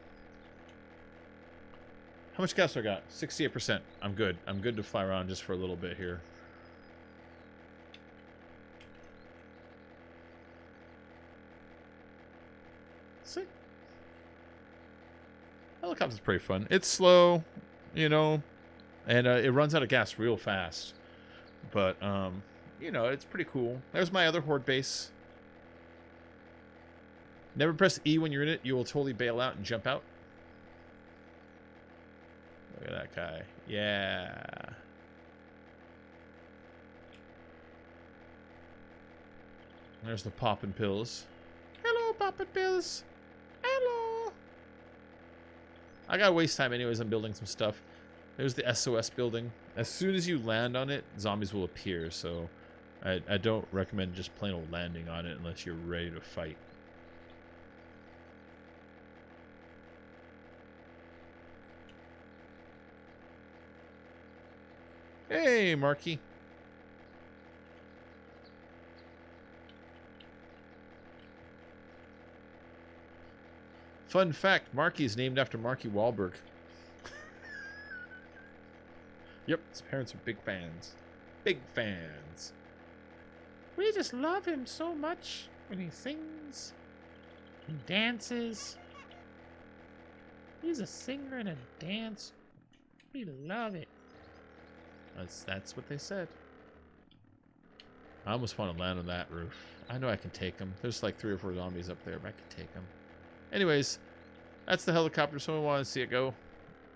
How much gas do I got? 68%. I'm good. I'm good to fly around just for a little bit here. See? Helicopter's pretty fun. It's slow, you know, and it runs out of gas real fast. But, you know, it's pretty cool. There's my other horde base. Never press E when you're in it. You will totally bail out and jump out. Look at that guy. Yeah. There's the poppin' pills. Hello, poppin' pills. Hello. I gotta waste time anyways. I'm building some stuff. There's the SOS building. As soon as you land on it, zombies will appear. So I don't recommend just plain old landing on it unless you're ready to fight. Hey, Marky. Fun fact, Marky is named after Marky Wahlberg. Yep, his parents are big fans. Big fans. We just love him so much when he sings and dances. He's a singer and a dance. We love it. That's what they said. I almost want to land on that roof. I know I can take them. There's like 3 or 4 zombies up there, but I can take them. Anyways, that's the helicopter. Someone wanted to see it go.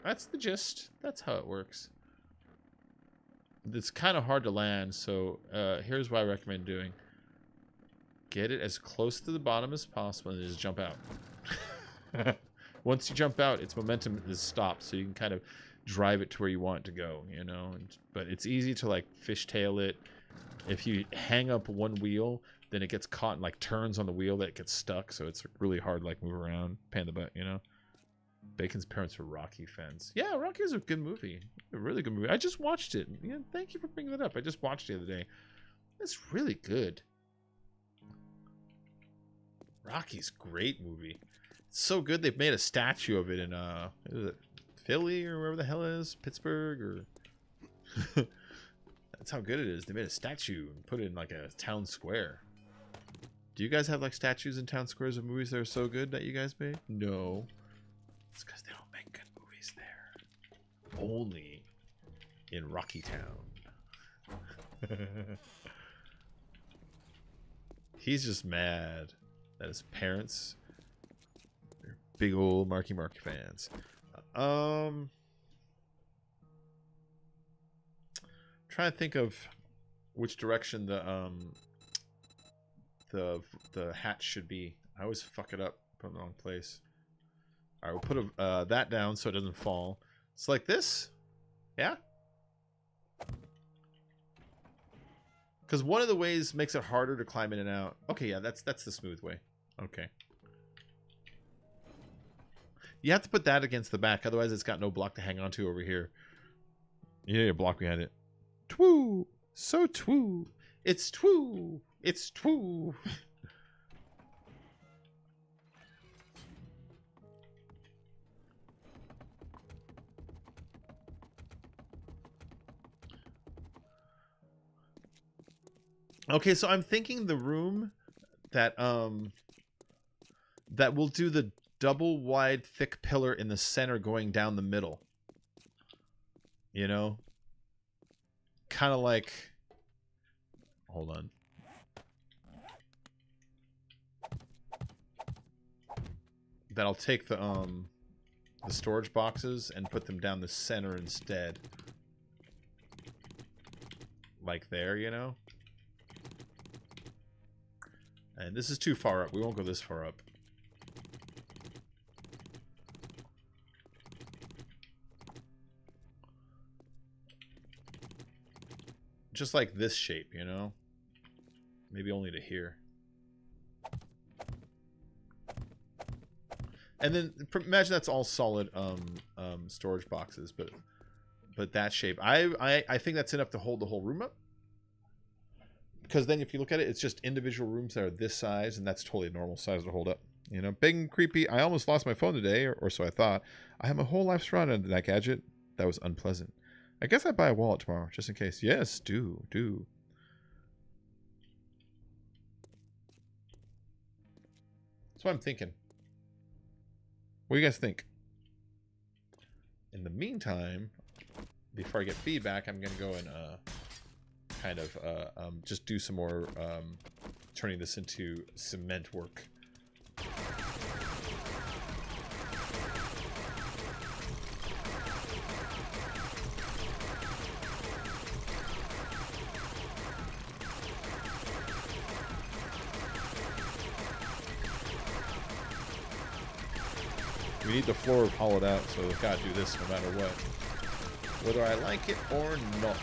That's the gist. That's how it works. It's kind of hard to land, so here's what I recommend doing. Get it as close to the bottom as possible and just jump out. Once you jump out, its momentum is stopped, so you can kind of drive it to where you want it to go, you know. But it's easy to like fishtail it. If you hang up one wheel, then it gets caught and like turns on the wheel that gets stuck, so it's really hard to like move around, pan the butt, you know. Bacon's parents were Rocky fans. Yeah, Rocky is a good movie, a really good movie. I just watched it. Yeah, thank you for bringing that up. I just watched it the other day. It's really good. Rocky's great movie. It's so good they've made a statue of it in is it Philly or wherever the hell it is, Pittsburgh or. That's how good it is. They made a statue and put it in like a town square. Do you guys have like statues in town squares of movies that are so good that you guys made? No. It's because they don't make good movies there. Only in Rocky Town. He's just mad that his parents are big old Marky Mark fans. Trying to think of which direction the hatch should be. I always fuck it up, put it in the wrong place. All right, we'll put that down so it doesn't fall. It's like this, yeah. Because one of the ways makes it harder to climb in and out. Okay, yeah, that's the smooth way. Okay. You have to put that against the back, otherwise it's got no block to hang on to over here. You need a block behind it. Twoo! So twoo! It's twoo! It's twoo! Okay, so I'm thinking the room that that will do the double wide thick pillar in the center going down the middle. You know? Kind of like... Hold on. That I'll take the storage boxes and put them down the center instead. Like there, you know? And this is too far up. We won't go this far up. Just like this shape, you know? Maybe only to here. And then imagine that's all solid storage boxes, but that shape. I think that's enough to hold the whole room up. Because then if you look at it, it's just individual rooms that are this size, and that's totally a normal size to hold up. You know, big and creepy. I almost lost my phone today, or so I thought. I have my whole life surrounded by that gadget. That was unpleasant. I guess I'd buy a wallet tomorrow, just in case. Yes, do. That's what I'm thinking. What do you guys think? In the meantime, before I get feedback, I'm going to go and kind of just do some more turning this into cement work. We need the floor hollowed out, so we've got to do this no matter what. Whether I like it or not.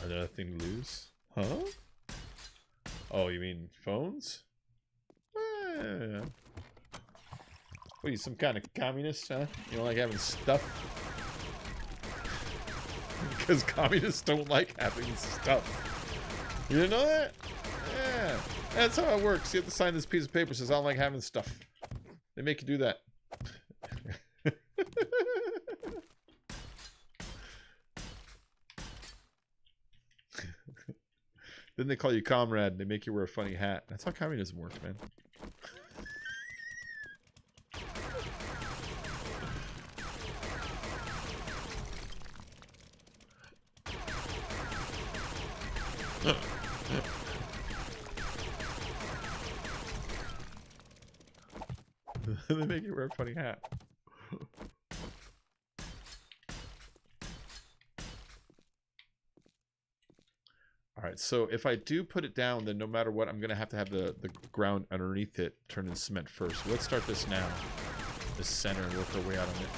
Are there nothing to lose? Huh? Oh, you mean phones? What are you, some kind of communist, huh? You don't like having stuff? Because communists don't like having stuff. You didn't know that? Yeah. That's how it works. You have to sign this piece of paper that says I don't like having stuff. They make you do that. Then they call you comrade and they make you wear a funny hat. That's how communism works, man. They make you wear a funny hat. Alright, so if I do put it down, then no matter what, I'm going to have the ground underneath it turn into cement first. So let's start this now. This center and work our way out on it.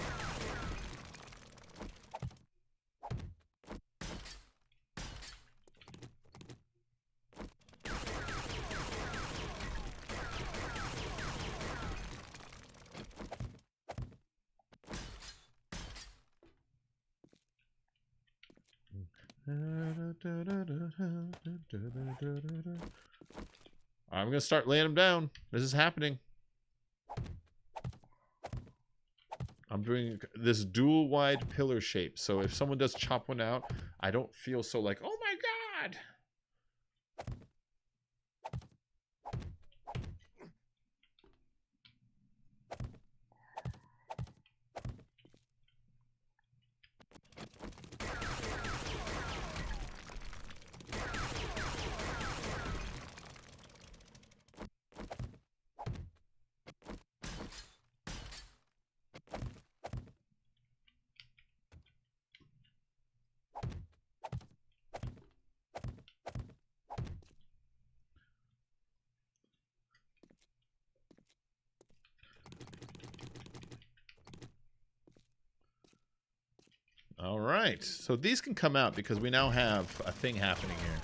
I'm gonna start laying them down. This is happening. I'm doing this dual wide pillar shape, so if someone does chop one out, I don't feel so like, oh my god. All right. So these can come out because we now have a thing happening here.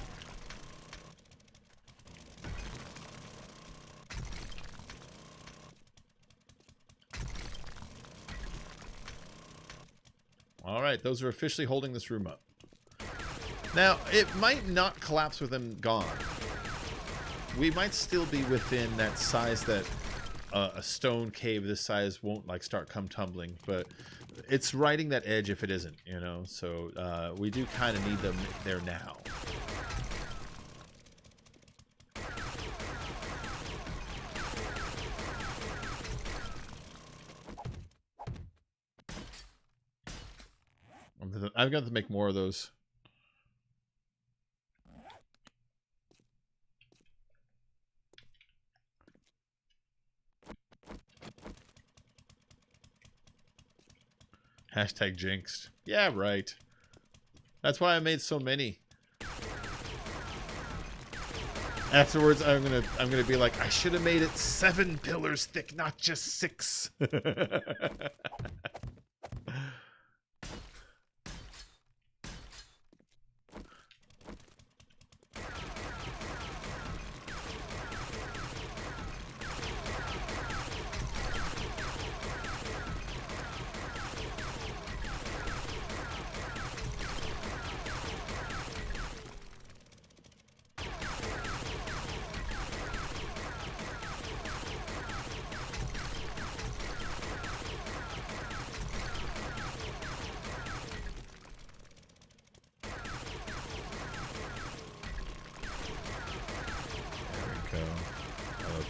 All right. Those are officially holding this room up. Now, it might not collapse with them gone. We might still be within that size that a stone cave this size won't like start come tumbling, but it's riding that edge if it isn't, you know. So we do kind of need them there now. I've got to make more of those. Hashtag jinxed. Yeah, right. That's why I made so many. Afterwards, I'm gonna be like, I should have made it 7 pillars thick, not just 6.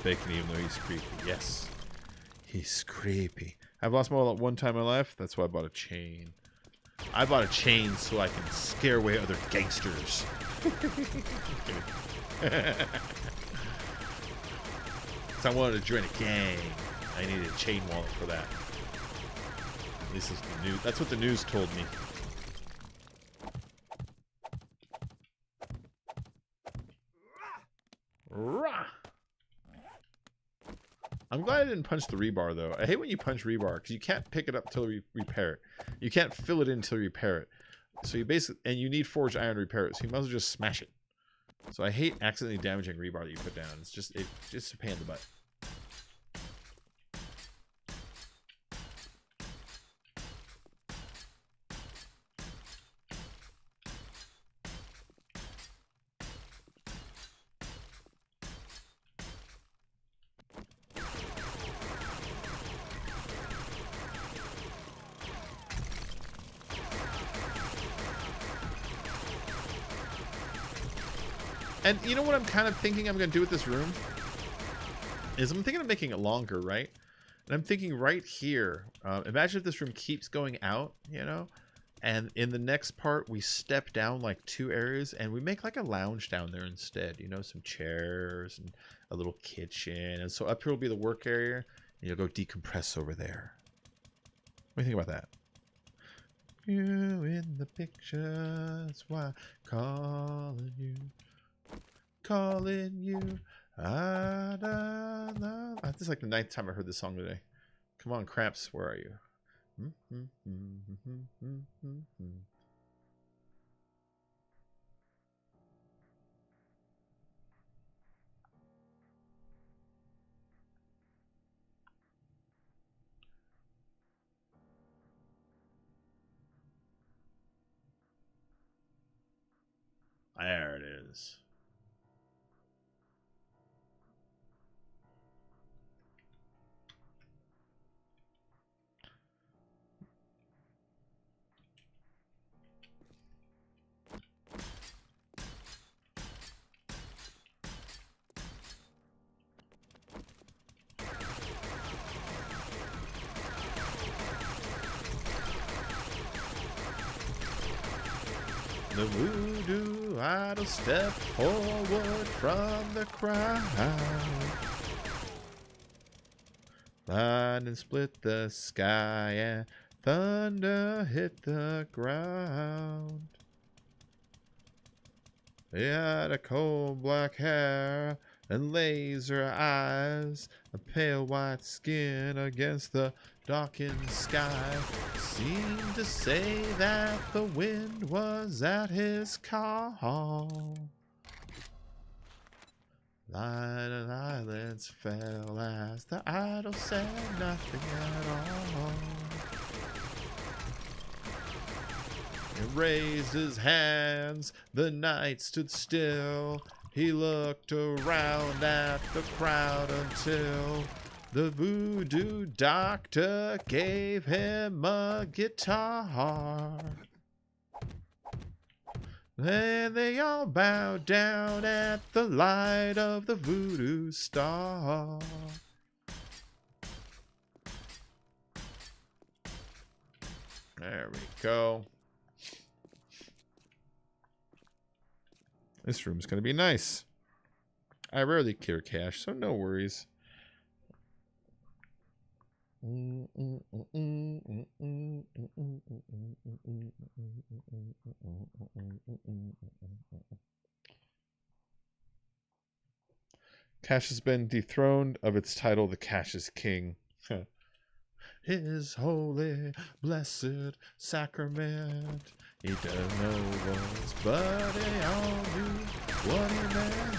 Bacon, even though he's creepy. Yes, he's creepy. I've lost more than one time in my life. That's why I bought a chain. I bought a chain so I can scare away other gangsters. Because I wanted to join a gang. I needed a chain wallet for that. This is the news. That's what the news told me. Rah! I'm glad I didn't punch the rebar, though. I hate when you punch rebar, because you can't pick it up till you repair it. You can't fill it in until you repair it. So you basically... And you need forged iron to repair it, so you might as well just smash it. So I hate accidentally damaging rebar that you put down. It's just a pain in the butt. And you know what I'm kind of thinking I'm going to do with this room? Is I'm thinking of making it longer, right? And I'm thinking right here, imagine if this room keeps going out, you know? And in the next part, we step down like 2 areas and we make like a lounge down there instead. You know, some chairs and a little kitchen. And so up here will be the work area. And you'll go decompress over there. What do you think about that? You in the picture, that's why I'm calling you. Calling you. This is like the 9th time I heard this song today. Come on, Cramps, where are you? There it is. The voodoo idol step forward from the crowd. Lightning split the sky and thunder hit the ground. He had a coal black hair and laser eyes, a pale white skin against the darkened sky seemed to say that the wind was at his call. Lighted eyelids fell as the idol said nothing at all. He raised his hands, the night stood still. He looked around at the crowd until the voodoo doctor gave him a guitar. Then they all bowed down at the light of the voodoo star. There we go. This room's going to be nice. I rarely clear cache, so no worries. Cache has been dethroned of its title, The Cache is King. His holy, blessed sacrament. He doesn't know what's, but they all knew what he meant.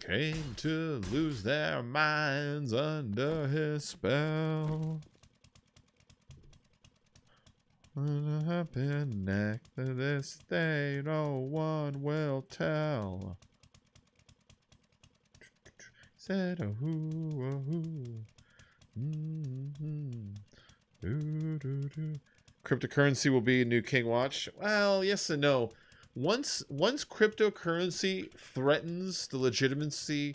Came to lose their minds under his spell. What happened next to this day, no one will tell. Said a who. Cryptocurrency will be a new King Watch. Well, yes and no. Once cryptocurrency threatens the legitimacy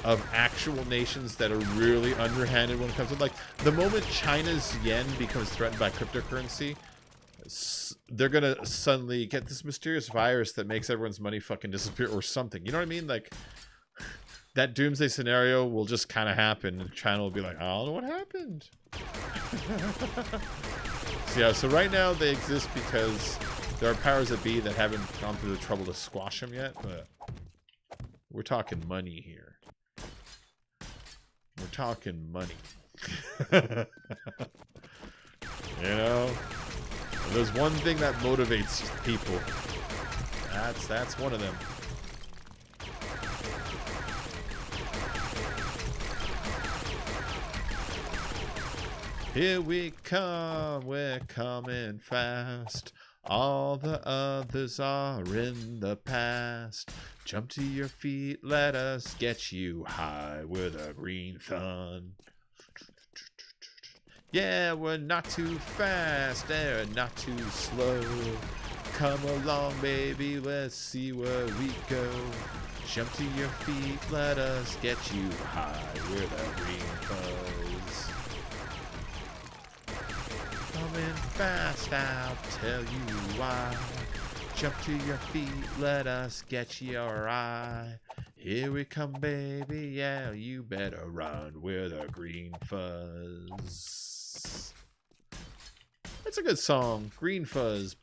of actual nations that are really underhanded when it comes to, like, the moment China's yen becomes threatened by cryptocurrency, they're gonna suddenly get this mysterious virus that makes everyone's money fucking disappear or something. You know what I mean? Like, that doomsday scenario will just kind of happen, and China will be like, I don't know what happened. So yeah, so right now they exist because there are powers that be that haven't gone through the trouble to squash them yet, but we're talking money here. We're talking money. You know? There's one thing that motivates people. That's one of them. Here we come, we're coming fast. All the others are in the past. Jump to your feet, let us get you high with a green thun. Yeah, we're not too fast and not too slow. Come along, baby, let's see where we go. Jump to your feet, let us get you high with a green fuzz. Coming fast, I'll tell you why. Jump to your feet, let us get your eye. Here we come, baby, yeah, you better run with a green fuzz. That's a good song, Green Fuzz.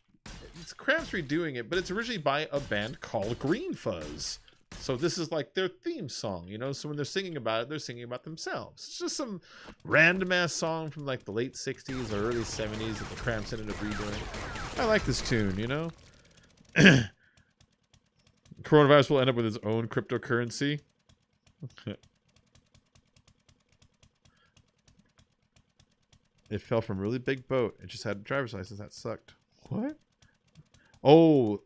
It's Cramps redoing it, but it's originally by a band called Green Fuzz. So this is like their theme song, you know? So when they're singing about it, they're singing about themselves. It's just some random-ass song from like the late 60s or early 70s that the Cramps ended up redoing. I like this tune, you know? Coronavirus will end up with its own cryptocurrency. It fell from a really big boat. It just had a driver's license. That sucked. What? Oh,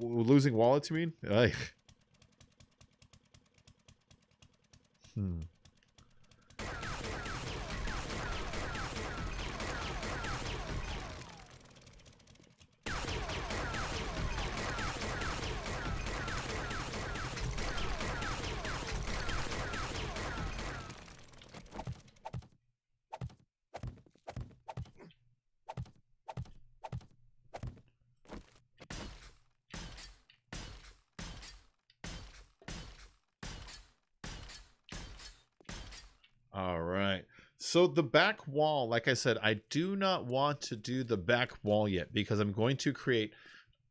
losing wallets, you mean? Ugh. All right. So the back wall, like I said, I do not want to do the back wall yet because I'm going to create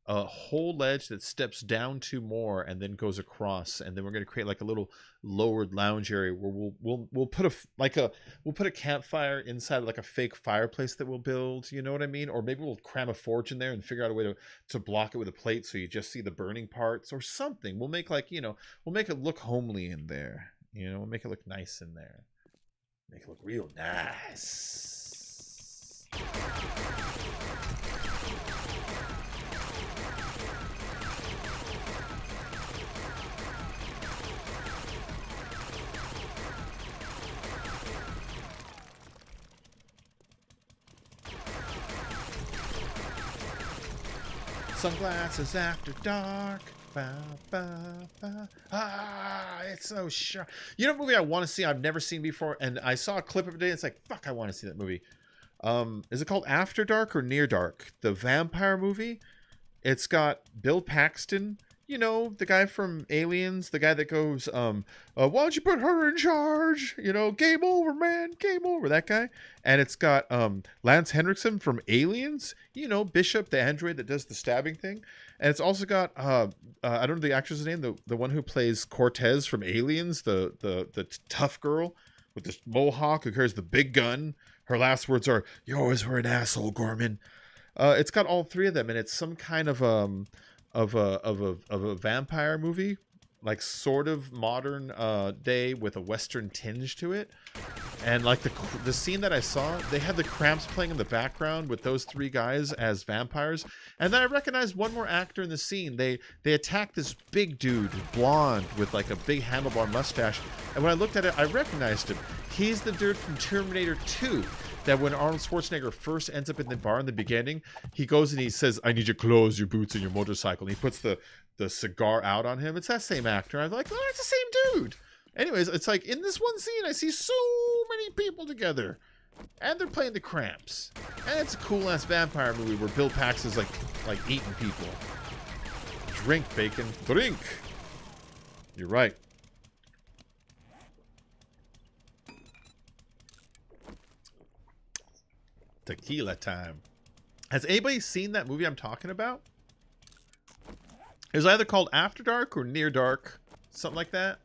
a whole ledge that steps down to more and then goes across, and then we're going to create like a little lowered lounge area where we'll put we'll put a campfire inside like a fake fireplace that we'll build, you know what I mean? Or maybe we'll cram a forge in there and figure out a way to block it with a plate so you just see the burning parts or something. We'll make like, you know, we'll make it look homely in there, you know, we'll make it look nice in there, make it look real nice. Sunglasses after dark. Ba, ba, ba. Ah, it's so sharp. You know what movie I want to see? I've never seen before, and I saw a clip of it today. It's like, fuck, I want to see that movie. Is it called After Dark or Near Dark? The vampire movie. It's got Bill Paxton. You know, the guy from Aliens, the guy that goes, why don't you put her in charge? You know, game over, man, game over, that guy. And it's got Lance Henriksen from Aliens, you know, Bishop, the android that does the stabbing thing. And it's also got, I don't know the actress's name, the one who plays Cortez from Aliens, the tough girl with the mohawk who carries the big gun. Her last words are, "You always were an asshole, Gorman." It's got all three of them, and it's some kind of a vampire movie, like sort of modern day with a Western tinge to it. And like the scene that I saw, they had the Cramps playing in the background with those three guys as vampires. And then I recognized one more actor in the scene. They attacked this big dude, blonde, with like a big handlebar mustache. And when I looked at it, I recognized him. He's the dude from Terminator 2. That when Arnold Schwarzenegger first ends up in the bar in the beginning, he goes and he says, "I need your clothes, your boots, and your motorcycle." And he puts the cigar out on him. It's that same actor. I was like, oh, it's the same dude. Anyways, it's like in this one scene, I see so many people together. And they're playing the Cramps. And it's a cool-ass vampire movie where Bill Pax is like eating people. Drink, bacon. Drink. You're right. Tequila time. Has anybody seen that movie I'm talking about? It was either called After Dark or Near Dark. Something like that.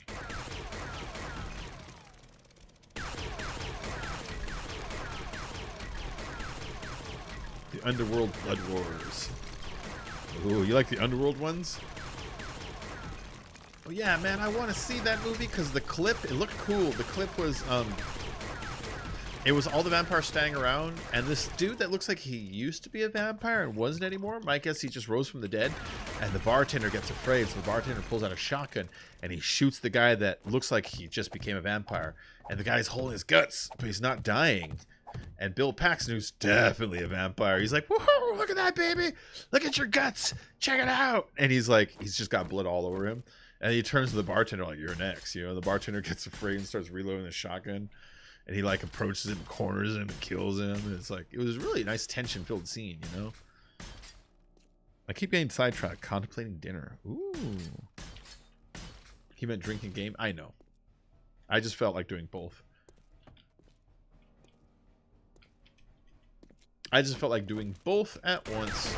The Underworld Blood Wars. Ooh, you like the Underworld ones? Oh yeah, man, I want to see that movie because the clip, it looked cool. The clip was, it was all the vampires standing around, and this dude that looks like he used to be a vampire and wasn't anymore. I guess he just rose from the dead, and the bartender gets afraid, so the bartender pulls out a shotgun, and he shoots the guy that looks like he just became a vampire. And the guy's holding his guts, but he's not dying. And Bill Paxton, who's definitely a vampire, he's like, "Whoa, look at that, baby! Look at your guts! Check it out!" And he's like, he's just got blood all over him. And he turns to the bartender like, "You're next." You know, the bartender gets afraid and starts reloading the shotgun. And he like approaches him, corners him, and kills him. And it's like, it was a really nice tension-filled scene, you know? I keep getting sidetracked. Contemplating dinner. Ooh. He meant drinking game? I know. I just felt like doing both. I just felt like doing both at once.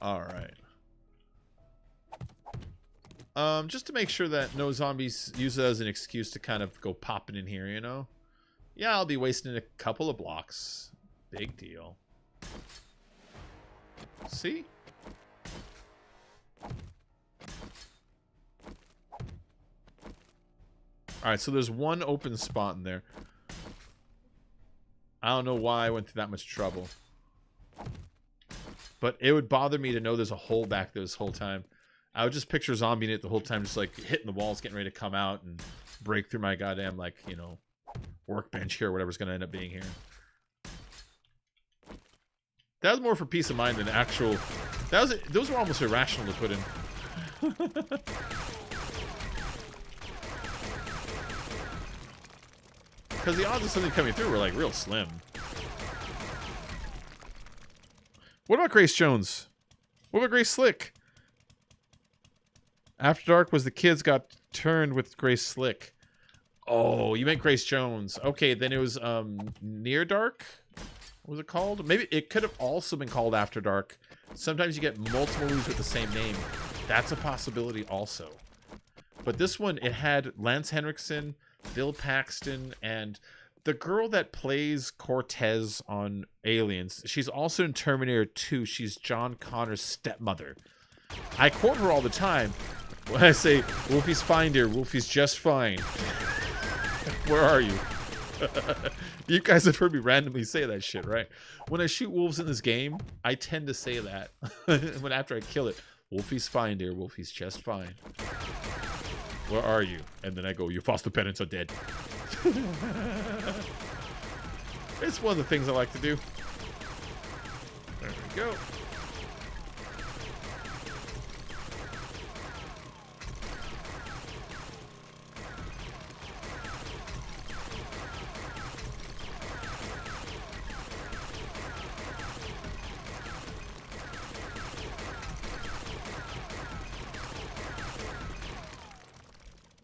All right. Just to make sure that no zombies use it as an excuse to kind of go popping in here, you know? Yeah, I'll be wasting a couple of blocks. Big deal. See? Alright, so there's one open spot in there. I don't know why I went through that much trouble. But it would bother me to know there's a hole back there this whole time. I would just picture zombie in it the whole time, just like hitting the walls, getting ready to come out and break through my goddamn, like, you know, workbench here or whatever's going to end up being here. That was more for peace of mind than actual... Those were almost irrational to put in. Because the odds of something coming through were like real slim. What about Grace Jones? What about Grace Slick? After Dark was the kids got turned with Grace Slick. Oh, you meant Grace Jones. Okay, then it was Near Dark? What was it called? Maybe it could have also been called After Dark. Sometimes you get multiple movies with the same name. That's a possibility also. But this one, it had Lance Henriksen, Bill Paxton, and the girl that plays Cortez on Aliens. She's also in Terminator 2. She's John Connor's stepmother. I quote her all the time when I say, Wolfie's fine, dear. Wolfie's just fine. Where are you? You guys have heard me randomly say that shit, right? When I shoot wolves in this game, I tend to say that. When after I kill it, Wolfie's fine, dear. Wolfie's just fine. Where are you? And then I go, your foster parents are dead. It's one of the things I like to do. There we go.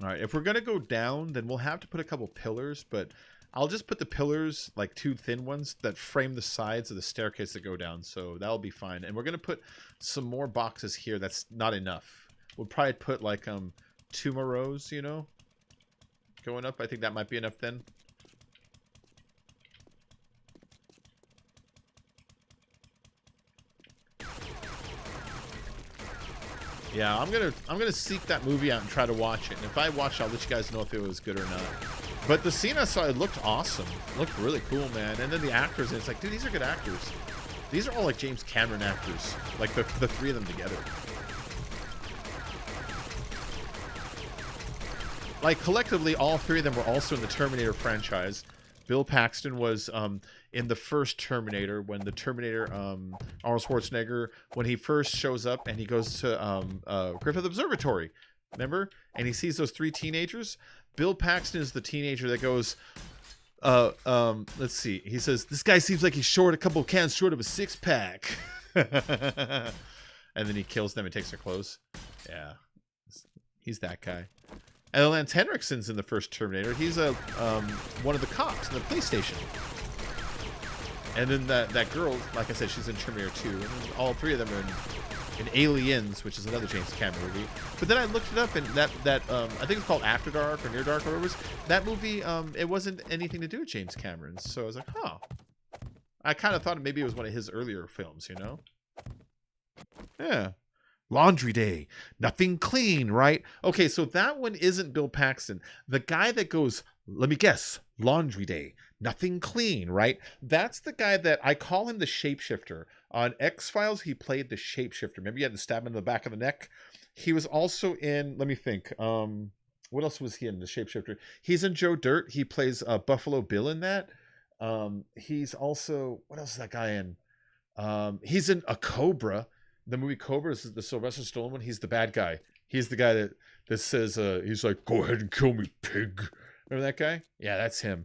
All right, if we're going to go down, then we'll have to put a couple pillars, but I'll just put the pillars, like 2 thin ones, that frame the sides of the staircase that go down, so that'll be fine. And we're going to put some more boxes here. That's not enough. We'll probably put, like, 2 more rows, you know, going up. I think that might be enough then. Yeah, I'm gonna seek that movie out and try to watch it. And if I watch, I'll let you guys know if it was good or not. But the scene I saw, it looked awesome. It looked really cool, man. And then the actors, and it's like, dude, these are good actors. These are all like James Cameron actors. Like the 3 of them together. Like collectively, all 3 of them were also in the Terminator franchise. Bill Paxton was in the first Terminator, when the Terminator, Arnold Schwarzenegger, when he first shows up and he goes to Griffith Observatory, remember? And he sees those 3 teenagers. Bill Paxton is the teenager that goes, let's see. He says, this guy seems like he's short, a couple of cans short of a 6-pack. And then he kills them and takes their clothes. Yeah, he's that guy. And Lance Henriksen's in the first Terminator. He's one of the cops in the police station. And then that girl, like I said, she's in Terminator 2. And then all 3 of them are in Aliens, which is another James Cameron movie. But then I looked it up, and that I think it's called After Dark or Near Dark or whatever it was. That movie, it wasn't anything to do with James Cameron. So I was like, huh. I kind of thought maybe it was one of his earlier films, you know? Yeah. Laundry Day. Nothing clean, right? Okay, so that one isn't Bill Paxton. The guy that goes, let me guess, Laundry Day. Nothing clean, right? That's the guy that I call him the shapeshifter. On X-Files, he played the shapeshifter. Remember, you had to stab him in the back of the neck? He was also in, let me think, what else was he in, the shapeshifter? He's in Joe Dirt. He plays Buffalo Bill in that. He's also, what else is that guy in? He's in A Cobra. The movie Cobra is the Sylvester Stallone one. He's the bad guy. He's the guy that says, he's like, go ahead and kill me, pig. Remember that guy? Yeah, that's him.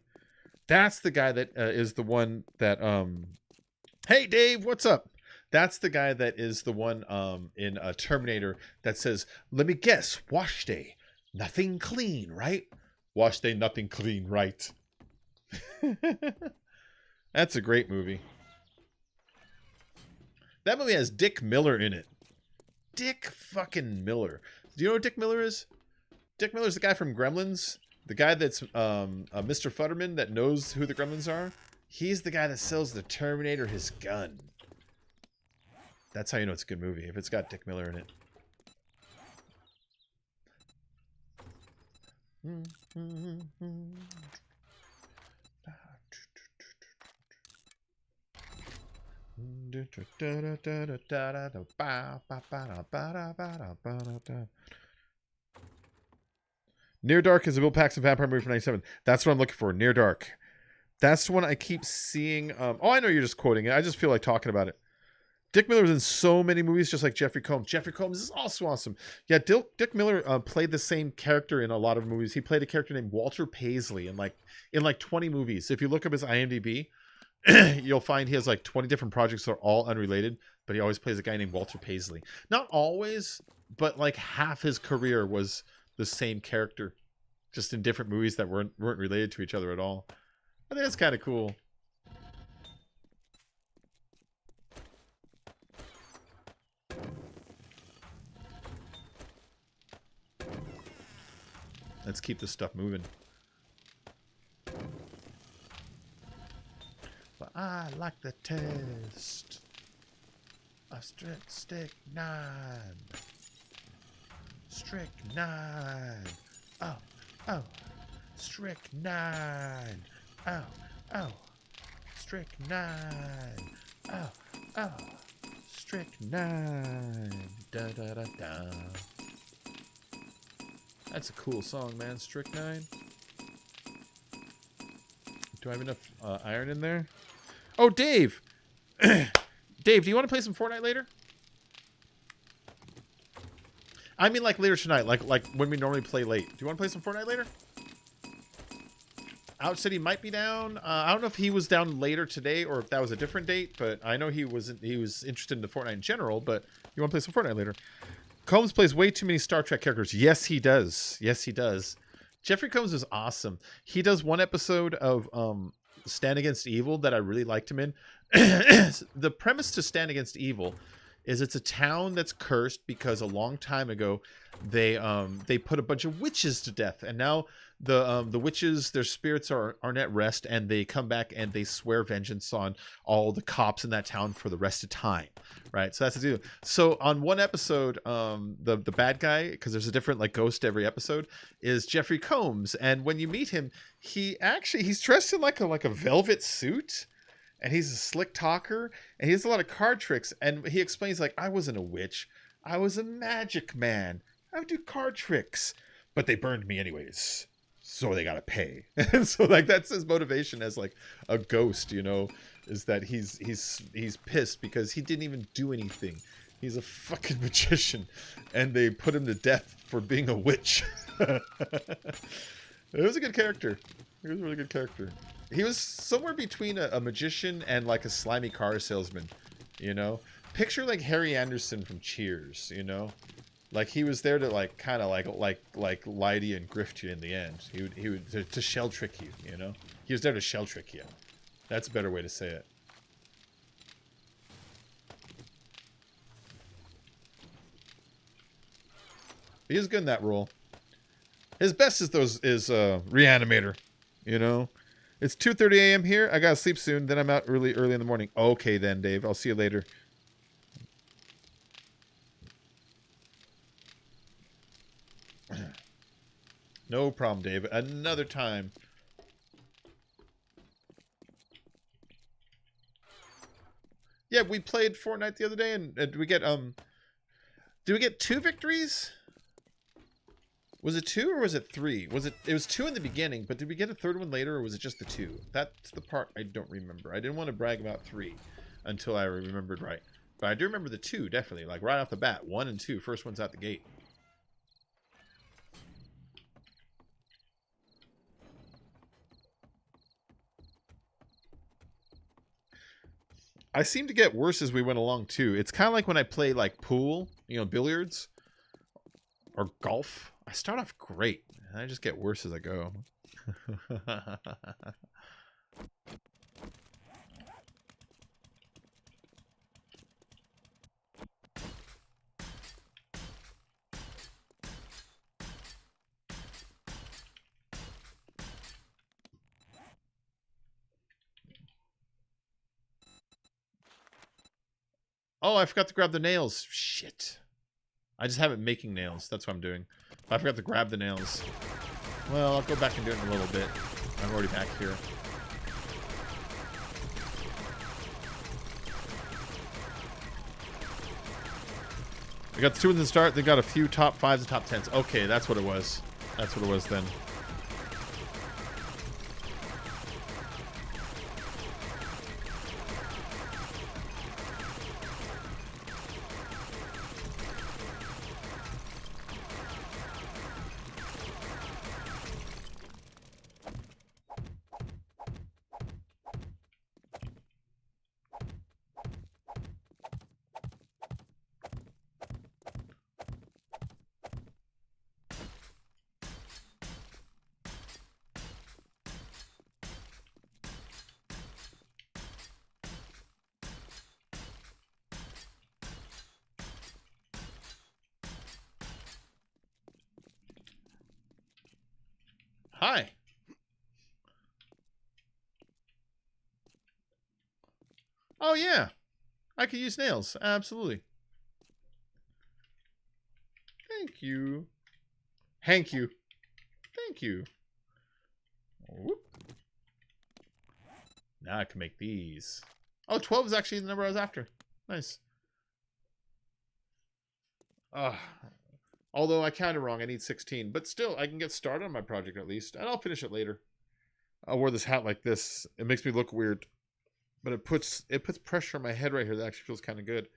That's the guy that is the one that, hey, Dave, what's up? That's the guy that is the one in Terminator that says, let me guess, wash day, nothing clean, right? Wash day, nothing clean, right? That's a great movie. That movie has Dick Miller in it. Dick fucking Miller. Do you know who Dick Miller is? Dick Miller's the guy from Gremlins. The guy that's Mr. Futterman that knows who the Gremlins are. He's the guy that sells the Terminator his gun. That's how you know it's a good movie, if it's got Dick Miller in it. Near Dark is a Bill Paxton vampire movie from '97. That's what I'm looking for. Near Dark. That's the one I keep seeing. Oh, I know you're just quoting it. I just feel like talking about it. Dick Miller was in so many movies, just like Jeffrey Combs. Jeffrey Combs is also awesome. Yeah, Dick Miller played the same character in a lot of movies. He played a character named Walter Paisley in like 20 movies. If you look up his IMDb, you'll find he has like 20 different projects that are all unrelated, but he always plays a guy named Walter Paisley. Not always, but like half his career was the same character, just in different movies that weren't related to each other at all. I think that's kind of cool. Let's keep this stuff moving. But I like the taste of strychnine. Strychnine. Oh, oh. Strychnine. Oh, oh. Strychnine. Oh, oh. Strychnine. Da da da da. That's a cool song, man. Strychnine. Do I have enough iron in there? Oh, Dave! Dave, do you want to play some Fortnite later? I mean, like later tonight, like when we normally play late. Do you want to play some Fortnite later? Out said he might be down. I don't know if he was down later today or if that was a different date, but I know he was interested in the Fortnite in general. But you want to play some Fortnite later? Combs plays way too many Star Trek characters. Yes, he does. Yes, he does. Jeffrey Combs is awesome. He does one episode of Stand Against Evil that I really liked him in. The premise to Stand Against Evil is it's a town that's cursed because a long time ago they put a bunch of witches to death, and now the witches, their spirits are at rest, and they come back and they swear vengeance on all the cops in that town for the rest of time. Right, so that's the deal. So on one episode, the bad guy, because there's a different like ghost every episode, is Jeffrey Combs, and when you meet him, he's dressed in like a velvet suit, and he's a slick talker, and he has a lot of card tricks, and he explains like, I wasn't a witch, I was a magic man, I would do card tricks, but they burned me anyways, so they gotta pay. And so like that's his motivation as like a ghost, you know. Is that he's pissed because he didn't even do anything. He's a fucking magician, and they put him to death for being a witch. It was a good character. He was a really good character. He was somewhere between a magician and like a slimy car salesman, you know. Picture like Harry Anderson from Cheers, you know. Like he was there to like kind of like lie to you and grift you in the end. He would to shell trick you, you know. He was there to shell trick you. That's a better way to say it. He is good in that role. His best is Reanimator. You know? It's 2:30 a.m. here. I gotta sleep soon. Then I'm out early in the morning. Okay then, Dave. I'll see you later. No problem, Dave. Another time. Yeah, we played Fortnite the other day, and did we get 2 victories? Was it 2 or was it 3? It was 2 in the beginning, but did we get a third one later, or was it just the 2? That's the part I don't remember. I didn't want to brag about 3 until I remembered right. But I do remember the 2, definitely. Like right off the bat, 1 and 2, first one's out the gate. I seem to get worse as we went along too. It's kind of like when I play like pool, you know, billiards or golf. I start off great and I just get worse as I go. Oh, I forgot to grab the nails. Shit. I just have it making nails. That's what I'm doing. I forgot to grab the nails. Well, I'll go back and do it in a little bit. I'm already back here. We got the 2 in the start. They got a few top 5s and top 10s. Okay, that's what it was. That's what it was then. Hi. Oh, yeah. I could use nails. Absolutely. Thank you. Thank you. Thank you. Whoop. Now I can make these. Oh, 12 is actually the number I was after. Nice. Although I counted wrong. I need 16. But still, I can get started on my project at least. And I'll finish it later. I'll wear this hat like this. It makes me look weird. But it puts pressure on my head right here that actually feels kind of good.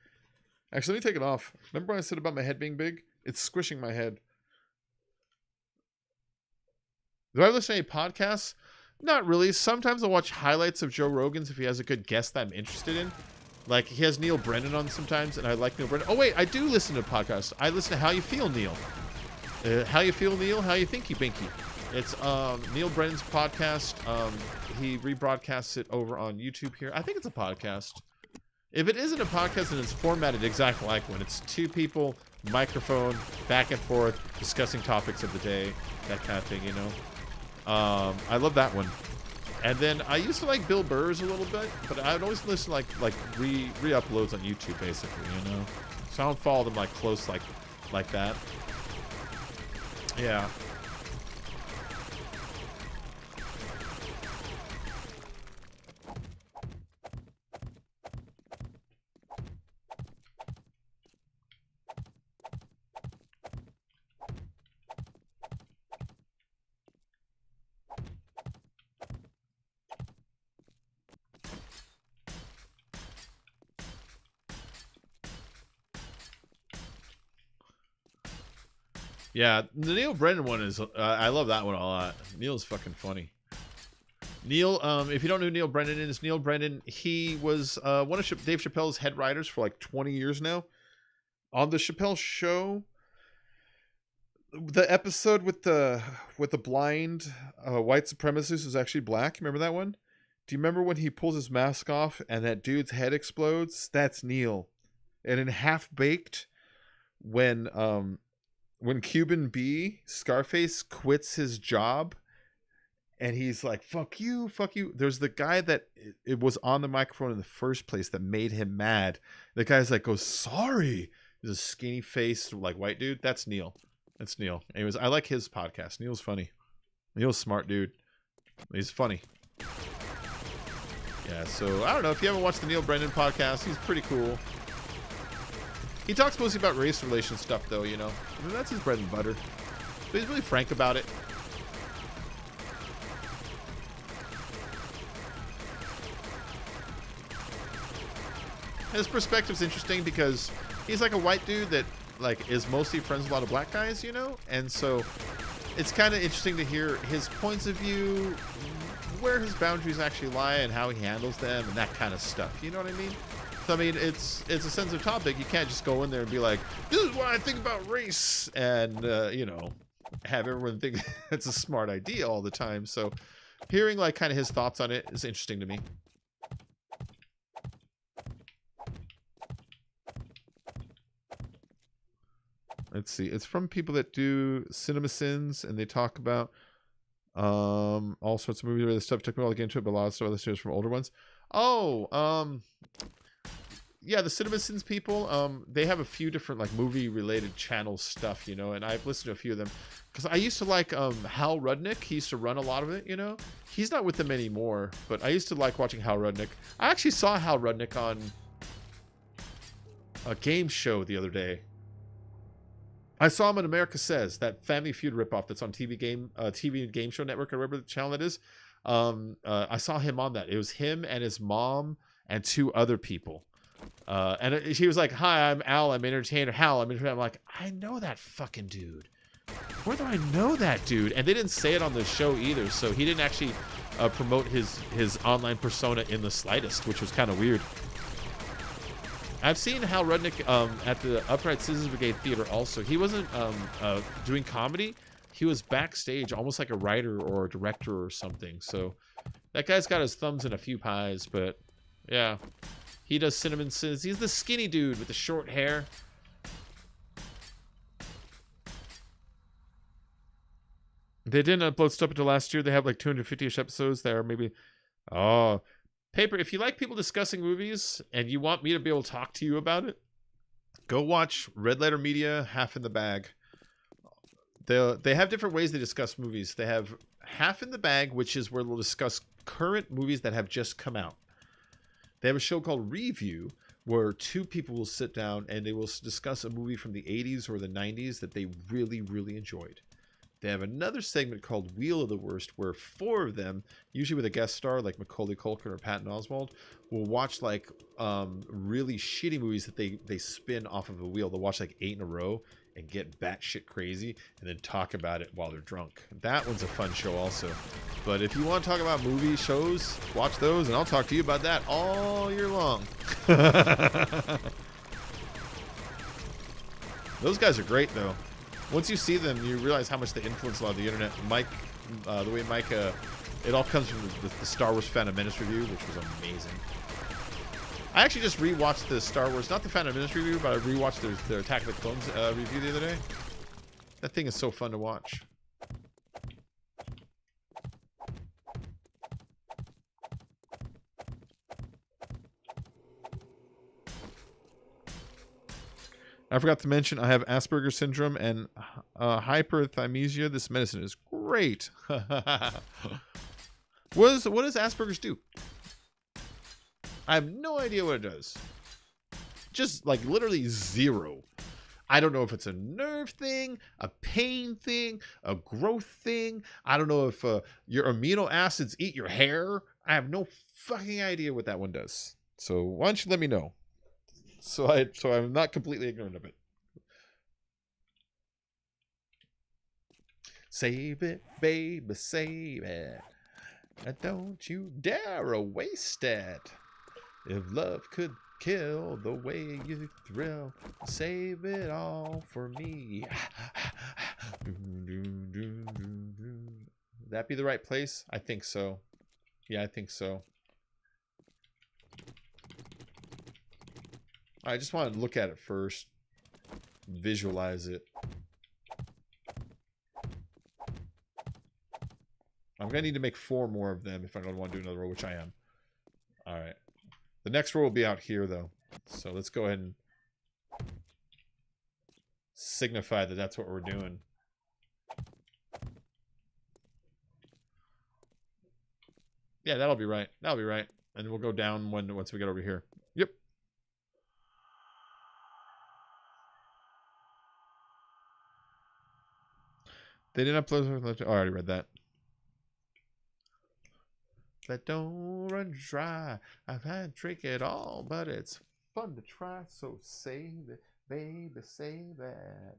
Actually, let me take it off. Remember when I said about my head being big? It's squishing my head. Do I listen to any podcasts? Not really. Sometimes I'll watch highlights of Joe Rogan's if he has a good guest that I'm interested in. Like, he has Neil Brennan on sometimes, and I like Neil Brennan. Oh, wait, I do listen to podcasts. I listen to How You Feel, Neil. How You Feel, Neil? How You Think You, Binky? It's Neil Brennan's podcast. He rebroadcasts it over on YouTube here. I think it's a podcast. If it isn't a podcast, then it's formatted exactly like one. It's two people, microphone, back and forth, discussing topics of the day, that kind of thing, you know? I love that one. And then I used to like Bill Burr's a little bit, but I'd always listen to like re-uploads on YouTube, basically, you know? So I don't follow them like close like that. Yeah. Yeah, the Neil Brennan one is, I love that one a lot. Neil's fucking funny. Neil, if you don't know who Neil Brennan is, Neil Brennan, he was one of Dave Chappelle's head writers for like 20 years now. On the Chappelle Show, the episode with the blind white supremacist who's actually black, remember that one? Do you remember when he pulls his mask off and that dude's head explodes? That's Neil. And in Half Baked, when Cuban B, Scarface, quits his job and he's like, fuck you, there's the guy that it was on the microphone in the first place that made him mad. The guy's like, goes, sorry. He's a skinny faced like white dude. That's Neil. Anyways, I like his podcast. Neil's funny. Neil's a smart dude. He's funny. Yeah, so I don't know if you haven't watched the Neil Brennan podcast. He's pretty cool. He talks mostly about race relation stuff, though, you know. I mean, that's his bread and butter. But he's really frank about it. His perspective's interesting because he's like a white dude that like is mostly friends with a lot of black guys, you know? And so it's kind of interesting to hear his points of view, where his boundaries actually lie and how he handles them and that kind of stuff. You know what I mean? So, I mean, it's a sensitive topic. You can't just go in there and be like, this is what I think about race and, you know, have everyone think it's a smart idea all the time. So hearing like kind of his thoughts on it is interesting to me. Let's see. It's from people that do Cinema Sins, and they talk about all sorts of movies where the stuff took me a while to get into it, but a lot of stuff other series from older ones. Oh, yeah, the Cinema Sins people, they have a few different like movie related channel stuff, you know, and I've listened to a few of them because I used to like Hal Rudnick. He used to run a lot of it, you know. He's not with them anymore, but I used to like watching Hal Rudnick. I actually saw Hal Rudnick on a game show the other day. I saw him on America Says, that Family Feud ripoff that's on TV Game Show Network. I remember the channel that is. I saw him on that. It was him and his mom and two other people. And she was like, hi, I'm Al. I'm entertainer. Hal, I'm entertainer. I'm like, I know that fucking dude. Where do I know that dude? And they didn't say it on the show either. So he didn't actually promote his online persona in the slightest, which was kind of weird. I've seen Hal Rudnick at the Upright Citizens Brigade Theater also. He wasn't doing comedy. He was backstage, almost like a writer or a director or something. So that guy's got his thumbs in a few pies, but yeah. He does Cinnamon Sins. He's the skinny dude with the short hair. They didn't upload stuff until last year. They have like 250-ish episodes that are maybe... Oh, Paper, if you like people discussing movies and you want me to be able to talk to you about it, go watch Red Letter Media, Half in the Bag. They have different ways they discuss movies. They have Half in the Bag, which is where they'll discuss current movies that have just come out. They have a show called Review, where two people will sit down and they will discuss a movie from the 80s or the 90s that they really, really enjoyed. They have another segment called Wheel of the Worst, where four of them, usually with a guest star like Macaulay Culkin or Patton Oswalt, will watch like really shitty movies that they spin off of a wheel. They'll watch like 8 in a row and get batshit crazy and then talk about it while they're drunk. That one's a fun show also. But if you want to talk about movie shows, watch those, and I'll talk to you about that all year long. Those guys are great, though. Once you see them, you realize how much they influence a lot of the internet. Mike, the way Mike, it all comes from the Star Wars Phantom Menace review, which was amazing. I actually just rewatched the Star Wars, not the Phantom Menace review, but I rewatched their Attack of the Clones review the other day. That thing is so fun to watch. I forgot to mention I have Asperger's syndrome and hyperthymesia. This medicine is great. What does Asperger's do? I have no idea what it does. Just like literally zero. I don't know if it's a nerve thing, a pain thing, a growth thing. I don't know if your amino acids eat your hair. I have no fucking idea what that one does. So why don't you let me know? So I'm not completely ignorant of it. Save it, baby, save it. Don't you dare waste it. If love could kill the way you thrill, save it all for me. Would that be the right place? I think so. Yeah, I think so. I just want to look at it first. Visualize it. I'm going to need to make 4 more of them if I don't want to do another row, which I am. Alright. The next row will be out here, though. So let's go ahead and signify that that's what we're doing. Yeah, that'll be right. That'll be right. And we'll go down once we get over here. Yep. They didn't upload... Oh, I already read that. That don't run dry. I've had to drink it all, but it's fun to try. So save it, baby, save it.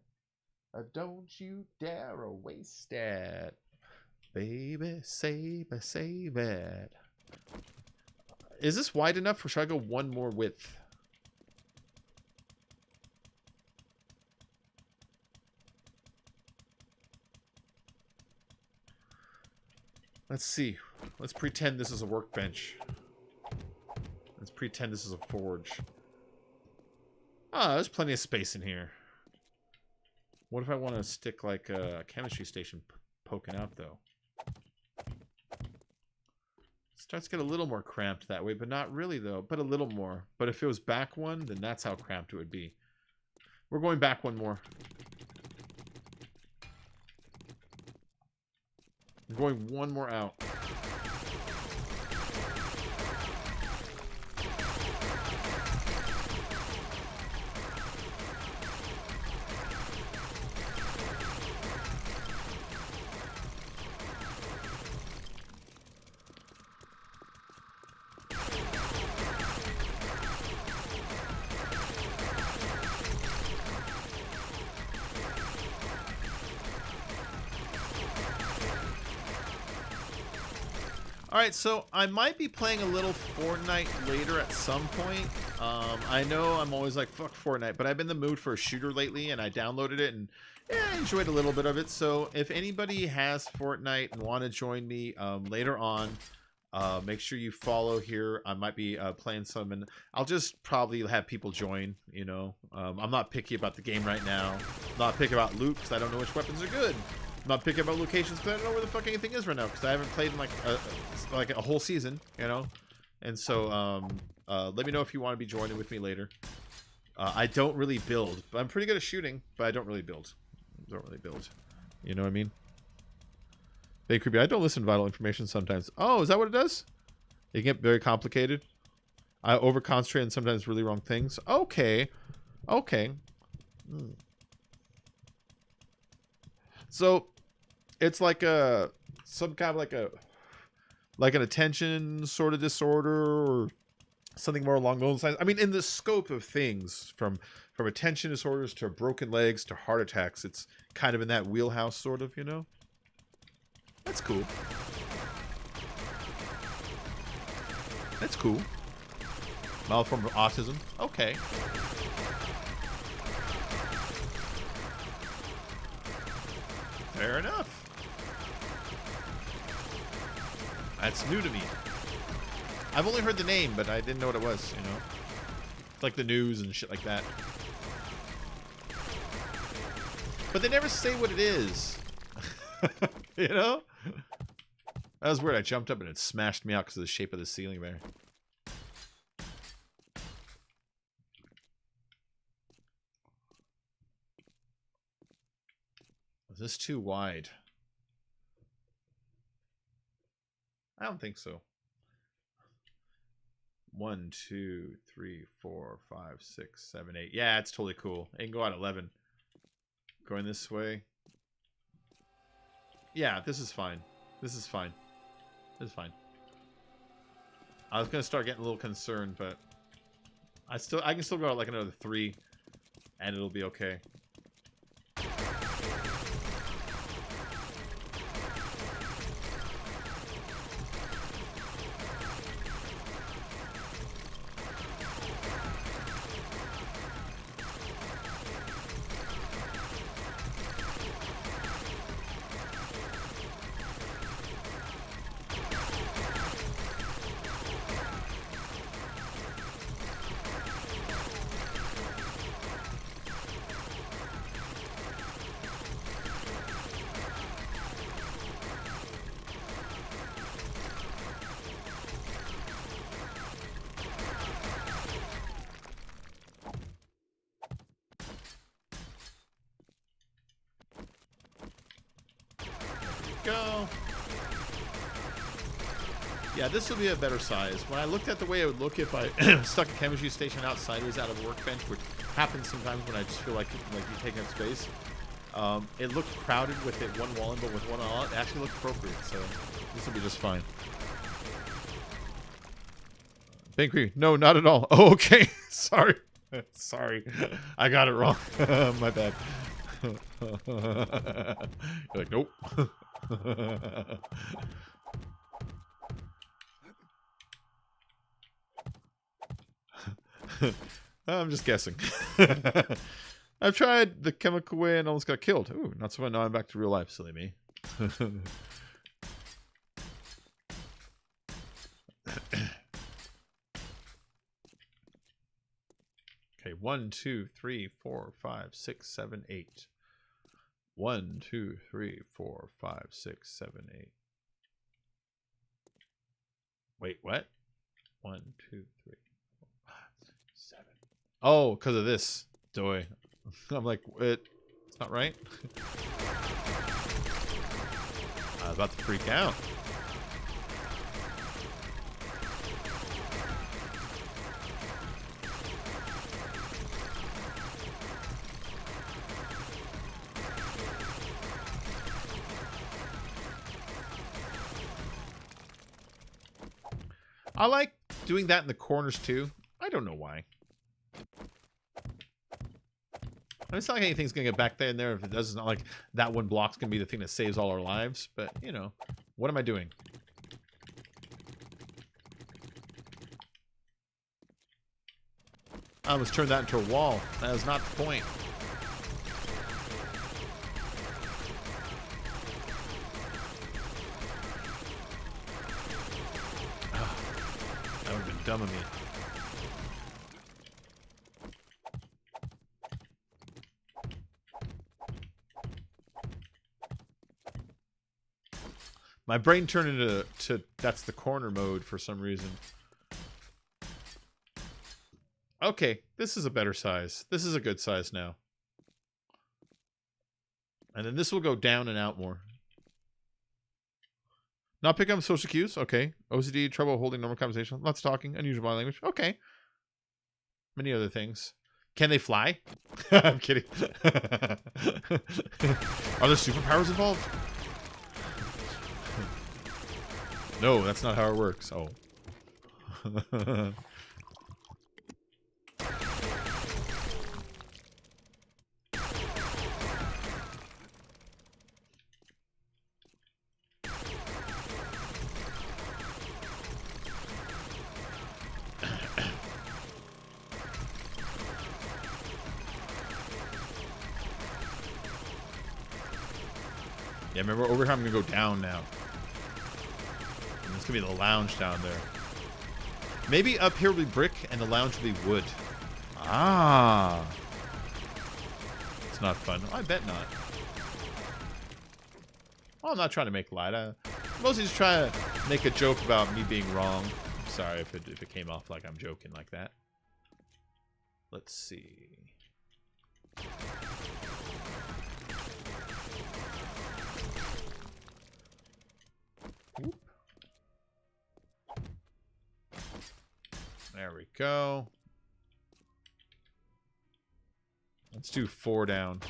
Don't you dare waste it. Baby, save it, save it. Is this wide enough, or should I go one more width? Let's see. Let's pretend this is a workbench. Let's pretend this is a forge. Ah, there's plenty of space in here. What if I want to stick like a chemistry station poking out, though? It starts to get a little more cramped that way, but not really, though. But a little more. But if it was back one, then that's how cramped it would be. We're going back one more. I'm going one more out. Alright, so I might be playing a little Fortnite later at some point. I know I'm always like, fuck Fortnite, but I've been in the mood for a shooter lately, and I downloaded it, and yeah, I enjoyed a little bit of it. So if anybody has Fortnite and want to join me later on, make sure you follow here. I might be playing some, and I'll just probably have people join, you know. I'm not picky about the game right now. I'm not picky about loot, because I don't know which weapons are good. not picking up locations because I don't know where the fuck anything is right now because I haven't played in like a whole season, you know. And so let me know if you want to be joining with me later. I don't really build, but I'm pretty good at shooting, but I don't really build. You know what I mean? Hey, creepy. I don't listen to vital information sometimes. Oh, is that what it does? It can get very complicated. I over-concentrate on sometimes really wrong things. Okay. Okay. So, it's like some kind of like an attention sort of disorder or something more along those lines. I mean, in the scope of things, from attention disorders to broken legs to heart attacks, it's kind of in that wheelhouse, sort of, you know? That's cool. That's cool. Mild form of autism. Okay. Fair enough. That's new to me. I've only heard the name, but I didn't know what it was, you know? It's like the news and shit like that. But they never say what it is. You know? That was weird. I jumped up and it smashed me out because of the shape of the ceiling there. Was this too wide? I don't think so. 1, 2, 3, 4, 5, 6, 7, 8. Yeah, it's totally cool. It can go out 11. Going this way. Yeah, this is fine. This is fine. This is fine. I was gonna start getting a little concerned, but I can still go out like another 3, and it'll be okay. Go. Yeah, this will be a better size. When I looked at the way it would look if I stuck a chemistry station outside, it was out of a workbench, which happens sometimes when I just feel like you're taking up space. It looked crowded with it one wall in, but with one on it actually looked appropriate. So this will be just fine. Bakery, no, not at all. Oh, okay. Sorry. Sorry. I got it wrong. My bad. You're like, nope. I'm just guessing. I've tried the chemical way and almost got killed. Ooh, not so fun. Now I'm back to real life, silly me. Okay, 1, 2, 3, 4, 5, 6, 7, 8. 1, 2, 3, 4, 5, 6, 7, 8. Wait, what? 1, 2, 3, 4, 5, 6, 7. Oh, because of this. Doy. I'm like, it's not right. I was about to freak out. I like doing that in the corners too. I don't know why. It's not like anything's gonna get back there and there. If it does, it's not like that one block's gonna be the thing that saves all our lives. But you know, what am I doing? I almost turned that into a wall. That is not the point. That would have been dumb of me. My brain turned into that's the corner mode for some reason. Okay, this is a better size. This is a good size now. And then this will go down and out more. Not pick up social cues. Okay. OCD, trouble holding normal conversation. Lots of talking. Unusual body language. Okay. Many other things. Can they fly? I'm kidding. Are there superpowers involved? No, that's not how it works. Oh. Yeah, remember over here I'm gonna go down now. And it's gonna be the lounge down there. Maybe up here will be brick and the lounge will be wood. Ah. It's not fun. I bet not. Well, I'm not trying to make light. I'm mostly just trying to make a joke about me being wrong. I'm sorry if it came off like I'm joking like that. Let's see. Whoop. There we go. Let's do 4 down.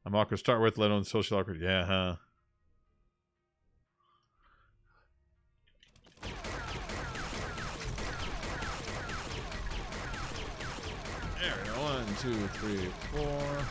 I'm awkward to start with, let alone social awkward. Yeah, huh? There we go. 1, 2, 3, 4.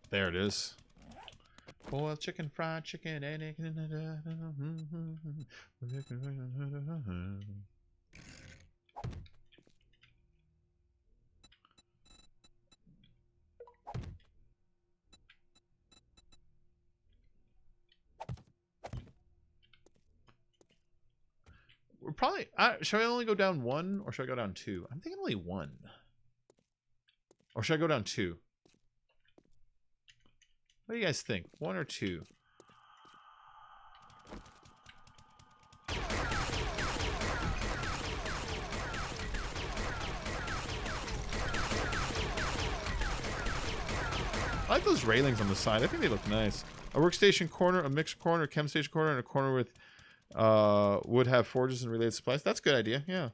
There it is. Boiled chicken, fried chicken, and egg. We're probably. Should I only go down 1 or should I go down 2? I'm thinking only 1. Or should I go down 2? What do you guys think? 1 or 2? I like those railings on the side. I think they look nice. A workstation corner, a mixer corner, a chem station corner, and a corner with would have forges and related supplies. That's a good idea, yeah.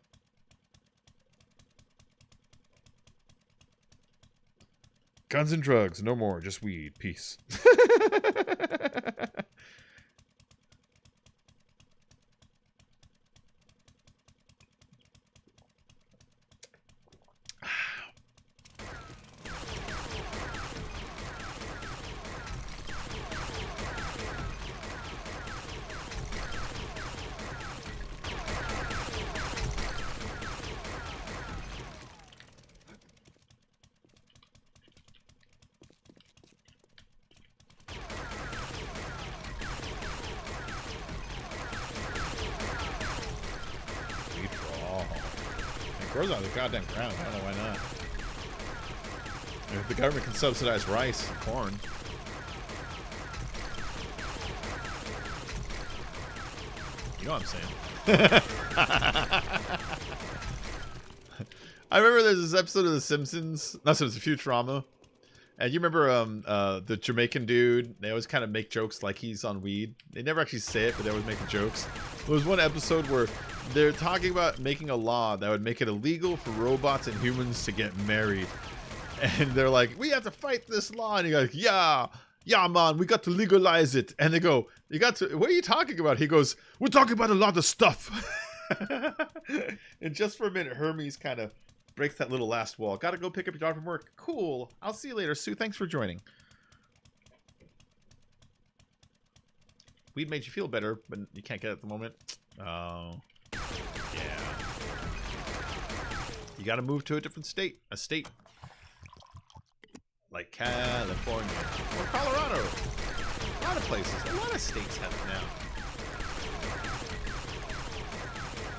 Guns and drugs, no more, just weed. Peace. Grows on the goddamn ground. I don't know why not. If the government can subsidize rice and corn. You know what I'm saying. I remember there's this episode of The Simpsons. Not Simpsons, Futurama. And you remember the Jamaican dude? They always kind of make jokes like he's on weed. They never actually say it, but they always make jokes. There was one episode where they're talking about making a law that would make it illegal for robots and humans to get married. And they're like, we have to fight this law. And he goes, yeah. yeah, man, we got to legalize it. And they go, you got to, what are you talking about? He goes, we're talking about a lot of stuff. And just for a minute, Hermes kind of breaks that little last wall. Got to go pick up your daughter from work. Cool. I'll see you later, Sue. Thanks for joining. Weed made you feel better, but you can't get it at the moment. Oh, yeah. You got to move to a different state. A state like California or Colorado. A lot of places. A lot of states have it now.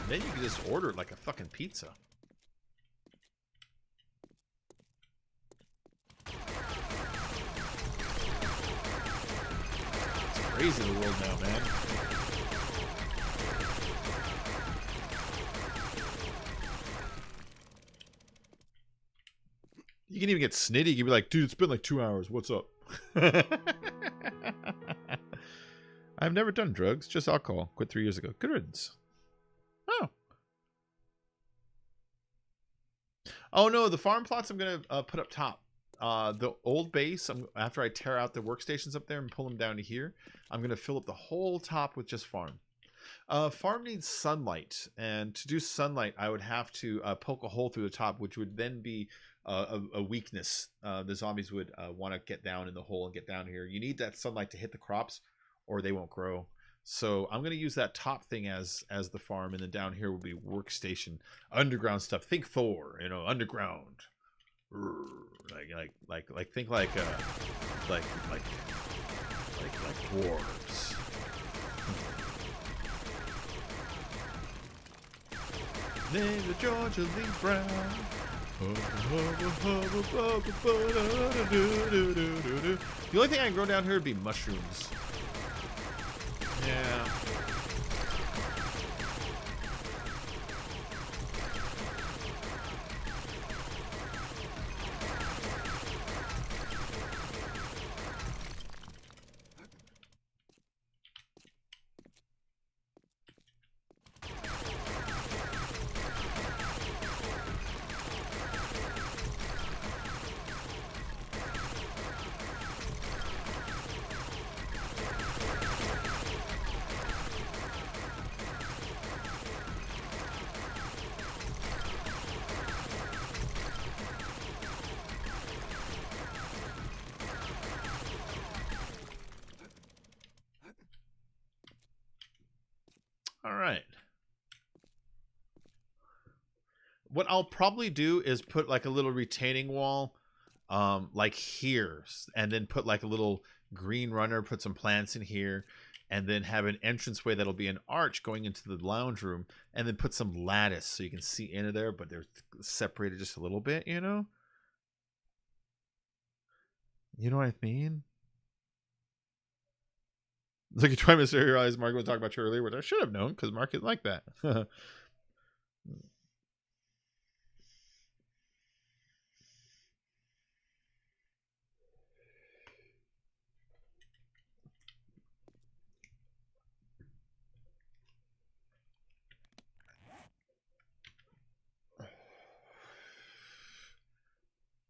And then you can just order it like a fucking pizza. It's crazy the world now, man. You can even get snitty. You can be like, dude, it's been like 2 hours. What's up? I've never done drugs, just alcohol. Quit 3 years ago. Good riddance. Oh. Oh, no, the farm plots I'm going to put up top. The old base, after I tear out the workstations up there and pull them down to here, I'm going to fill up the whole top with just farm. Farm needs sunlight. And to do sunlight, I would have to poke a hole through the top, which would then be a weakness. The zombies would want to get down in the hole and get down here. You need that sunlight to hit the crops or they won't grow. So I'm going to use that top thing as the farm, and then down here will be workstation, underground stuff. Think Thor, you know, underground. Like think like dwarves. Name the Georgia Lee Brown. The only thing I can grow down here would be mushrooms. Yeah. All right. What I'll probably do is put like a little retaining wall like here, and then put like a little green runner, put some plants in here, and then have an entranceway that'll be an arch going into the lounge room, and then put some lattice so you can see into there, but they're separated just a little bit, you know? You know what I mean? It's like you're trying to realize Mark was talking about you earlier, which I should have known because Mark is like that.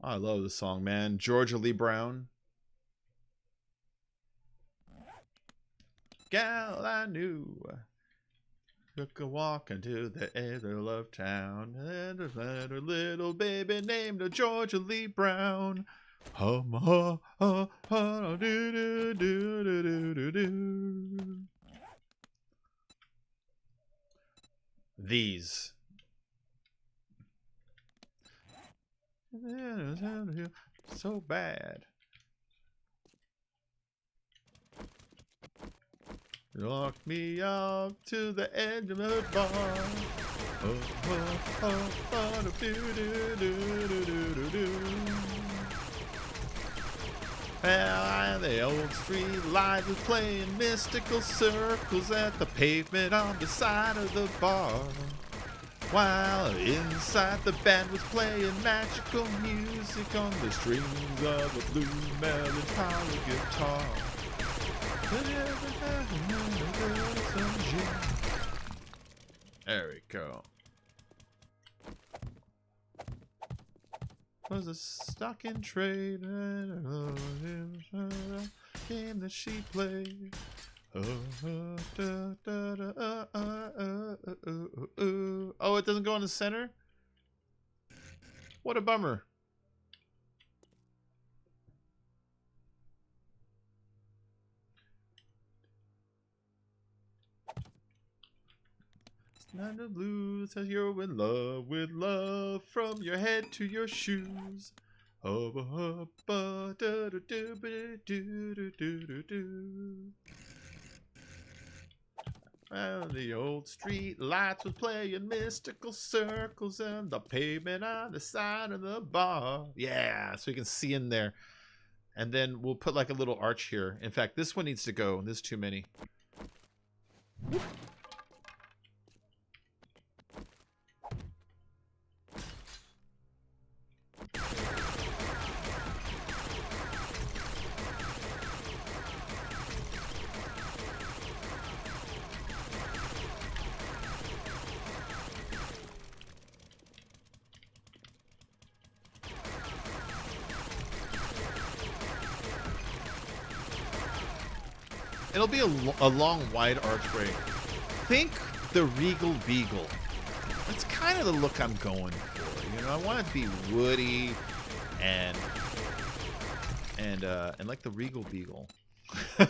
I love this song, man. Georgia Lee Brown. Gal I knew took a walk into the other love town, and a little baby named Georgia Lee Brown. These. So bad. Locked me up to the edge of the bar. And the old street light was playing mystical circles at the pavement on the side of the bar. While inside the band was playing magical music on the strings of a blue melancholy guitar. There we go. Was a stock in trade. game that she played. Oh, it doesn't go in the center? What a bummer. It's not the blues, as you're in love with love from your head to your shoes. Oh, well, the old street lights was playing mystical circles and the pavement on the side of the bar. Yeah, so you can see in there. And then we'll put like a little arch here. In fact, this one needs to go. There's too many. It'll be a long, wide archway. Think the Regal Beagle. That's kind of the look I'm going for. You know, I want it to be woody and like the Regal Beagle. All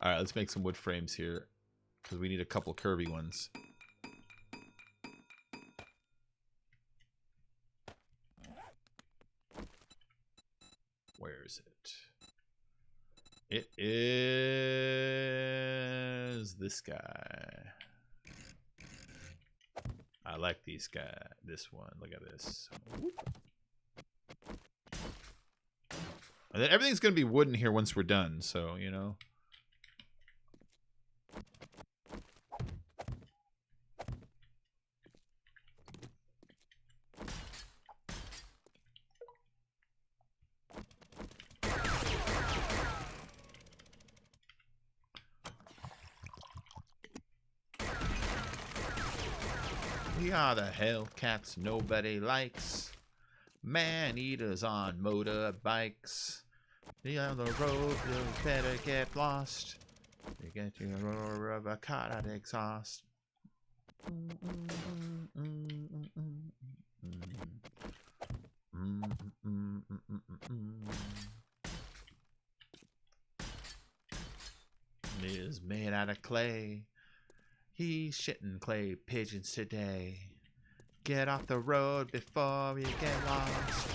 right, let's make some wood frames here because we need a couple curvy ones. Where is it? It is this guy. I like these guys. This one. Look at this. And then everything's going to be wooden here once we're done. So, you know. We are the Hellcats nobody likes. Man-eaters on motorbikes. Be on the road, you better get lost. You get your roar of a car out exhaust. It is made out of clay. He's shitting clay pigeons today. Get off the road before you get lost.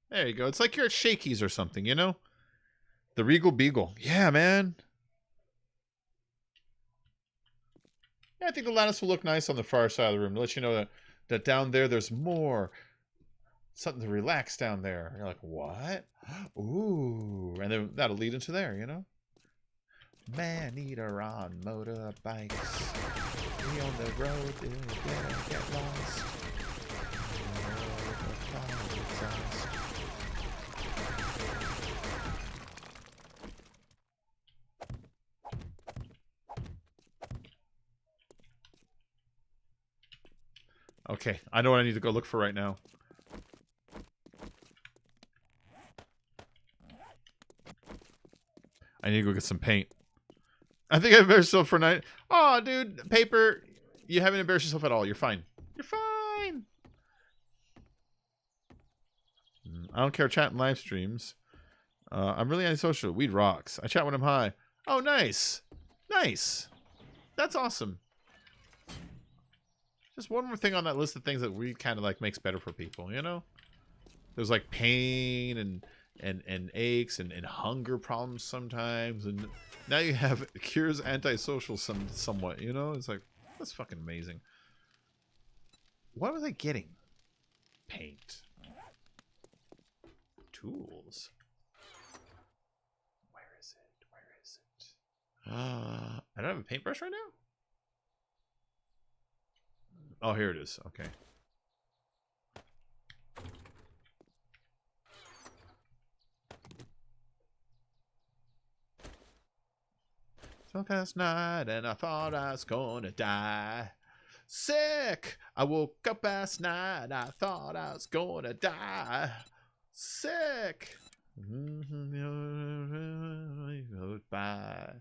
There you go. It's like you're at Shakey's or something, you know? The Regal Beagle. Yeah, man. Yeah, I think the lattice will look nice on the far side of the room to let you know that down there there's more. Something to relax down there. You're like, what? Ooh. And then that'll lead into there, you know? Man-eater on motorbikes. We on the road, you better get lost. Okay, I know what I need to go look for right now. I need to go get some paint. I think I embarrassed myself for night. Oh, dude, paper. You haven't embarrassed yourself at all. You're fine. You're fine. I don't care chatting live streams. I'm really antisocial. Weed rocks. I chat when I'm high. Oh, nice. Nice. That's awesome. Just one more thing on that list of things that weed kind of like makes better for people, you know? There's like pain and aches and hunger problems sometimes, and now you have cures antisocial somewhat, you know? It's like, that's fucking amazing. What was I getting? Paint. Tools. Where is it? Where is it? I don't have a paintbrush right now? Oh, here it is. Okay. So last night and I thought I was gonna die. Sick! I woke up last night, I thought I was gonna die. Sick! Goodbye.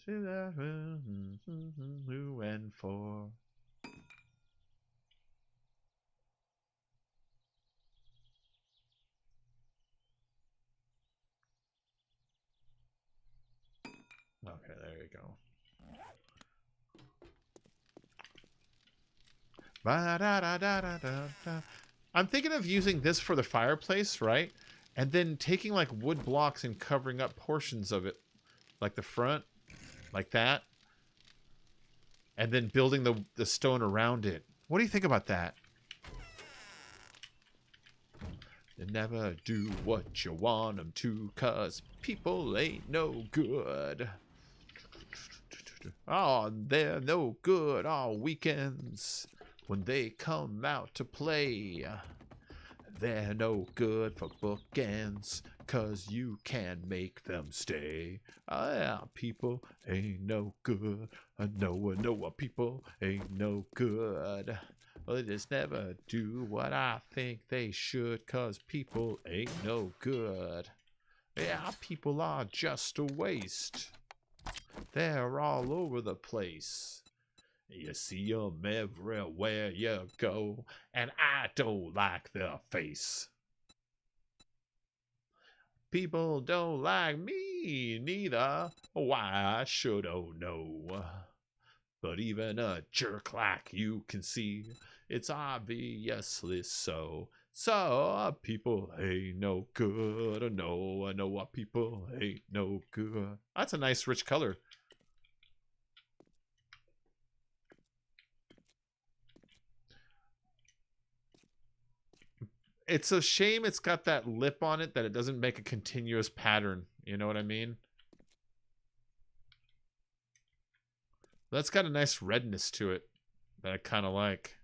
Who and for? Okay, there you go. I'm thinking of using this for the fireplace, right? And then taking like wood blocks and covering up portions of it, like the front, like that, and then building the stone around it. What do you think about that? They never do what you want them to, 'cause people ain't no good. Oh, they're no good on weekends when they come out to play. They're no good for bookends, 'cause you can make them stay. Oh, yeah, people ain't no good. I know people ain't no good. Well, they just never do what I think they should, 'cause people ain't no good. Yeah, people are just a waste. They're all over the place. You see 'em everywhere you go, and I don't like their face. People don't like me neither. Why should I know? But even a jerk like you can see, it's obviously so. So people ain't no good. I know what people ain't no good. That's a nice rich color. It's a shame it's got that lip on it that it doesn't make a continuous pattern. You know what I mean? That's got a nice redness to it that I kind of like.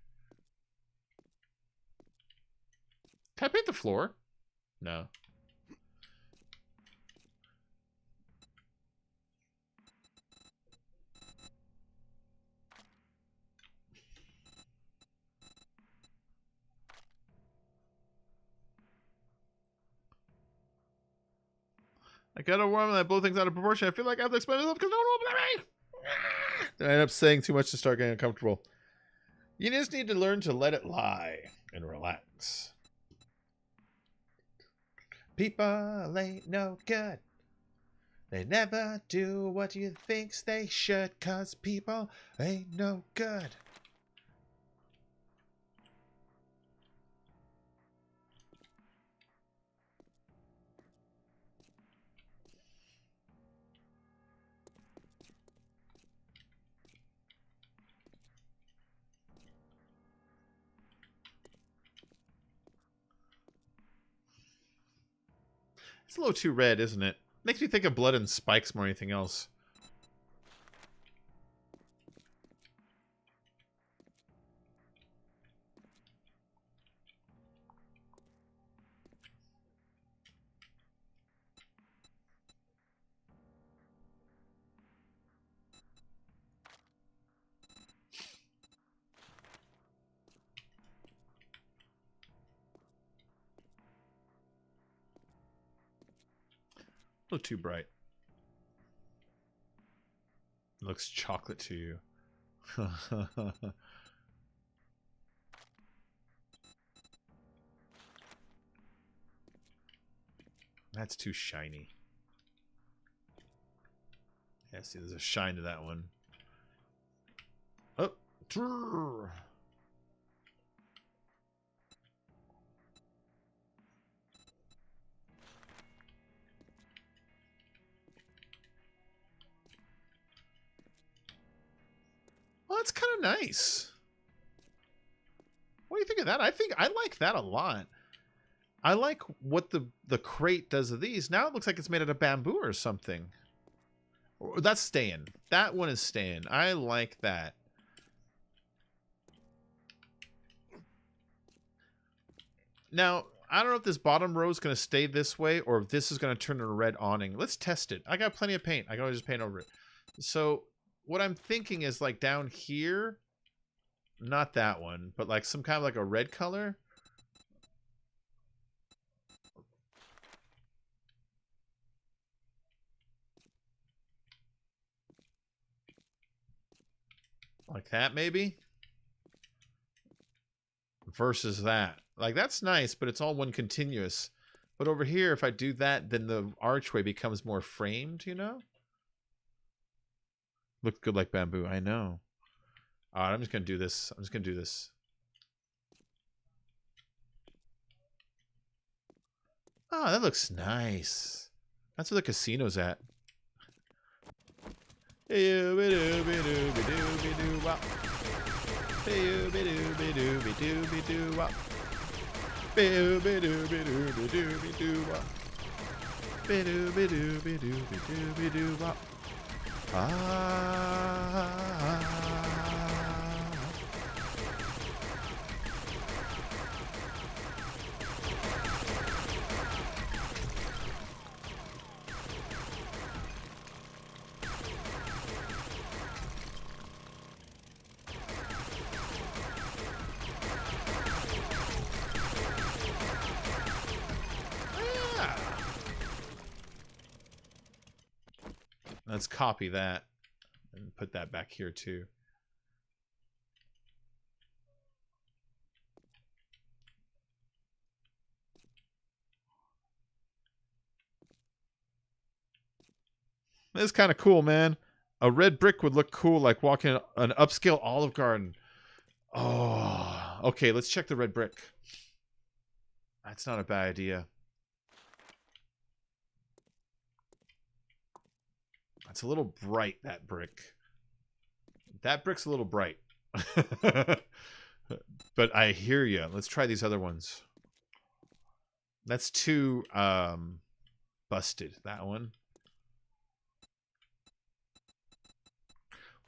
Can I paint the floor? No. I got a warm and I blow things out of proportion. I feel like I have to explain myself because no one will believe me. Then I end up saying too much to start getting uncomfortable. You just need to learn to let it lie and relax. People ain't no good. They never do what you think they should, 'cause people ain't no good. It's a little too red, isn't it? Makes me think of blood and spikes more than anything else. A little too bright. It looks chocolate to you. That's too shiny. Yeah, see, there's a shine to that one. Oh, trrr. Well, that's kind of nice. What do you think of that? I like that a lot. I like what the crate does of these. Now it looks like it's made out of bamboo or something. That's staying. That one is staying. I like that. Now, I don't know if this bottom row is going to stay this way or if this is going to turn into a red awning. Let's test it. I got plenty of paint. I can always just paint over it. So what I'm thinking is like down here, not that one, but like some kind of like a red color. Like that maybe? Versus that. Like that's nice, but it's all one continuous. But over here, if I do that, then the archway becomes more framed, you know? Looks good like bamboo, I know. All right, I'm just going to do this. I'm just going to do this. Oh, that looks nice. That's where the casino's at. Let's copy that and put that back here too. This is kind of cool, man. A red brick would look cool like walking an upscale Olive Garden. Oh, okay, let's check the red brick. That's not a bad idea. It's a little bright, that brick. That brick's a little bright. But I hear you. Let's try these other ones. That's too busted, that one.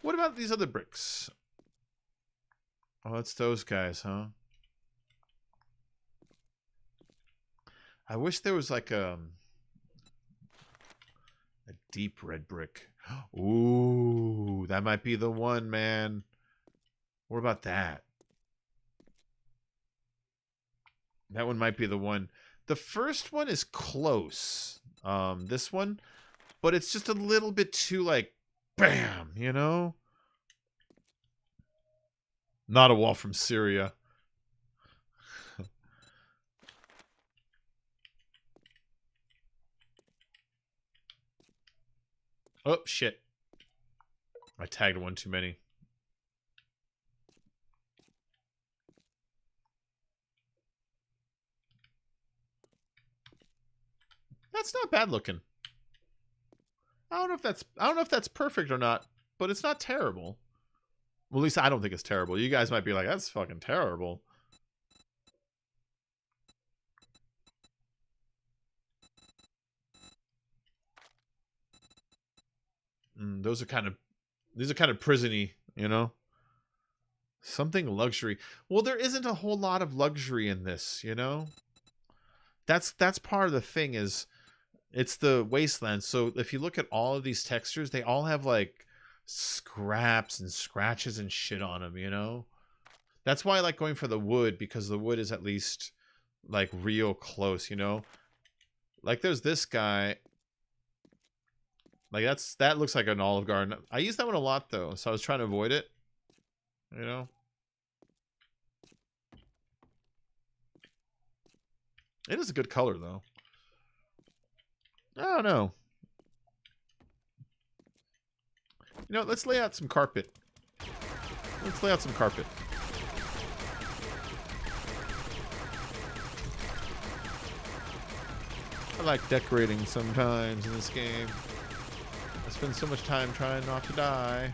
What about these other bricks? Oh, it's those guys, huh? I wish there was like a deep red brick. Ooh, that might be the one, man. What about that? That one might be the one. The first one is close. This one, but it's just a little bit too like, bam, you know? Not a wall from Syria. Oh, shit. I tagged one too many. That's not bad looking. I don't know if that's perfect or not, but it's not terrible. Well, at least I don't think it's terrible. You guys might be like, that's fucking terrible. These are kind of prison-y, you know? Something luxury. Well, there isn't a whole lot of luxury in this, you know? That's part of the thing is it's the wasteland. So if you look at all of these textures, they all have like scraps and scratches and shit on them, you know? That's why I like going for the wood, because the wood is at least like real close, you know? Like there's this guy. Like that looks like an Olive Garden. I use that one a lot though, so I was trying to avoid it. You know? It is a good color though. I don't know. You know, let's lay out some carpet. Let's lay out some carpet. I like decorating sometimes in this game. I spend so much time trying not to die.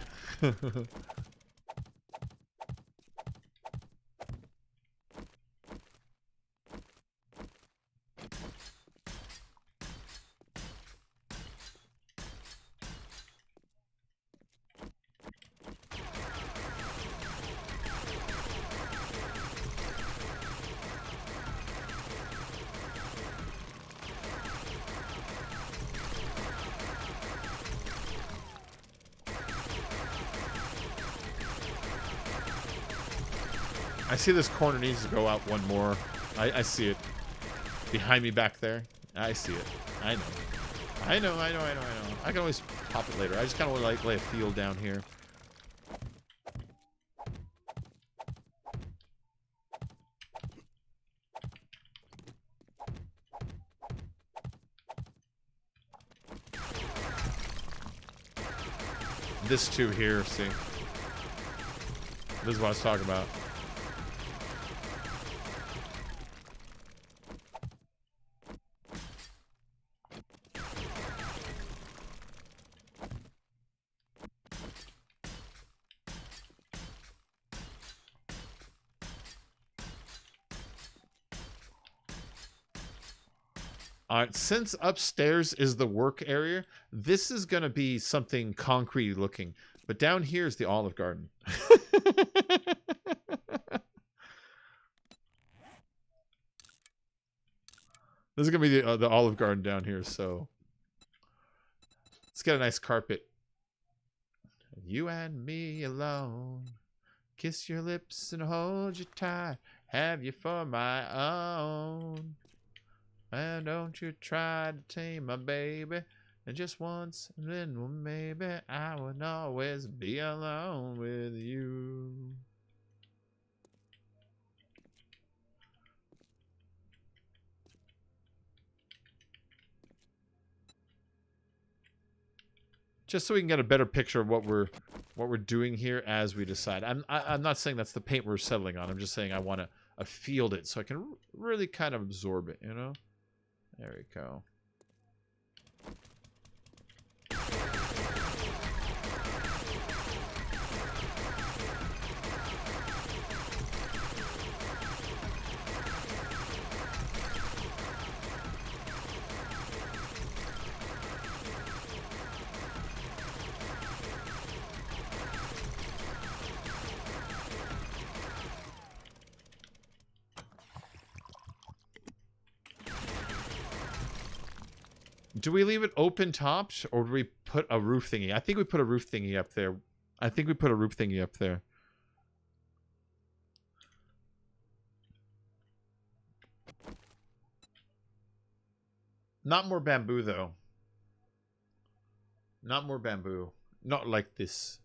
I see this corner needs to go out one more. I see it. Behind me back there. I see it. I know. I know. I can always pop it later. I just kind of want to like lay a field down here. This two here, see. This is what I was talking about. Alright, since upstairs is the work area, this is going to be something concrete looking. But down here is the Olive Garden. This is going to be the Olive Garden down here, so... Let's get a nice carpet. You and me alone. Kiss your lips and hold you tight. Have you for my own. And don't you try to tame my baby. And just once, and then well, maybe I would always be alone with you. Just so we can get a better picture of what we're doing here as we decide. I'm not saying that's the paint we're settling on. I'm just saying I want to field it so I can really kind of absorb it, you know? There we go. Do we leave it open topped or do we put a roof thingy? I think we put a roof thingy up there. Not more bamboo, though. Not more bamboo. Not like this.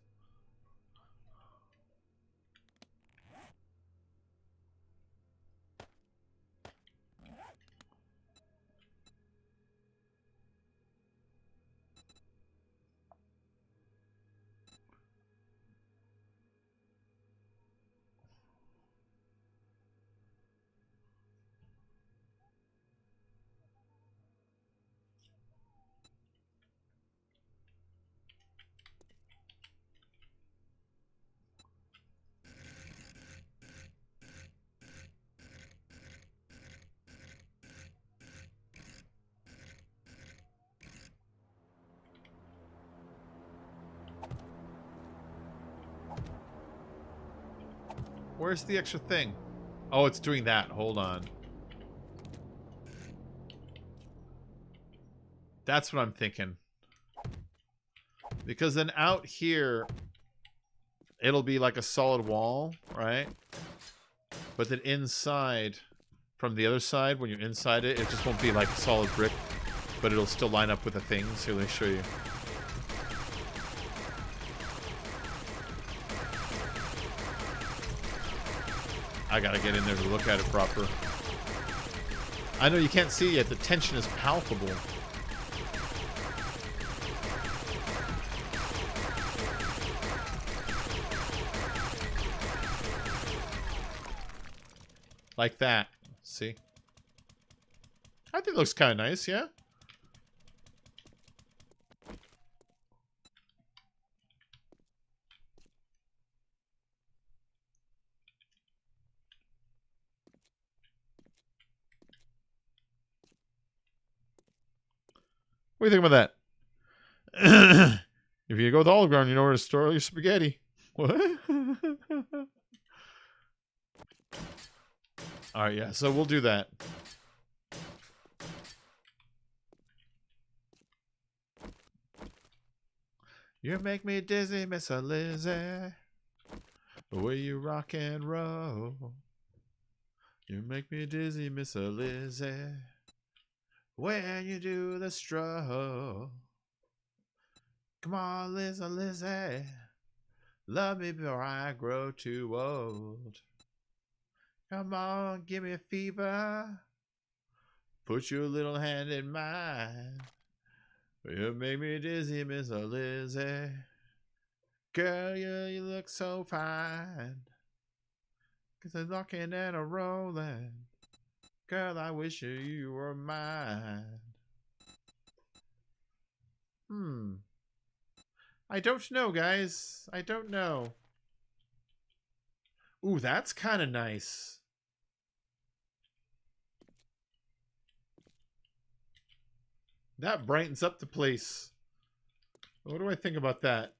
Where's the extra thing? Oh, it's doing that. Hold on. That's what I'm thinking. Because then out here, it'll be like a solid wall, right? But then inside, from the other side, when you're inside it, it just won't be like solid brick, but it'll still line up with the things. Here, let me show you. I gotta get in there to look at it proper. I know you can't see it. The tension is palpable. Like that. See? I think it looks kind of nice, yeah? What do you think about that? If you go with Olive Garden, you know where to store all your spaghetti. What? Alright, yeah, so we'll do that. You make me dizzy, Miss Lizzie. The way you rock and roll. You make me dizzy, Miss Lizzie. When you do the stroll. Come on, Lizzie. Love me before I grow too old. Come on, give me a fever. Put your little hand in mine. You make me dizzy, Miss Lizzie. Girl, you look so fine. 'Cause I'm rocking and a rolling. Girl, I wish you were mine. I don't know, guys. I don't know. Ooh, that's kind of nice. That brightens up the place. What do I think about that?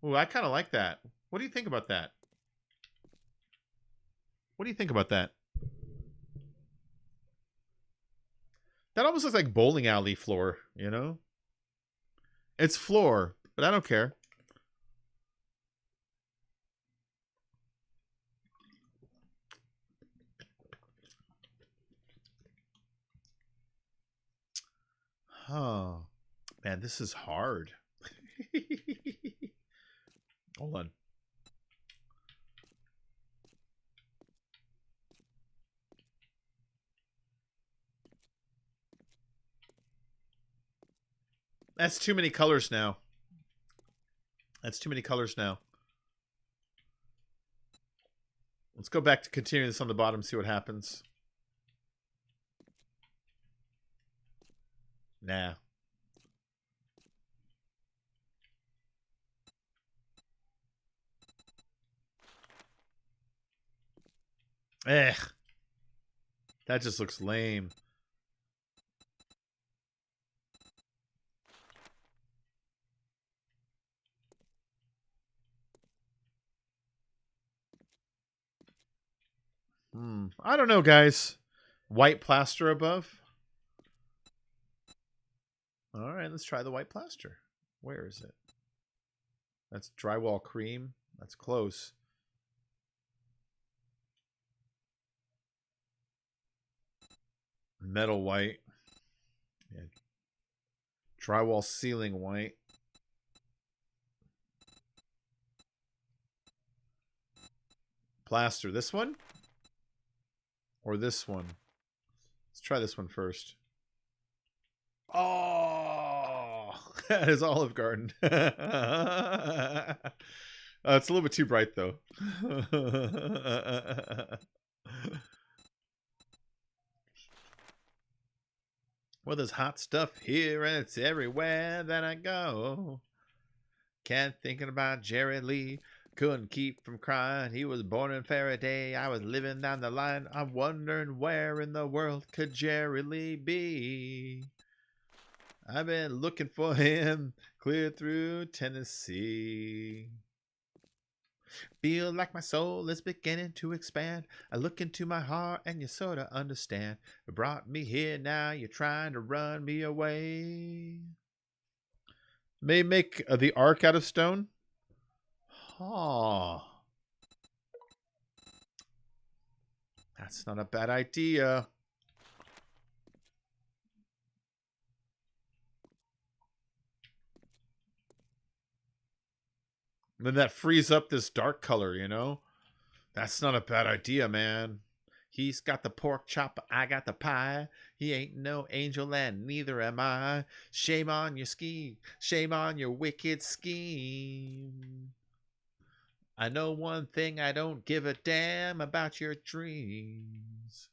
Ooh, I kind of like that. What do you think about that? What do you think about that? That almost looks like bowling alley floor, you know? It's floor, but I don't care. Oh, man, this is hard. Hold on. That's too many colors now. That's too many colors now. Let's go back to continue this on the bottom, see what happens. Nah. Ugh. That just looks lame. I don't know, guys. White plaster above. All right, let's try the white plaster. Where is it? That's drywall cream. That's close. Metal white. Yeah. Drywall ceiling white. Plaster. This one? Or this one? Let's try this one first. Oh, that is Olive Garden. It's a little bit too bright, though. Well, there's hot stuff here, and it's everywhere that I go. Can't thinking about Jerry Lee. Couldn't keep from crying. He was born in Faraday. I was living down the line. I'm wondering where in the world could Jerry Lee be? I've been looking for him clear through Tennessee. Feel like my soul is beginning to expand. I look into my heart and you sort of understand. You brought me here, now you're trying to run me away. May make the ark out of stone. Oh, that's not a bad idea. And then that frees up this dark color, you know? That's not a bad idea, man. He's got the pork chop, I got the pie. He ain't no angel and neither am I. Shame on your scheme. Shame on your wicked scheme. I know one thing, I don't give a damn about your dreams.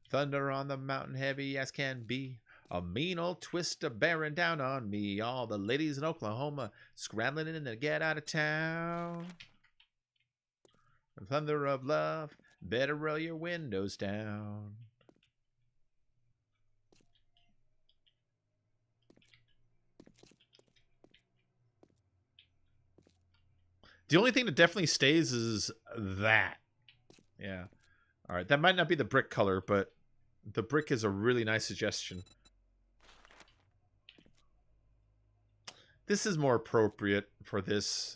Thunder on the mountain, heavy as can be. A mean old twister bearing down on me. All the ladies in Oklahoma scrambling in to get out of town. The thunder of love, better roll your windows down. The only thing that definitely stays is that. Yeah. All right. That might not be the brick color, but the brick is a really nice suggestion. This is more appropriate for this.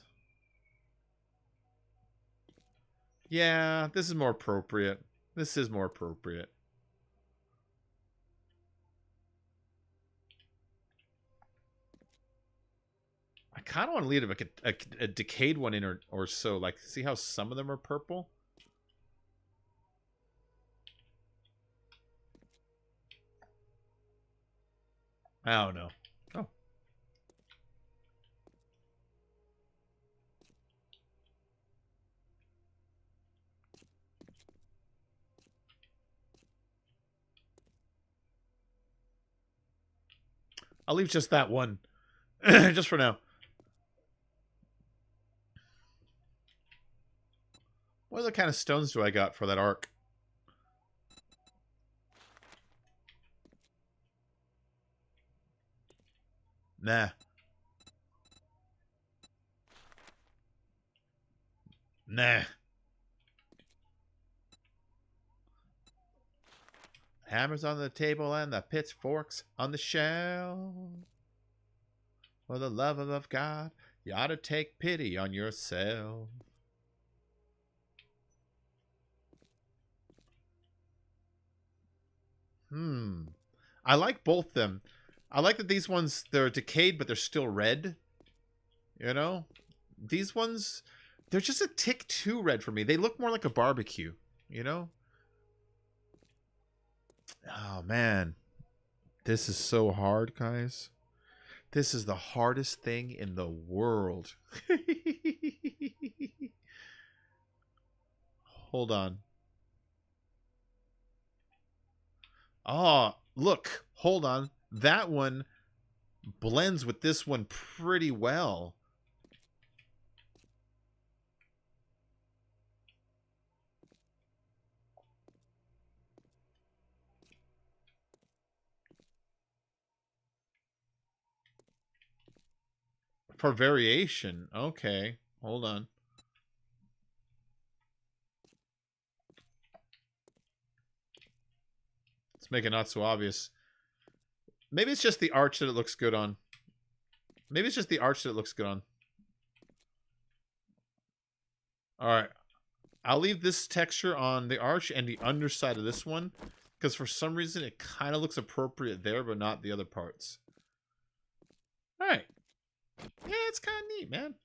Yeah, this is more appropriate. This is more appropriate. I kind of want to leave like a decayed one in or so. Like, see how some of them are purple? I don't know. Oh. I'll leave just that one. Just for now. What other kind of stones do I got for that arc? Nah. Nah. Hammers on the table and the pitchforks on the shelf. For the love of God, you ought to take pity on yourself. I like both them. I like that these ones, they're decayed, but they're still red. You know? These ones, they're just a tick too red for me. They look more like a barbecue, you know? Oh, man. This is so hard, guys. This is the hardest thing in the world. Hold on. Oh, look. Hold on. That one blends with this one pretty well. For variation. Okay. Hold on. Let's make it not so obvious. Maybe it's just the arch that it looks good on. Maybe it's just the arch that it looks good on. Alright. I'll leave this texture on the arch and the underside of this one. Because for some reason it kind of looks appropriate there, but not the other parts. Alright. Yeah, it's kind of neat, man.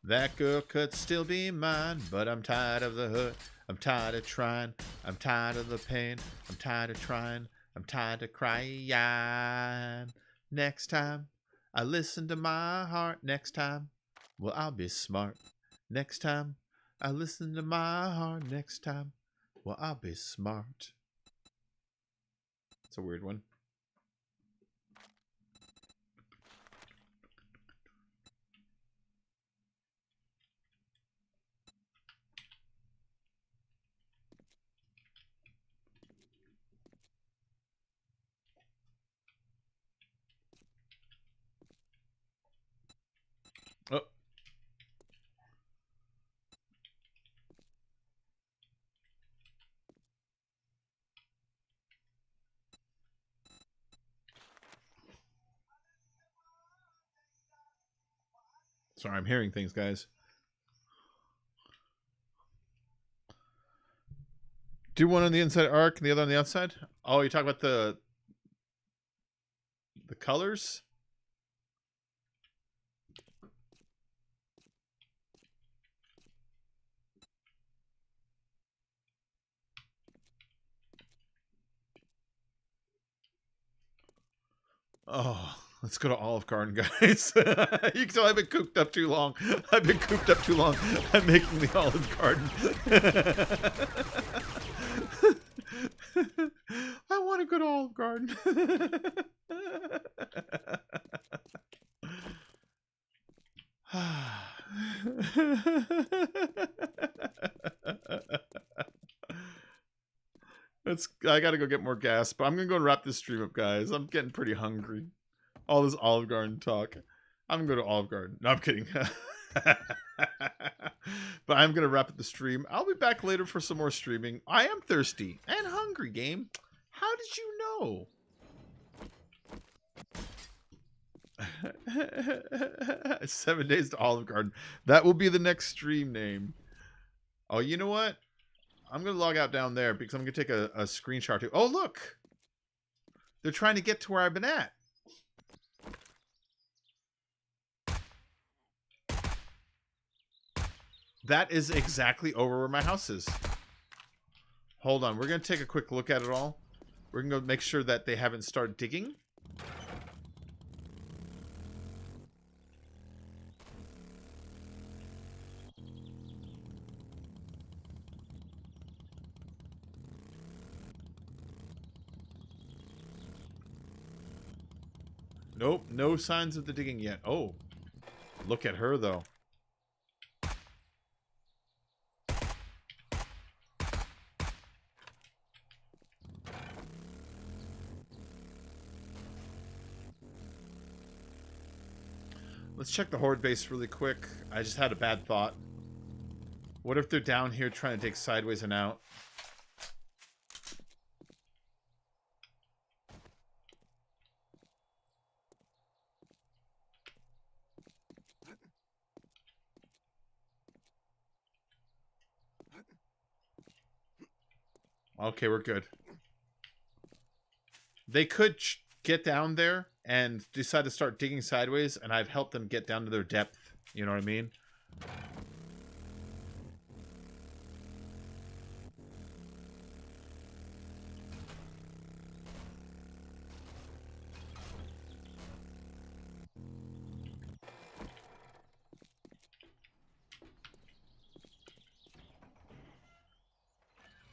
That girl could still be mine, but I'm tired of the hurt. I'm tired of trying. I'm tired of the pain. I'm tired of trying. I'm tired of crying. Next time, I listen to my heart. Next time, well, I'll be smart. Next time, I listen to my heart. Next time, well, I'll be smart. It's a weird one. Oh. Sorry, I'm hearing things, guys. Do one on the inside arc and the other on the outside? Oh, you talk about the colors? Oh, let's go to Olive Garden, guys. You can tell I've been cooped up too long. I've been cooped up too long. I'm making the Olive Garden. I want want to go to Olive Garden. I gotta go get more gas, but I'm gonna go and wrap this stream up, guys. I'm getting pretty hungry. All this Olive Garden talk. I'm gonna go to Olive Garden. No, I'm kidding. But I'm gonna wrap up the stream. I'll be back later for some more streaming. I am thirsty and hungry, game. How did you know? 7 days to Olive Garden. That will be the next stream name. Oh, you know what? I'm going to log out down there because I'm going to take a screenshot too. Oh, look. They're trying to get to where I've been at. That is exactly over where my house is. Hold on. We're going to take a quick look at it all. We're going to go make sure that they haven't started digging. Nope, no signs of the digging yet. Oh, look at her, though. Let's check the horde base really quick. I just had a bad thought. What if they're down here trying to dig sideways and out? Okay, we're good. They could get down there and decide to start digging sideways, and I've helped them get down to their depth. You know what I mean?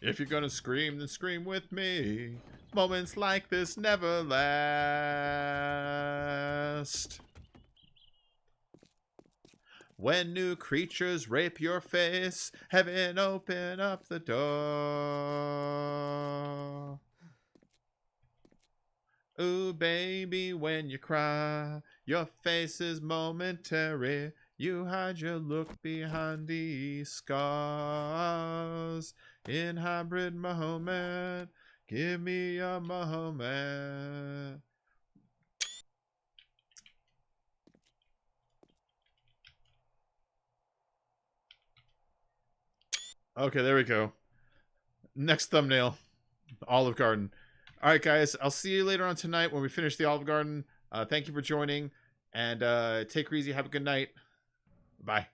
If you're gonna scream, then scream with me. Moments like this never last. When new creatures rape your face, heaven open up the door. Ooh, baby, when you cry, your face is momentary. You hide your look behind these scars. In hybrid moment, give me a moment. Okay, there we go. Next thumbnail, Olive Garden. All right, guys, I'll see you later on tonight when we finish the Olive Garden. Thank you for joining, and take her easy. Have a good night. Bye.